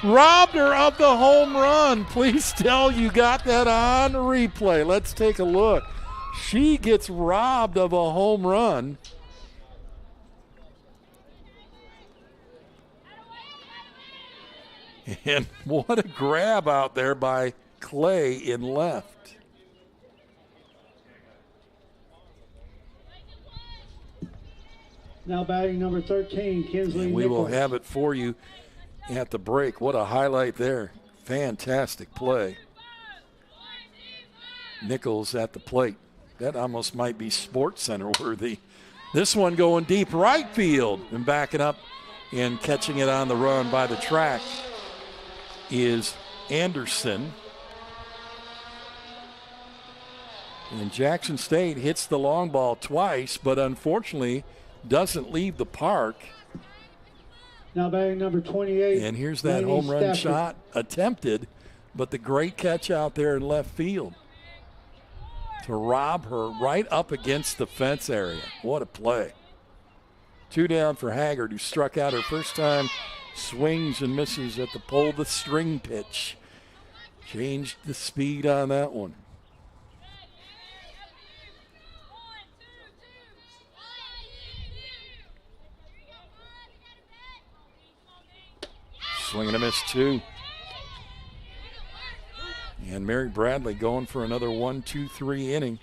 Robbed her of the home run. Please tell you got that on replay. Let's take a look. She gets robbed of a home run. And what a grab out there by Clay in left. Now batting number 13, Kinsley And we will Nichols. have it for you at the break. What a highlight there. Fantastic play. Nichols at the plate. That almost might be Sports Center worthy. This one going deep right field and backing up and catching it on the run by the track is Anderson. And Jackson State hits the long ball twice, but unfortunately doesn't leave the park. Now batting number 28. And here's that Lainey home run Stafford. shot attempted, but the great catch out there in left field to rob her right up against the fence area. What a play. 2 down for Haggard, who struck out her first time, swings and misses at the pull the string pitch. Changed the speed on that one. Swing and a miss, 2. And Mary Bradley going for another 1-2-3 inning.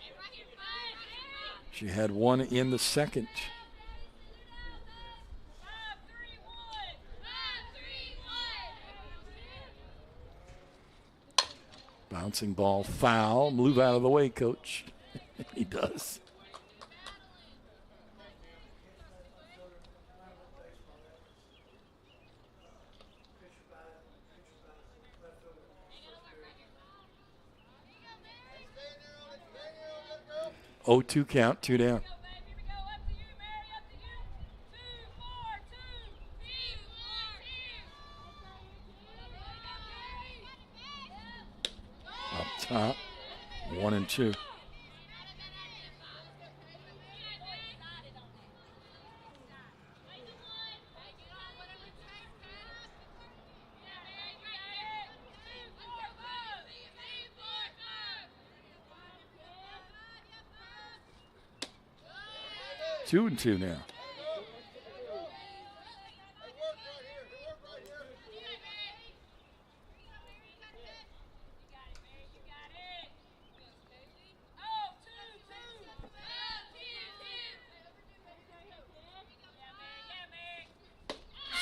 She had one in the second. Bouncing ball foul. Move out of the way, coach. He does. Oh, 2 count, 2 down. Up top, 1-2. Two and two now.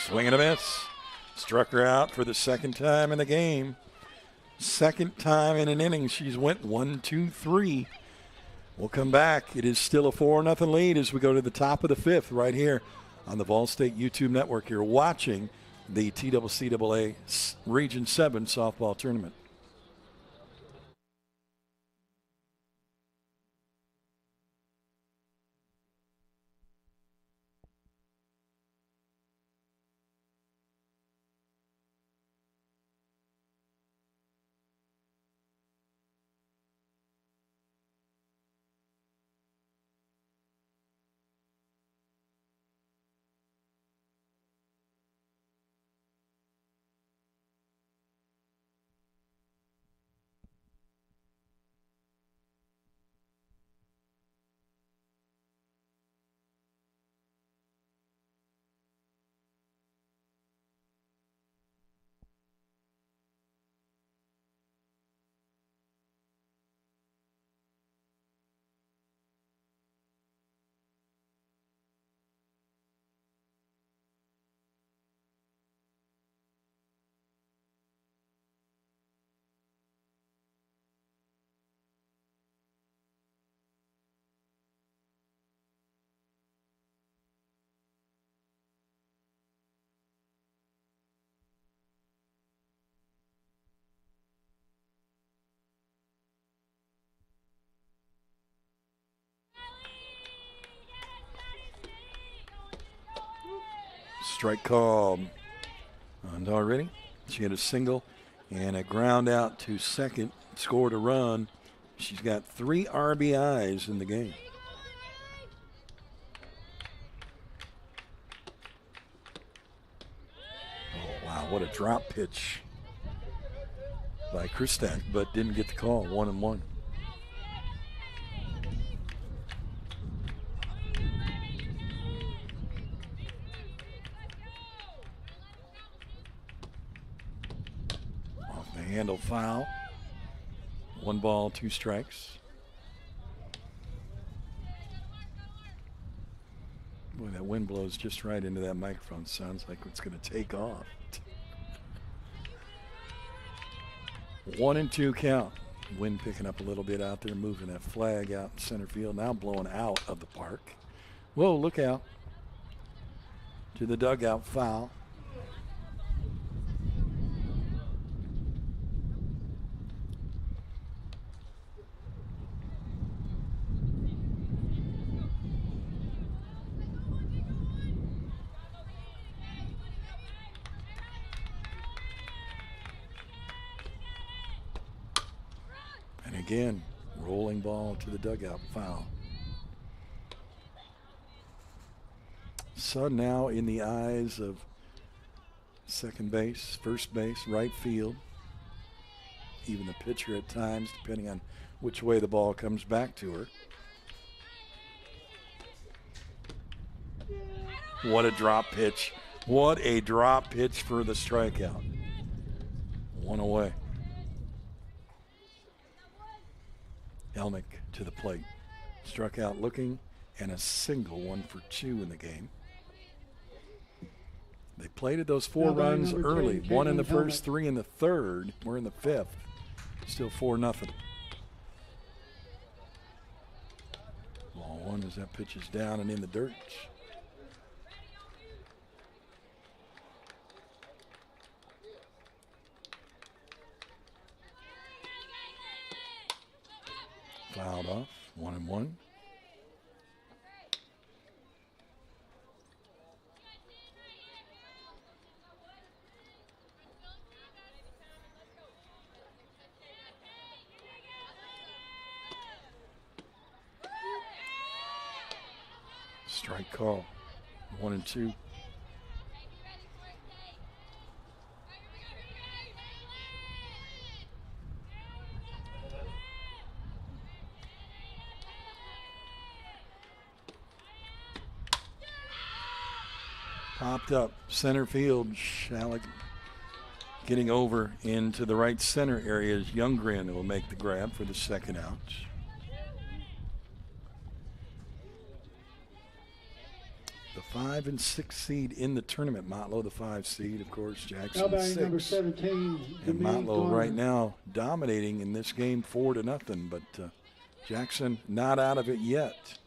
Swing and a miss. Struck her out for the second time in the game. Second time in an inning she's went 1-2-3. We'll come back. It is still a 4-0 lead as we go to the top of the 5th right here on the VolState YouTube network. You're watching the TCCAA Region 7 softball tournament. Strike called on already. She had a single and a ground out to second, scored a run. She's got 3 RBIs in the game. Oh, wow, what a drop pitch by Christak, but didn't get the call. 1-1. Off the handle, foul. 1 ball, 2 strikes. Boy, that wind blows just right into that microphone. Sounds like it's going to take off. 1-2 count. Wind picking up a little bit out there, moving that flag out in center field. Now blowing out of the park. Whoa, look out. To the dugout, foul. Again, rolling ball to the dugout, foul. So now in the eyes of second base, first base, right field, even the pitcher at times, depending on which way the ball comes back to her. What a drop pitch. What a drop pitch for the strikeout. 1 away. Elnick to the plate. Struck out looking, and a single, 1 for 2 in the game. They plated those 4 runs early. 1 in the first, 3 in the third. We're in the 5th. Still 4-0. Ball 1 as that pitch is down and in the dirt. Fouled off, 1-1. Strike call, 1-2. Popped up center field. Shalik getting over into the right center area as Youngren will make the grab for the second out. The 5 and 6 seed in the tournament. Motlow, the 5 seed, of course. Jackson, 6. Number 17. And Motlow right now dominating in this game 4-0, but Jackson not out of it yet.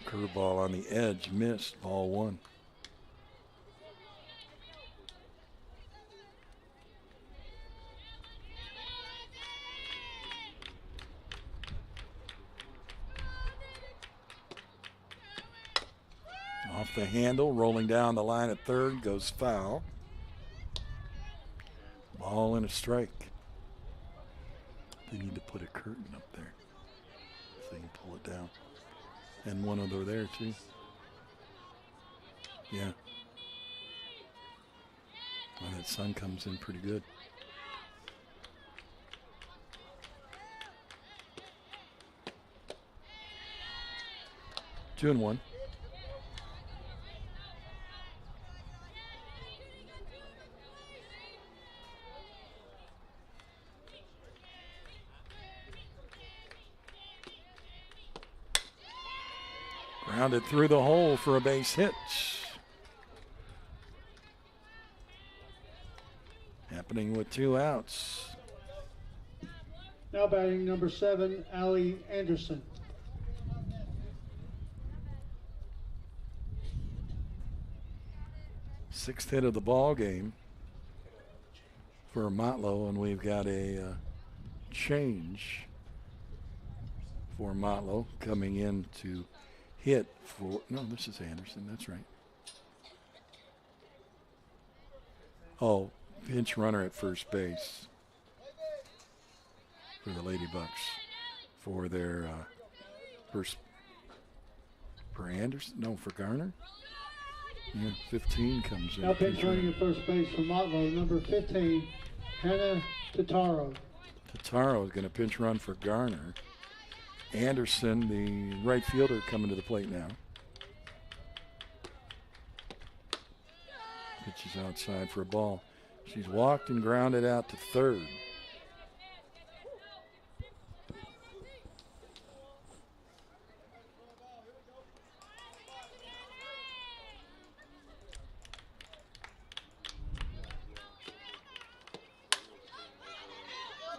Curveball on the edge, missed, ball 1. Off the handle, rolling down the line at third, goes foul. Ball and a strike. They need to put a curtain up there so they can pull it down. And one over there, too. Yeah. Well, that sun comes in pretty good. Two and 1. Grounded through the hole for a base hit. Happening with 2 outs. Now batting number 7, Allie Anderson. Sixth hit of the ball game for Motlow, and we've got a change for Motlow, coming in to hit for, no, this is Anderson, that's right. Oh, pinch runner at first base for the Lady Bucks for their first, for Anderson, no, for Garner. Yeah, 15 comes in. Now pinch running at first base for Motlow, number 15, Hannah Tataro. Tataro is going to pinch run for Garner. Anderson, the right fielder, coming to the plate now. Pitches outside for a ball. She's walked and grounded out to third.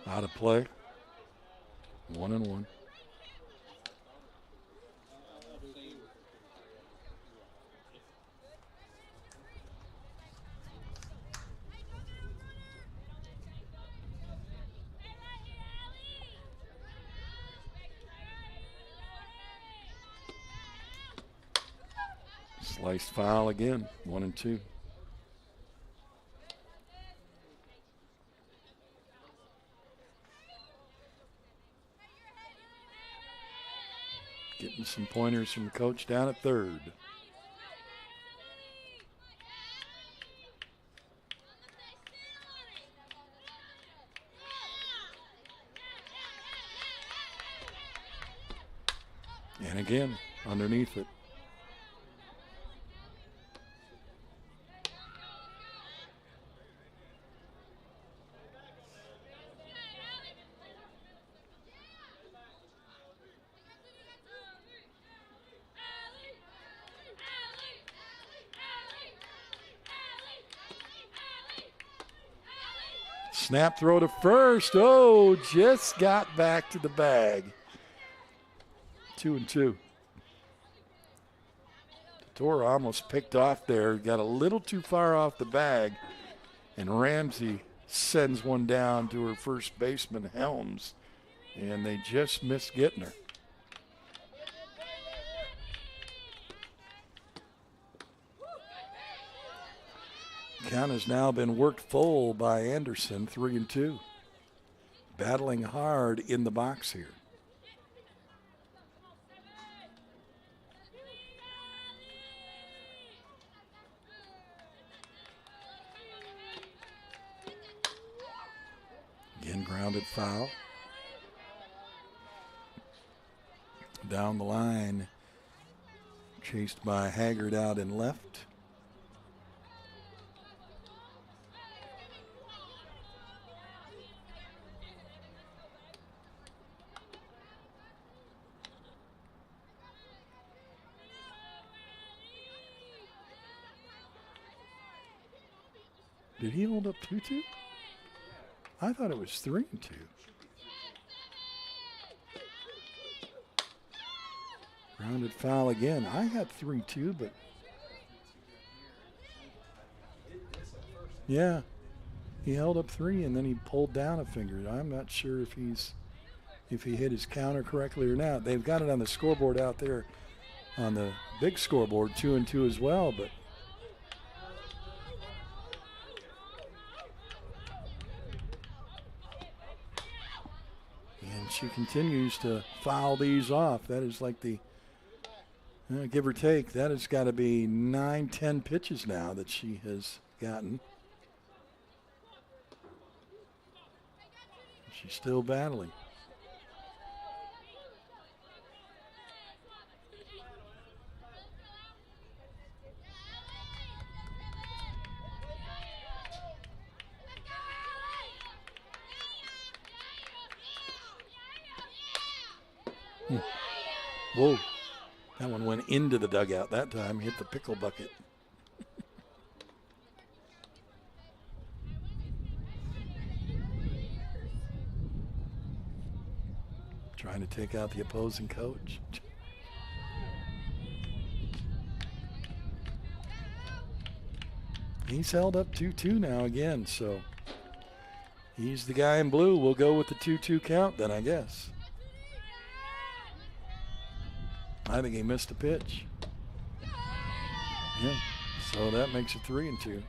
Out of play. 1-1. Sliced foul again. 1-2. Getting some pointers from the coach down at third. And again, underneath it. Snap throw to first. Oh, just got back to the bag. 2-2. Tora almost picked off there. Got a little too far off the bag. And Ramsey sends one down to her first baseman, Helms. And they just missed getting her. Count has now been worked full by Anderson, 3-2. Battling hard in the box here. Again, grounded foul. Down the line, chased by Haggard out in left. Did he hold up 2-2? I thought it was 3-2. Grounded foul again. I had 3-2, but yeah, he held up 3 and then he pulled down a finger. I'm not sure if he hit his counter correctly or not. They've got it on the scoreboard out there on the big scoreboard, 2-2 as well, but she continues to foul these off. That is like the, give or take, that has got to be 9-10 pitches now that she has gotten. She's still battling. Whoa, that one went into the dugout that time, hit the pickle bucket. Trying to take out the opposing coach. He's held up 2-2 now again, so he's the guy in blue. We'll go with the 2-2 count then, I guess. I think he missed a pitch. Yeah, so that makes it 3-2.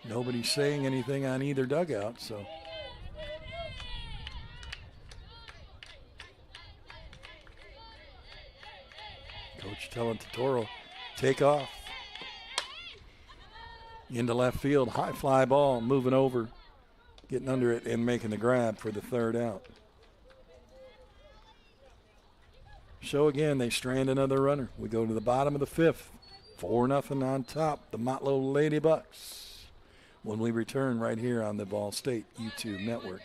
Nobody's saying anything on either dugout, so. Coach telling Totoro, take off. Into left field, high fly ball, moving over, getting under it and making the grab for the 3rd out. So again, they strand another runner. We go to the bottom of the 5th. 4-0 on top, the Motlow Lady Bucks. When we return right here on the VolState YouTube network.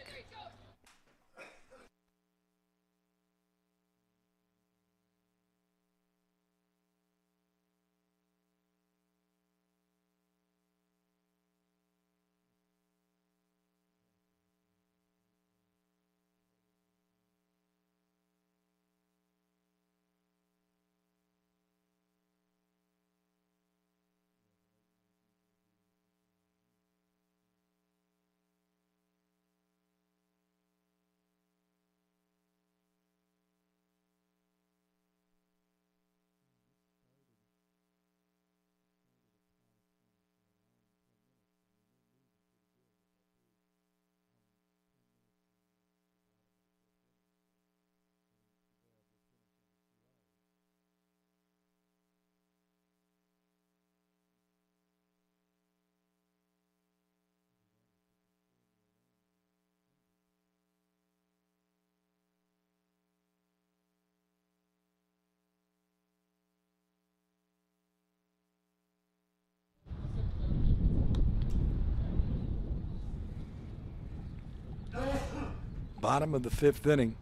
Bottom of the 5th inning.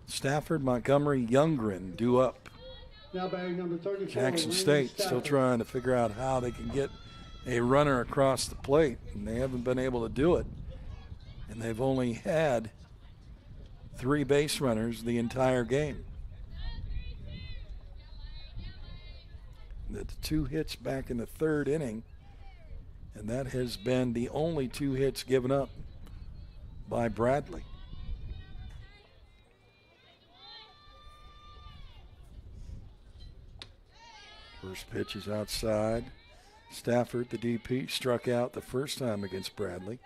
Stafford, Montgomery, Youngren due up. Now batting number 34. Jackson Randy State still Stafford. trying to figure out how they can get a runner across the plate, and they haven't been able to do it. And they've only had 3 base runners the entire game. The 2 hits back in the 3rd inning, and that has been the only 2 hits given up by Bradley. First pitch is outside. Stafford, the DP, struck out the first time against Bradley.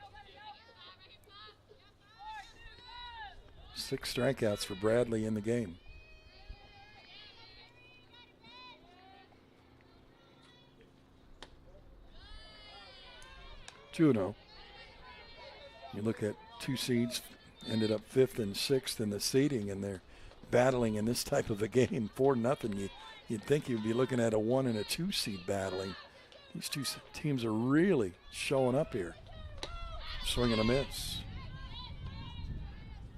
6 strikeouts for Bradley in the game. You look at 2 seeds, ended up 5th and 6th in the seeding, and they're battling in this type of a game, 4-0. You'd think you'd be looking at a 1 and a 2 seed battling. These 2 teams are really showing up here. Swing and a miss.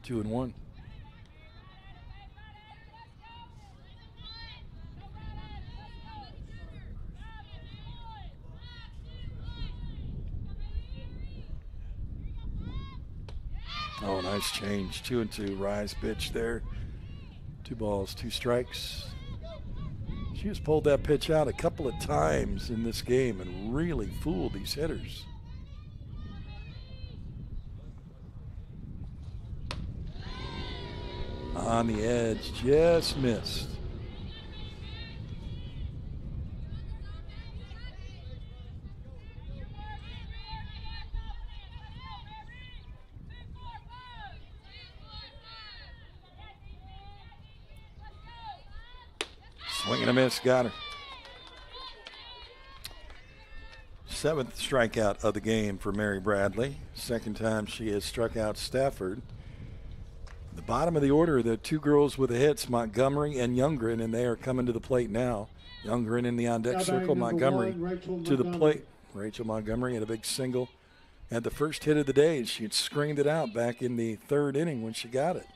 2-1. Oh, nice change. 2-2. Rise pitch there. 2 balls, 2 strikes. She has pulled that pitch out a couple of times in this game and really fooled these hitters. On the edge, just missed. Swing and a miss, got her. 7th strikeout of the game for Mary Bradley. 2nd time she has struck out Stafford. The bottom of the order, the 2 girls with the hits, Montgomery and Youngren, and they are coming to the plate now. Youngren in the on-deck circle, Montgomery to the plate. Rachel Montgomery had a big single. Had the first hit of the day. She had screamed it out back in the 3rd inning when she got it.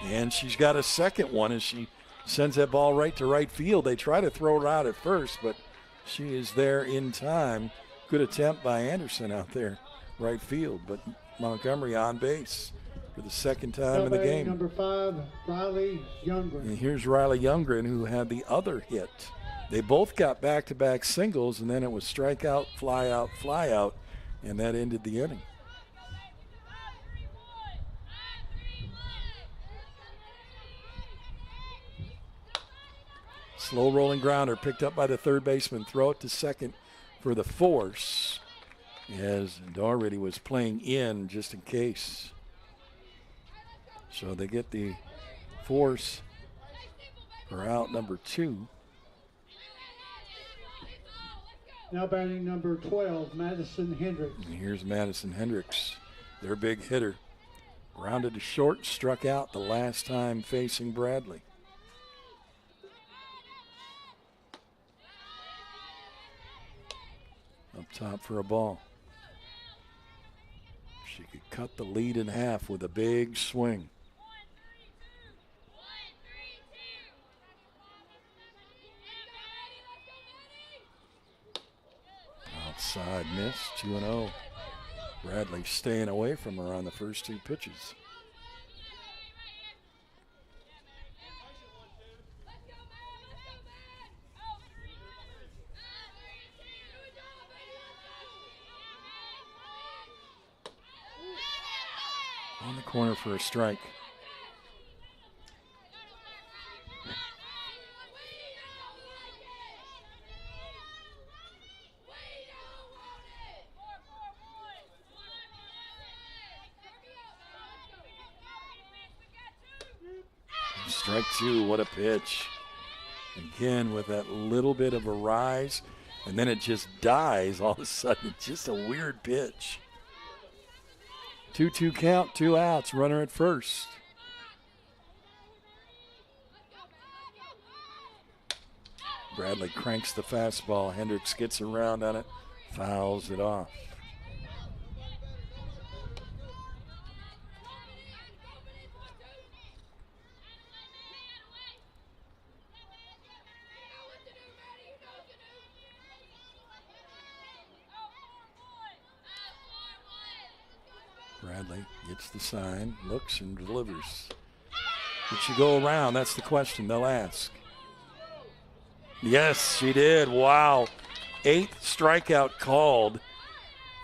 And she's got a second one as she sends that ball right to right field. They try to throw her out at first, but she is there in time. Good attempt by Anderson out there, right field. But Montgomery on base for the 2nd time in the game. Number 5, Riley Youngren. And here's Riley Youngren, who had the other hit. They both got back-to-back singles, and then it was strikeout, fly out, fly out and that ended the inning. Slow rolling grounder picked up by the third baseman. Throw it to second for the force, as Doherty was playing in just in case. So they get the force for out number 2. Now batting number 12, Madison Hendricks. And here's Madison Hendricks, their big hitter. Grounded to short, struck out the last time facing Bradley. Up top for a ball. She could cut the lead in half with a big swing. Outside miss, 2-0. Bradley staying away from her on the first 2 pitches. On the corner for a strike. Strike 2, what a pitch. Again with that little bit of a rise, and then it just dies all of a sudden. It's just a weird pitch. 2-2 count, 2 outs, runner at first. Bradley cranks the fastball. Hendricks gets around on it, fouls it off. Bradley gets the sign, looks and delivers. Did she go around? That's the question they'll ask. Yes, she did. Wow. 8th strikeout called.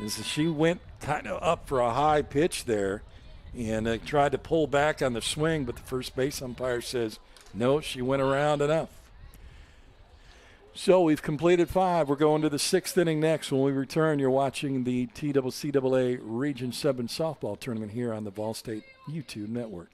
As she went kind of up for a high pitch there and tried to pull back on the swing, but the first base umpire says, no, she went around enough. So we've completed 5. We're going to the 6th inning next. When we return, you're watching the TCCAA Region 7 softball tournament here on the VolState YouTube network.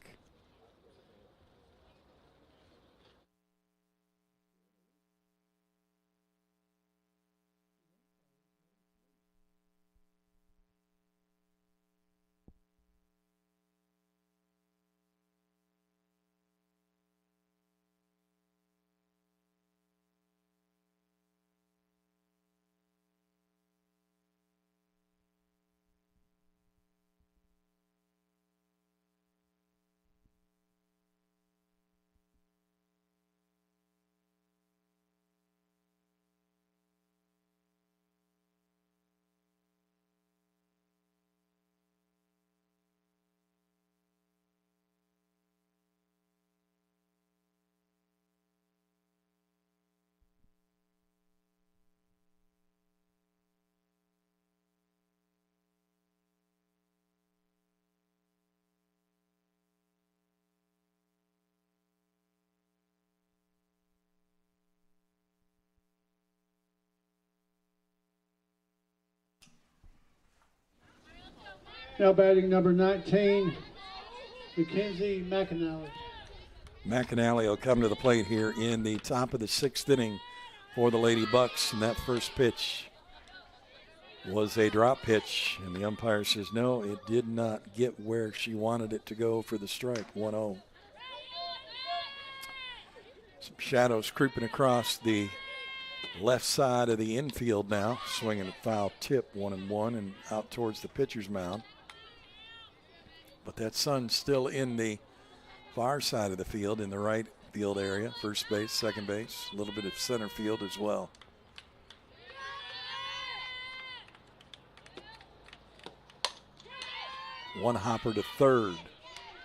Now batting number 19, Mackenzie McAnally. McAnally will come to the plate here in the top of the 6th inning for the Lady Bucks. And that first pitch was a drop pitch. And the umpire says, no, it did not get where she wanted it to go for the strike, 1-0. Some shadows creeping across the left side of the infield now. Swinging a foul tip, 1-1, and out towards the pitcher's mound. But that sun's still in the far side of the field, in the right field area, first base, second base, a little bit of center field as well. One hopper to third,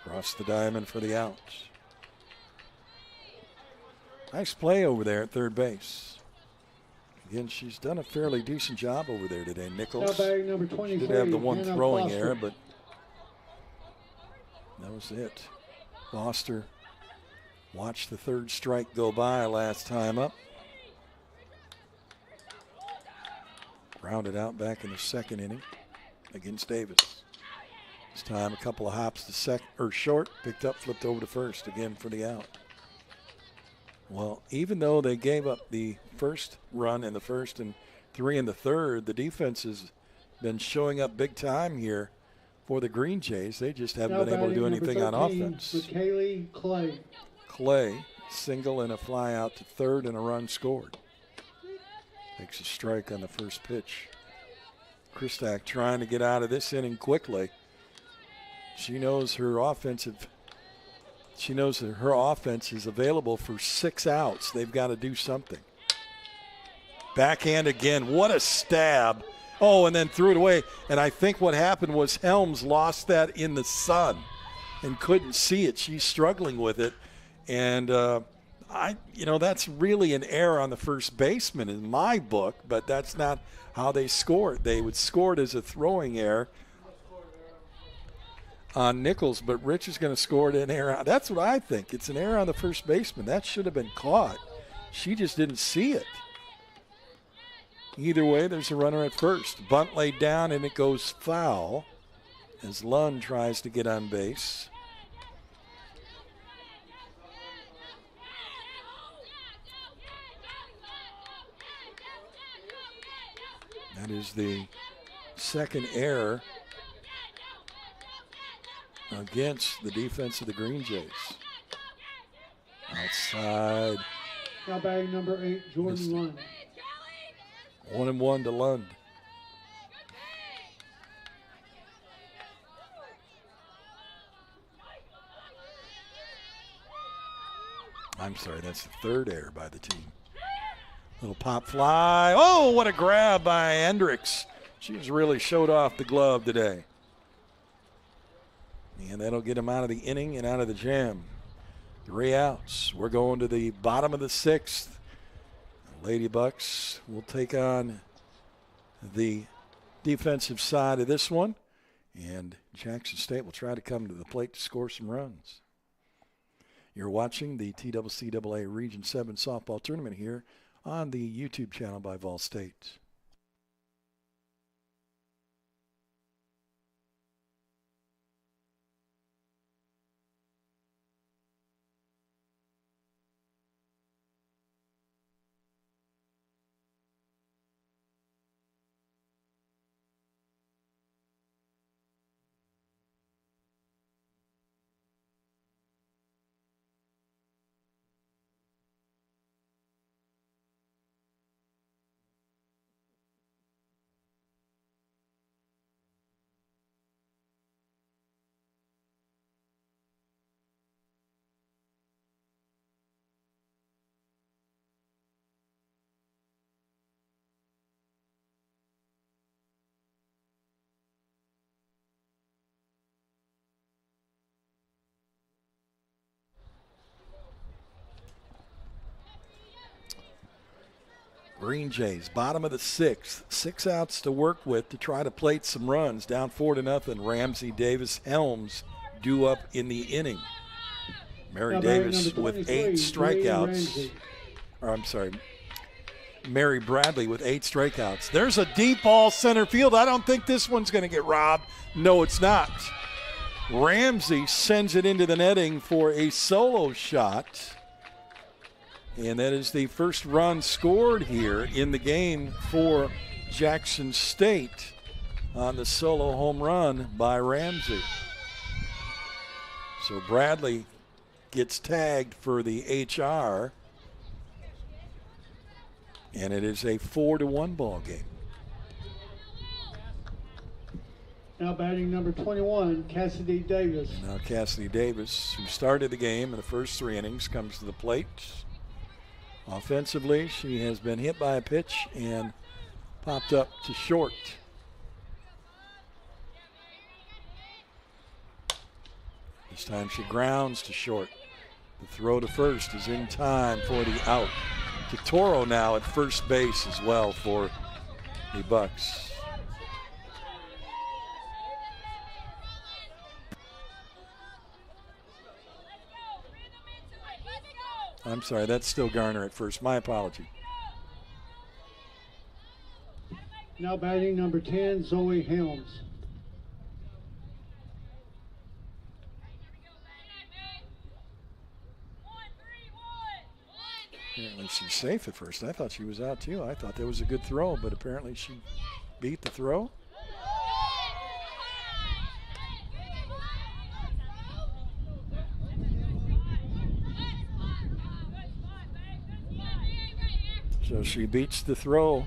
across the diamond for the outs. Nice play over there at third base. Again, she's done a fairly decent job over there today, Now Nichols. batting number She 23. did have the one Hannah throwing Foster. error, but that was it. Foster watched the third strike go by last time up. Grounded out back in the second inning against Davis. This time a couple of hops to short, picked up, flipped over to first again for the out. Well, even though they gave up the first run in the first and 3 in the third, the defense has been showing up big time here for the Green Jays. They just haven't Now been able to do batting number anything on 13, offense. McKaylee Clay. Clay, single and a fly out to third and a run scored. Takes a strike on the first pitch. Christak trying to get out of this inning quickly. She knows that her offense is available for 6 outs. They've got to do something. Backhand again. What a stab. Oh, and then threw it away. And I think what happened was Helms lost that in the sun and couldn't see it. She's struggling with it. And, that's really an error on the first baseman in my book, but that's not how they score it. They would score it as a throwing error on Nichols, but Rich is going to score it an error. That's what I think. It's an error on the first baseman. That should have been caught. She just didn't see it. Either way, there's a runner at first. Bunt laid down, and it goes foul as Lund tries to get on base. That is the second error against the defense of the Green Jays. Outside. Now batting number 8, Jordan Lund. 1-1 to Lund. I'm sorry, that's the third error by the team. Little pop fly. Oh, what a grab by Hendricks. She's really showed off the glove today. And that'll get him out of the inning and out of the jam. 3 outs. We're going to the bottom of the 6th. Lady Bucks will take on the defensive side of this one. And Jackson State will try to come to the plate to score some runs. You're watching the TCCAA Region 7 softball tournament here on the YouTube channel by VolState. Green Jays, bottom of the 6th. 6 outs to work with to try to plate some runs. Down 4-0. Ramsey, Davis, Helms due up in the inning. Mary Davis with 8 strikeouts. Mary Bradley with 8 strikeouts. There's a deep ball center field. I don't think this one's going to get robbed. No, it's not. Ramsey sends it into the netting for a solo shot. And that is the first run scored here in the game for Jackson State on the solo home run by Ramsey. So Bradley gets tagged for the HR. And it is a 4-1 ball game. Now batting number 21, Cassidy Davis. And now Cassidy Davis, who started the game in the first 3 innings, comes to the plate. Offensively, she has been hit by a pitch and popped up to short. This time she grounds to short. The throw to first is in time for the out. Toro now at first base as well for the Bucks. I'm sorry, that's still Garner at first. My apology. Now batting number 10, Zoe Helms. Apparently she's safe at first. I thought she was out too. I thought that was a good throw, but apparently she beat the throw. So she beats the throw,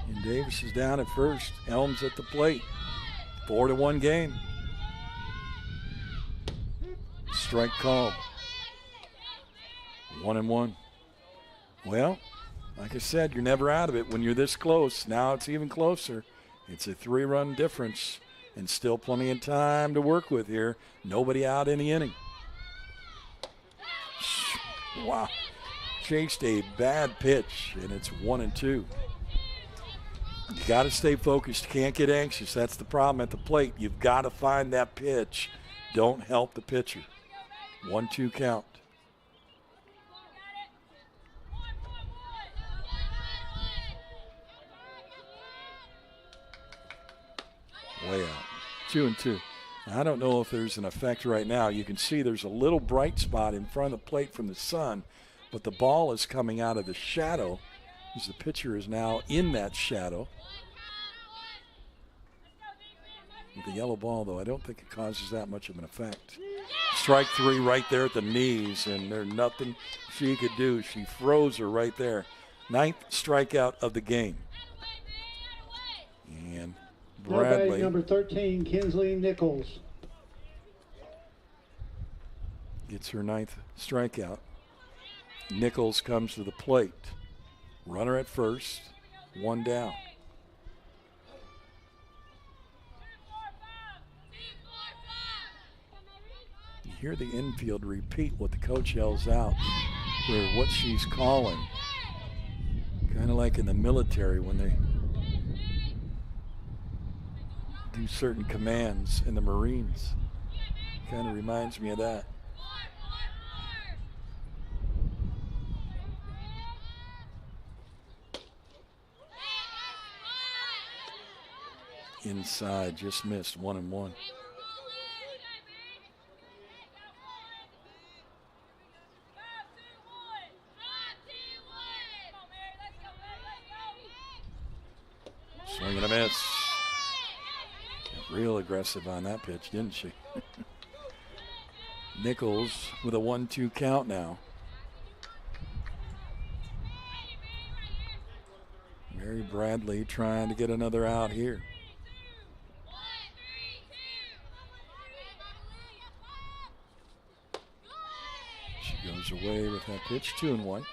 and Davis is down at first. Helms at the plate. 4-1 game. Strike called. 1-1. Well, like I said, you're never out of it when you're this close. Now it's even closer. It's a 3-run difference and still plenty of time to work with here. Nobody out in the inning. Wow. Chased a bad pitch, and it's 1-2. You got to stay focused. You can't get anxious. That's the problem at the plate. You've got to find that pitch. Don't help the pitcher. 1-2 count. Way out. 2-2. I don't know if there's an effect right now. You can see there's a little bright spot in front of the plate from the sun, but the ball is coming out of the shadow as the pitcher is now in that shadow. With the yellow ball, though, I don't think it causes that much of an effect. Strike 3 right there at the knees, and there's nothing she could do. She froze her right there. 9th strikeout of the game. And Bradley. Number 13, Kinsley Nichols. Gets her 9th strikeout. Nichols comes to the plate. Runner at first, 1 down. You hear the infield repeat what the coach yells out for what she's calling. Kind of like in the military when they do certain commands in the Marines. Kind of reminds me of that. Inside, just missed. 1-1. Swing and a miss. Got real aggressive on that pitch, didn't she? Nichols with a 1-2 count now. Mary Bradley trying to get another out here. She goes away with that pitch. 2-1.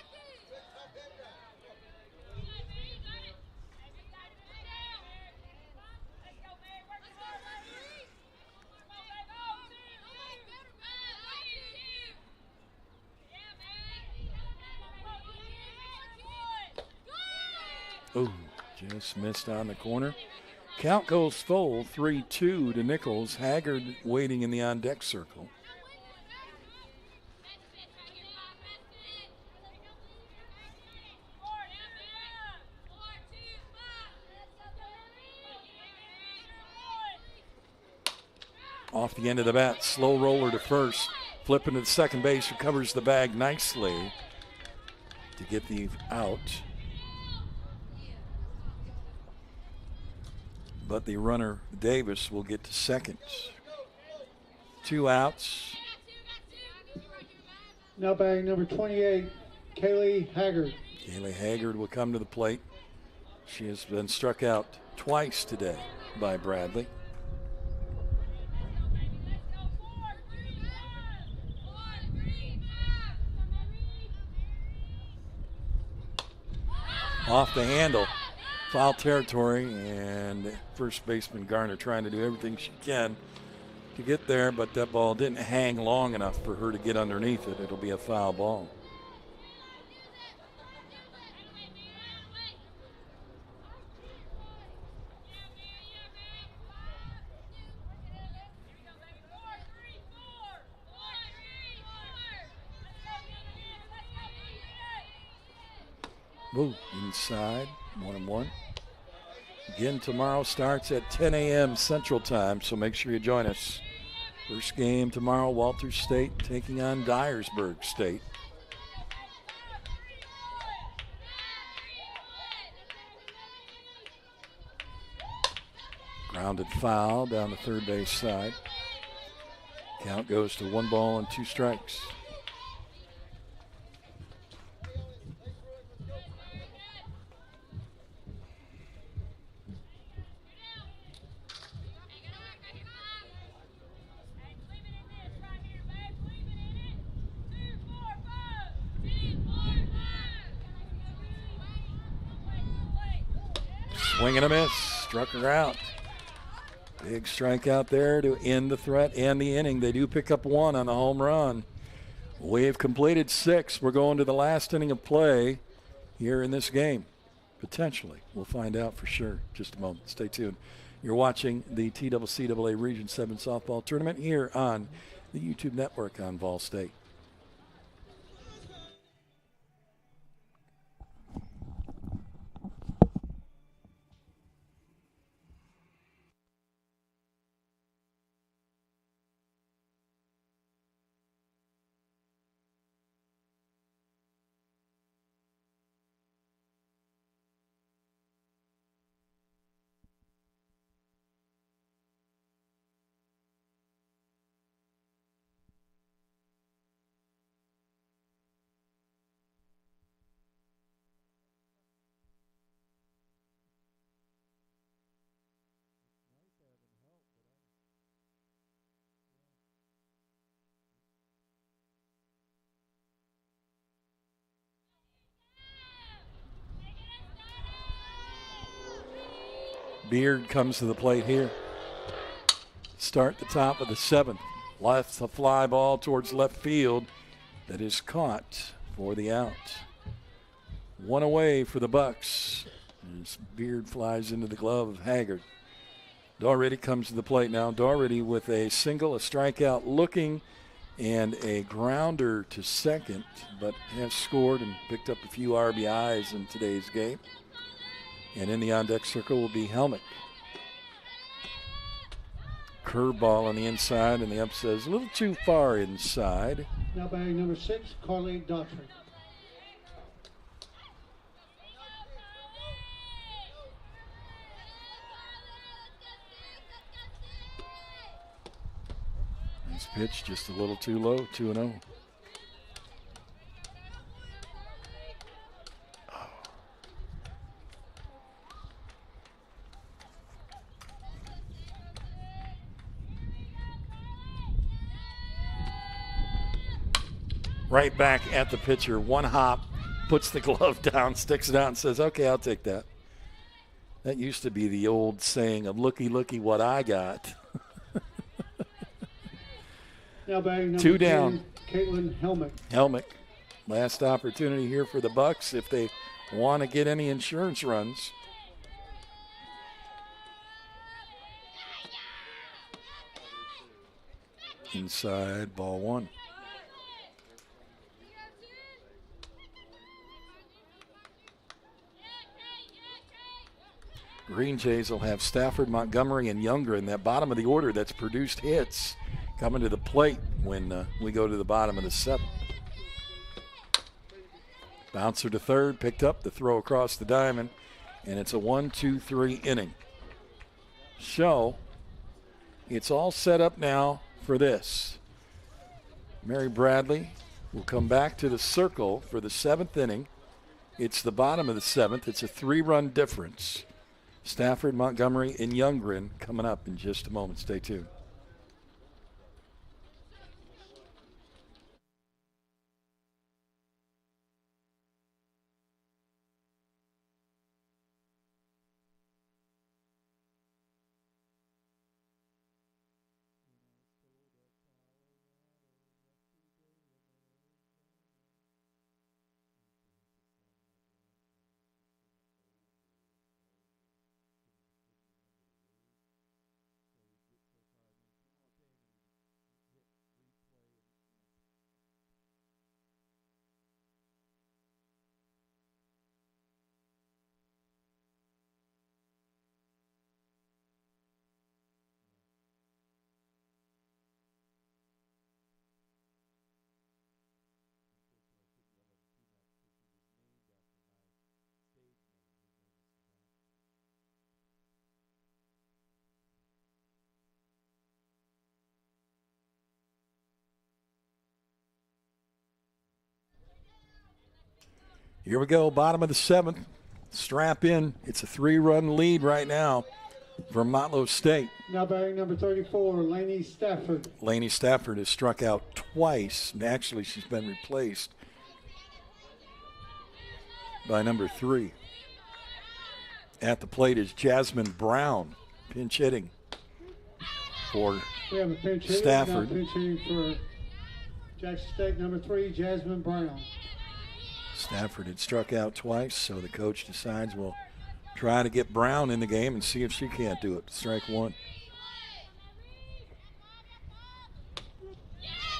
Oh, just missed on the corner. Count goes full, 3-2 to Nichols. Haggard waiting in the on-deck circle. Off the end of the bat, slow roller to first. Flipping to the second base, recovers the bag nicely to get the out. But the runner, Davis, will get to second. 2 outs. Now batting number 28, Kaylee Haggard. Kaylee Haggard will come to the plate. She has been struck out twice today by Bradley. Off the handle. Foul territory, and first baseman Garner trying to do everything she can to get there, but that ball didn't hang long enough for her to get underneath it. It'll be a foul ball. Ooh, inside, 1-1. Again, tomorrow starts at 10 a.m. Central Time, so make sure you join us. First game tomorrow, Walters State taking on Dyersburg State. Grounded foul down the third base side. Count goes to 1 ball and 2 strikes. Swing and a miss. Struck her out. Big strikeout there to end the threat and the inning. They do pick up 1 on the home run. We've completed 6. We're going to the last inning of play here in this game. Potentially. We'll find out for sure. Just a moment. Stay tuned. You're watching the TCCAA Region 7 softball tournament here on the YouTube network on VolState. Beard comes to the plate here. Start the top of the 7th. Left a fly ball towards left field that is caught for the out. 1 away for the Bucks. As Beard flies into the glove of Haggard. Doherty comes to the plate now. Doherty with a single, a strikeout looking, and a grounder to second, but has scored and picked up a few RBIs in today's game. And in the on-deck circle will be Helmick. Curveball on the inside, and the up says a little too far inside. Now batting number 6, Carly Daughtry. Nice pitch, just a little too low, 2-0. Right back at the pitcher. 1 hop, puts the glove down, sticks it out, and says, okay, I'll take that. That used to be the old saying of looky, looky what I got. Now batting number 2 down. 10, Caitlin Helmick. Helmick, last opportunity here for the Bucks if they want to get any insurance runs. Inside, ball 1. Green Jays will have Stafford, Montgomery, and Younger in that bottom of the order that's produced hits coming to the plate when we go to the bottom of the 7th. Bouncer to third, picked up the throw across the diamond, and it's a 1-2-3 inning. So it's all set up now for this. Mary Bradley will come back to the circle for the 7th inning. It's the bottom of the 7th. It's a 3-run difference. Stafford, Montgomery, and Youngren coming up in just a moment. Stay tuned. Here we go, bottom of the 7th. Strap in. It's a 3-run lead right now for Motlow State. Now batting number 34, Laney Stafford. Laney Stafford has struck out twice. Actually, she's been replaced by number 3. At the plate is Jasmine Brown, pinch hitting for We have a pinch hitter. Stafford. Now pinch hitting for Jackson State, number 3, Jasmine Brown. Stafford had struck out twice, so the coach decides we'll try to get Brown in the game and see if she can't do it. Strike 1.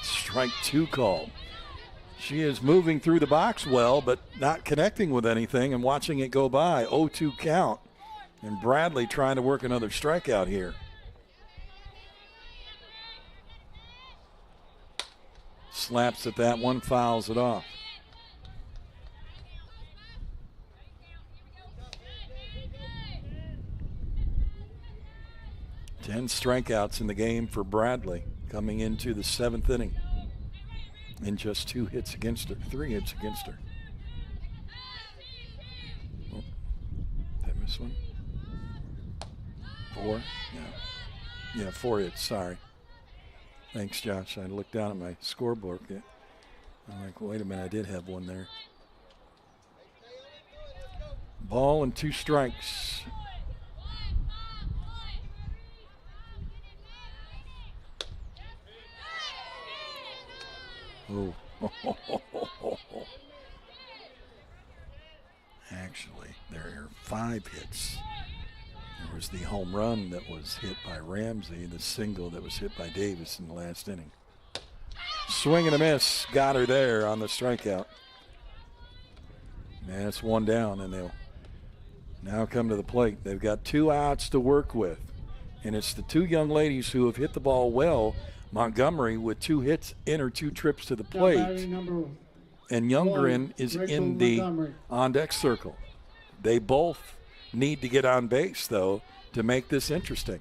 Strike 2 called. She is moving through the box well, but not connecting with anything and watching it go by. 0-2 count. And Bradley trying to work another strikeout here. Slaps at that one, fouls it off. Ten strikeouts in the game for Bradley coming into the 7th inning. And just 2 hits against her, 3 hits against her. Oh, did I miss one? 4? Yeah, 4 hits, sorry. Thanks, Josh. I looked down at my scoreboard. I'm like, wait a minute, I did have one there. Ball and 2 strikes. Oh. Actually, there are 5 hits. There was the home run that was hit by Ramsey, the single that was hit by Davis in the last inning. Swing and a miss. Got her there on the strikeout. And it's 1 down, and they'll now come to the plate. They've got 2 outs to work with. And it's the 2 young ladies who have hit the ball well. Montgomery with 2 hits in her 2 trips to the plate. And Youngren is in the on-deck circle. They both need to get on base, though, to make this interesting.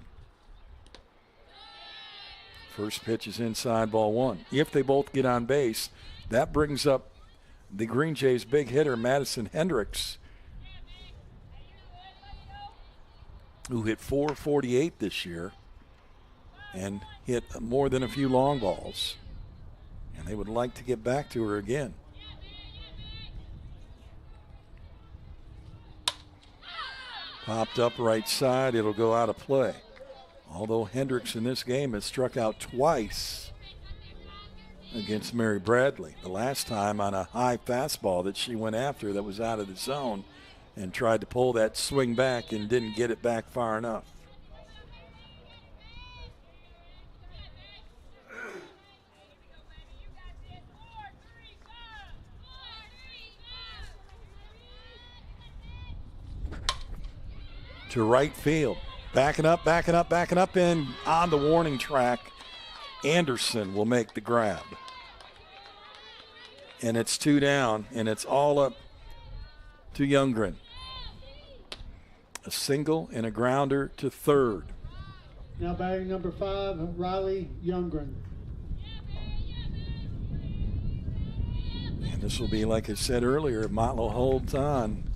First pitch is inside, ball 1. If they both get on base, that brings up the Green Jays' big hitter, Madison Hendricks, who hit .448 this year and hit more than a few long balls. And they would like to get back to her again. Popped up right side, it'll go out of play. Although Hendricks in this game has struck out twice against Mary Bradley. The last time on a high fastball that she went after that was out of the zone and tried to pull that swing back and didn't get it back far enough. To right field. Backing up, and on the warning track, Anderson will make the grab. And it's 2 down, and it's all up to Youngren. A single and a grounder to third. Now batting number 5, Riley Youngren. And this will be, like I said earlier, if Motlow holds on,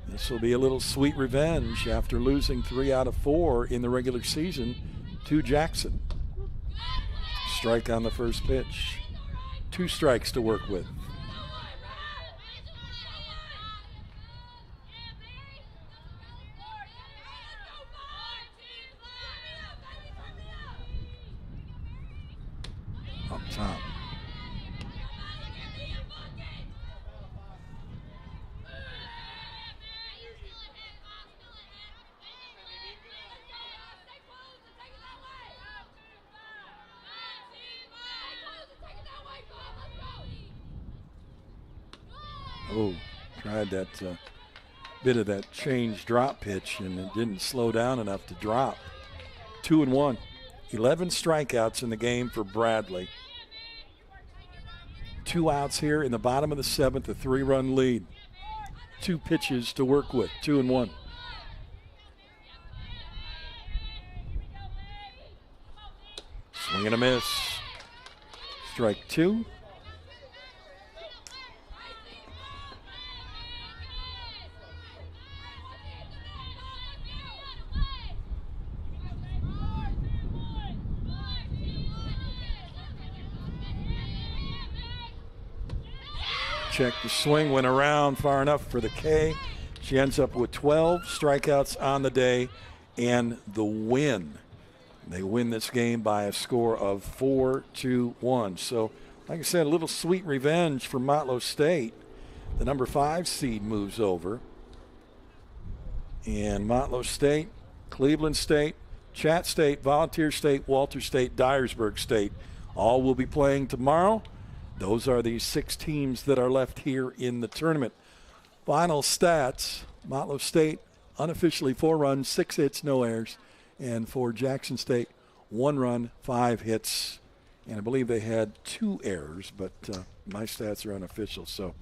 this will be a little sweet revenge after losing 3 out of 4 in the regular season to Jackson. Strike on the first pitch. 2 strikes to work with. Up top. Oh, tried that bit of that change drop pitch, and it didn't slow down enough to drop. 2-1. 11 strikeouts in the game for Bradley. 2 outs here in the bottom of the 7th, a 3-run lead. 2 pitches to work with, 2-1. Swing and a miss. Strike 2. check the swing, went around far enough for the K. She ends up with 12 strikeouts on the day and the win. They win this game by a score of 4-1. So, like I said, a little sweet revenge for Motlow State. The number 5 seed moves over. And Motlow State, Cleveland State, Chat State, Volunteer State, Walter State, Dyersburg State all will be playing tomorrow. Those are the 6 teams that are left here in the tournament. Final stats, Motlow State unofficially 4 runs, 6 hits, no errors. And for Jackson State, 1 run, 5 hits. And I believe they had 2 errors, but my stats are unofficial. So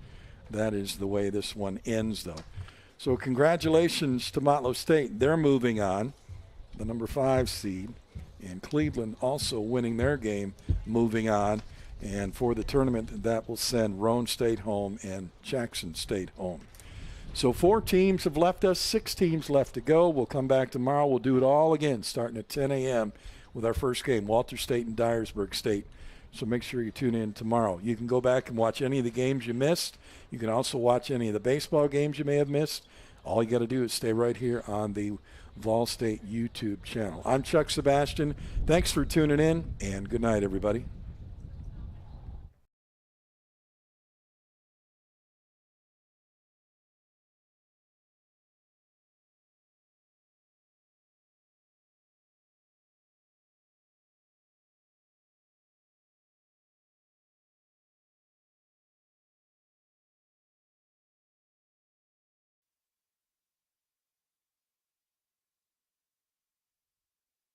that is the way this one ends, though. So congratulations to Motlow State. They're moving on, the number 5 seed. And Cleveland also winning their game, moving on. And for the tournament, that will send Roane State home and Jackson State home. So 4 teams have left us, 6 teams left to go. We'll come back tomorrow. We'll do it all again starting at 10 a.m. with our first game, Walter State and Dyersburg State. So make sure you tune in tomorrow. You can go back and watch any of the games you missed. You can also watch any of the baseball games you may have missed. All you got to do is stay right here on the VolState YouTube channel. I'm Chuck Sebastian. Thanks for tuning in, and good night, everybody.